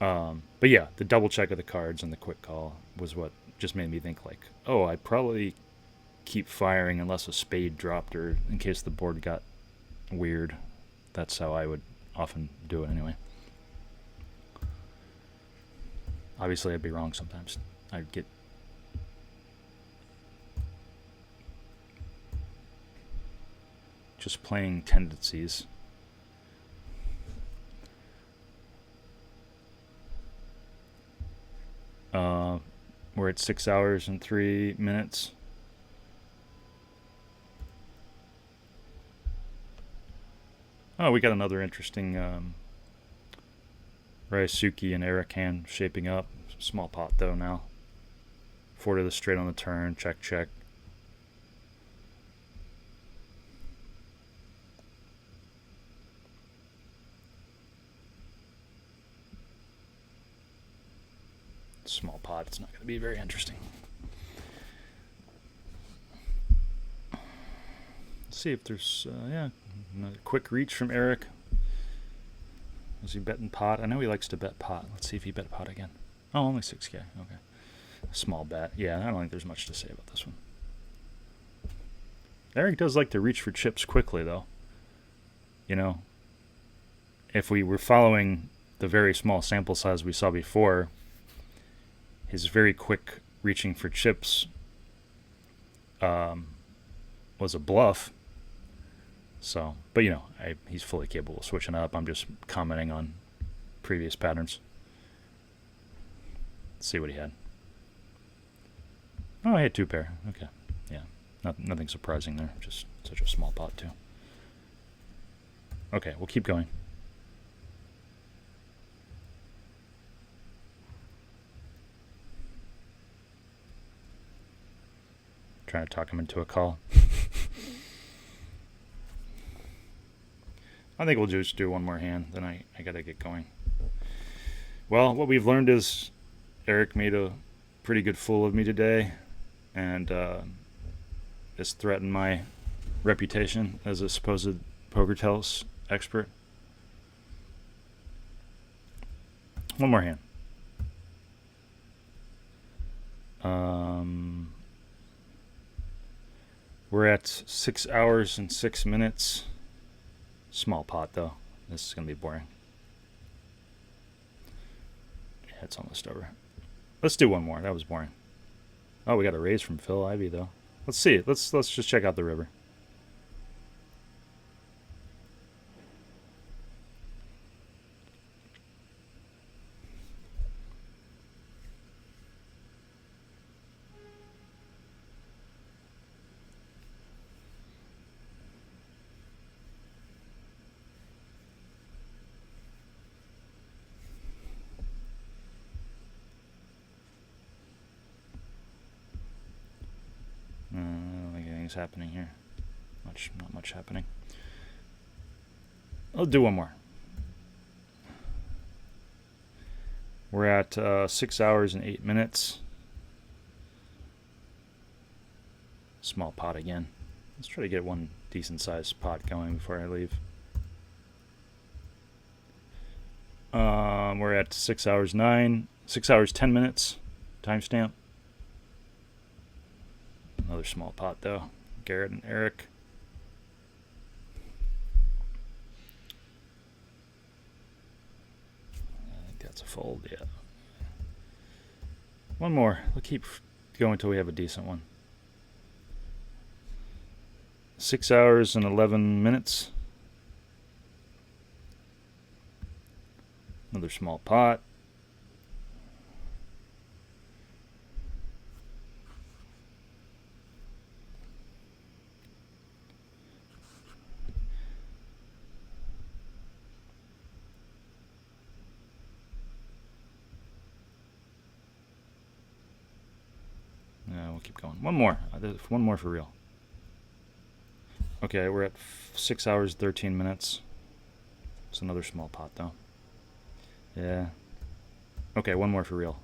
But yeah, the double check of the cards and the quick call was what just made me think like, oh, I'd probably keep firing unless a spade dropped or in case the board got weird. That's how I would often do it anyway. Obviously, I'd be wrong sometimes. I'd get... just playing tendencies. We're at 6 hours and 3 minutes. Oh, we got another interesting Ryusuke and Eric hand shaping up. Small pot though now. 4 to the straight on the turn. Check, check. Small pot, it's not going to be very interesting. Let's see if there's, another quick reach from Eric. Was he betting pot? I know he likes to bet pot. Let's see if he bet pot again. Oh, only 6K. Okay. Small bet. Yeah, I don't think there's much to say about this one. Eric does like to reach for chips quickly, though. If we were following the very small sample size we saw before, his very quick reaching for chips was a bluff. So, but you know, he's fully capable of switching up. I'm just commenting on previous patterns. Let's see what he had. Oh, he had 2 pair. Okay, yeah, nothing surprising there. Just such a small pot too. Okay, we'll keep going. Trying to talk him into a call. I think we'll just do one more hand, then I gotta get going. Well, what we've learned is Eric made a pretty good fool of me today, and has threatened my reputation as a supposed poker tells expert. One more hand. We're at 6 hours and 6 minutes. Small pot though. This is gonna be boring. Yeah, it's almost over. Let's do one more. That was boring. Oh, we got a raise from Phil Ivey though. Let's see. Let's just check out the river. I don't think anything's happening here. Not much happening. I'll do one more. We're at 6 hours and 8 minutes. Small pot again. Let's try to get one decent sized pot going before I leave. We're at 6 hours 10 minutes. Timestamp. Another small pot though. Garrett and Eric. I think that's a fold, yeah. One more. We'll keep going until we have a decent one. 6 hours and 11 minutes. Another small pot. We'll keep going. One more. One more for real. Okay, we're at 6 hours 13 minutes. It's another small pot though. Yeah. Okay, one more for real.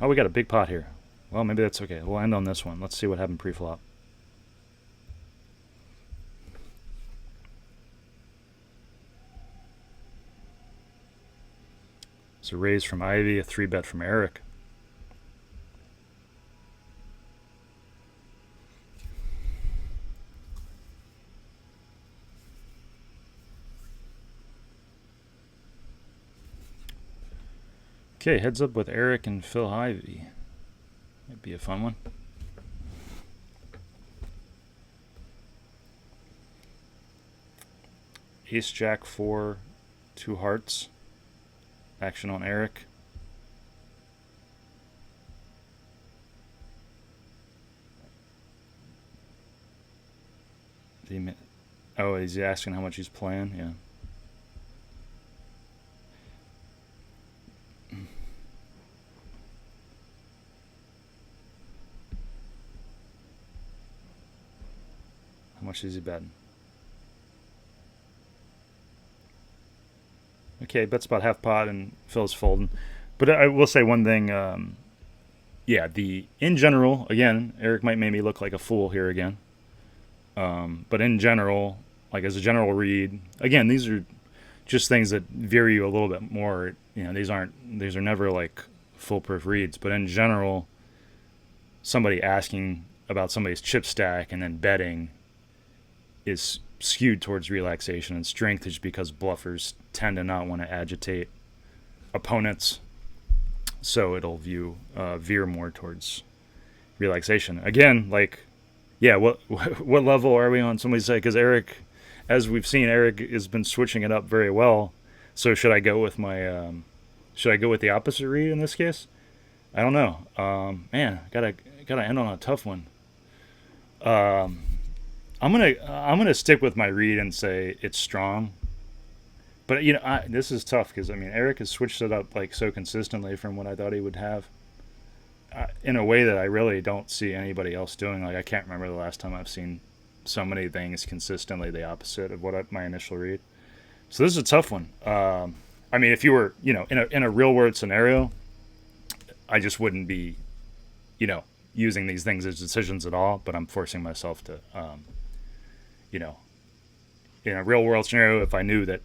Oh, we got a big pot here. Well, maybe that's okay. We'll end on this one. Let's see what happened pre-flop. It's a raise from Ivy, a 3-bet from Eric. Okay, heads up with Eric and Phil Ivey. Might be a fun one. Ace Jack-4, 2 hearts. Action on Eric. Oh, he's asking how much he's playing? Yeah. How much is he betting? Okay, bets about half pot and Phil's folding. But I will say one thing. Yeah, in general, again, Eric might make me look like a fool here again. But in general, like as a general read, again, these are just things that vary you a little bit more. You know, these are never like foolproof reads. But in general, somebody asking about somebody's chip stack and then betting is skewed towards relaxation, and strength is because bluffers tend to not want to agitate opponents, so it'll veer more towards relaxation. Again, like, yeah, what level are we on? Somebody say, because Eric, as we've seen, Eric has been switching it up very well. So should I go with my should I go with the opposite read in this case? I don't know. Man, gotta end on a tough one. I'm gonna stick with my read and say it's strong. But you know, this is tough because I mean Eric has switched it up like so consistently from what I thought he would have, in a way that I really don't see anybody else doing. Like I can't remember the last time I've seen so many things consistently the opposite of what my initial read. So this is a tough one. I mean, if you were, you know, in a real world scenario, I just wouldn't be, you know, using these things as decisions at all. But I'm forcing myself to, you know, in a real world scenario, if I knew that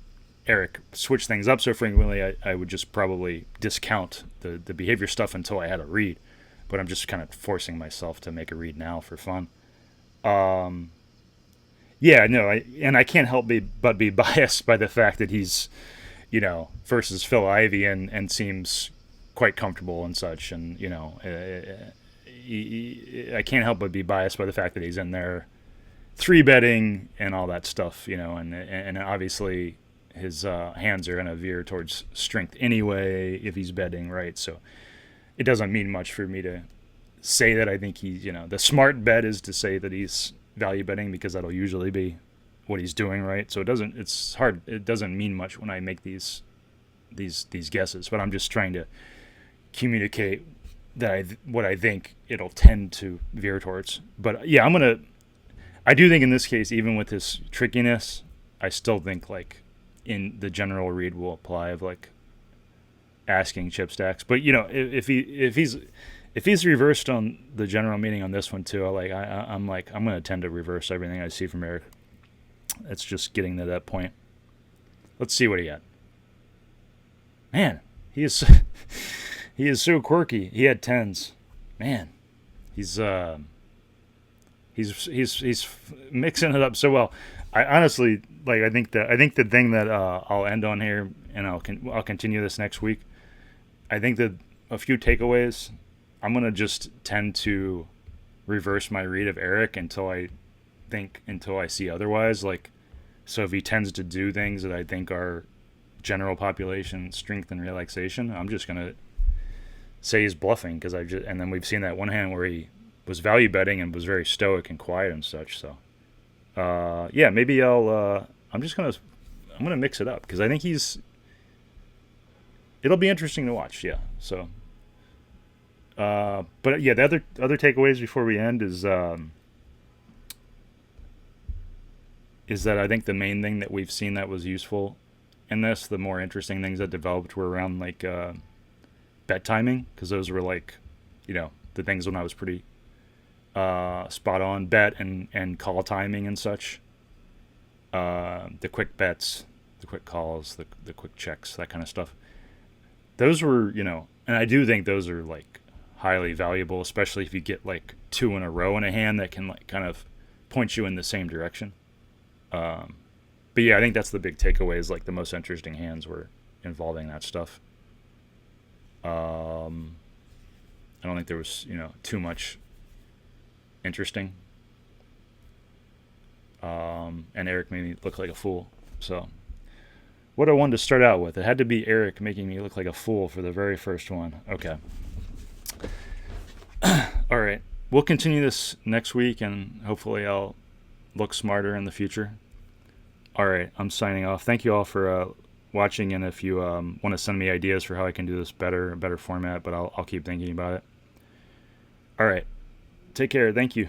Eric switched things up so frequently, I would just probably discount the behavior stuff until I had a read. But I'm just kind of forcing myself to make a read now for fun. Yeah, no, I can't help but be biased by the fact that he's, you know, versus Phil Ivey and seems quite comfortable and such. And, you know, I can't help but be biased by the fact that he's in there 3-betting and all that stuff, you know, and obviously his hands are going to veer towards strength anyway if he's betting, right? So it doesn't mean much for me to say that I think he's, you know, the smart bet is to say that he's value betting because that'll usually be what he's doing, right? So it's hard. It doesn't mean much when I make these guesses, but I'm just trying to communicate that what I think it'll tend to veer towards. But yeah, I do think in this case, even with his trickiness, I still think like in the general read will apply of like asking chip stacks. But you know, if he's reversed on the general meaning on this one too, I'm going to tend to reverse everything I see from Eric. It's just getting to that point. Let's see what he got. Man, he is so quirky. He had 10s. Man, he's mixing it up so well. I honestly like. I think the thing that I'll end on here, and I'll continue this next week. I think that a few takeaways. I'm gonna just tend to reverse my read of Eric until I see otherwise. Like, so if he tends to do things that I think are general population strength and relaxation, I'm just gonna say he's bluffing because and then we've seen that one hand where he was value betting and was very stoic and quiet and such. So yeah, maybe I'm gonna mix it up because I think it'll be interesting to watch. Yeah, so. But yeah, the other takeaways before we end is that I think the main thing that we've seen that was useful in this, the more interesting things that developed were around like bet timing, because those were like, you know, the things when I was pretty spot on bet and call timing and such. The quick bets, the quick calls, the quick checks, that kind of stuff. Those were, you know, and I do think those are like highly valuable, especially if you get like 2 in a row in a hand that can like kind of point you in the same direction. But yeah, I think that's the big takeaway is like the most interesting hands were involving that stuff. I don't think there was, you know, too much interesting. And Eric made me look like a fool. So what I wanted to start out with, it had to be Eric making me look like a fool for the very first one. Okay. All right. We'll continue this next week, and hopefully I'll look smarter in the future. All right. I'm signing off. Thank you all for watching, and if you want to send me ideas for how I can do this better format, but I'll keep thinking about it. All right. Take care. Thank you.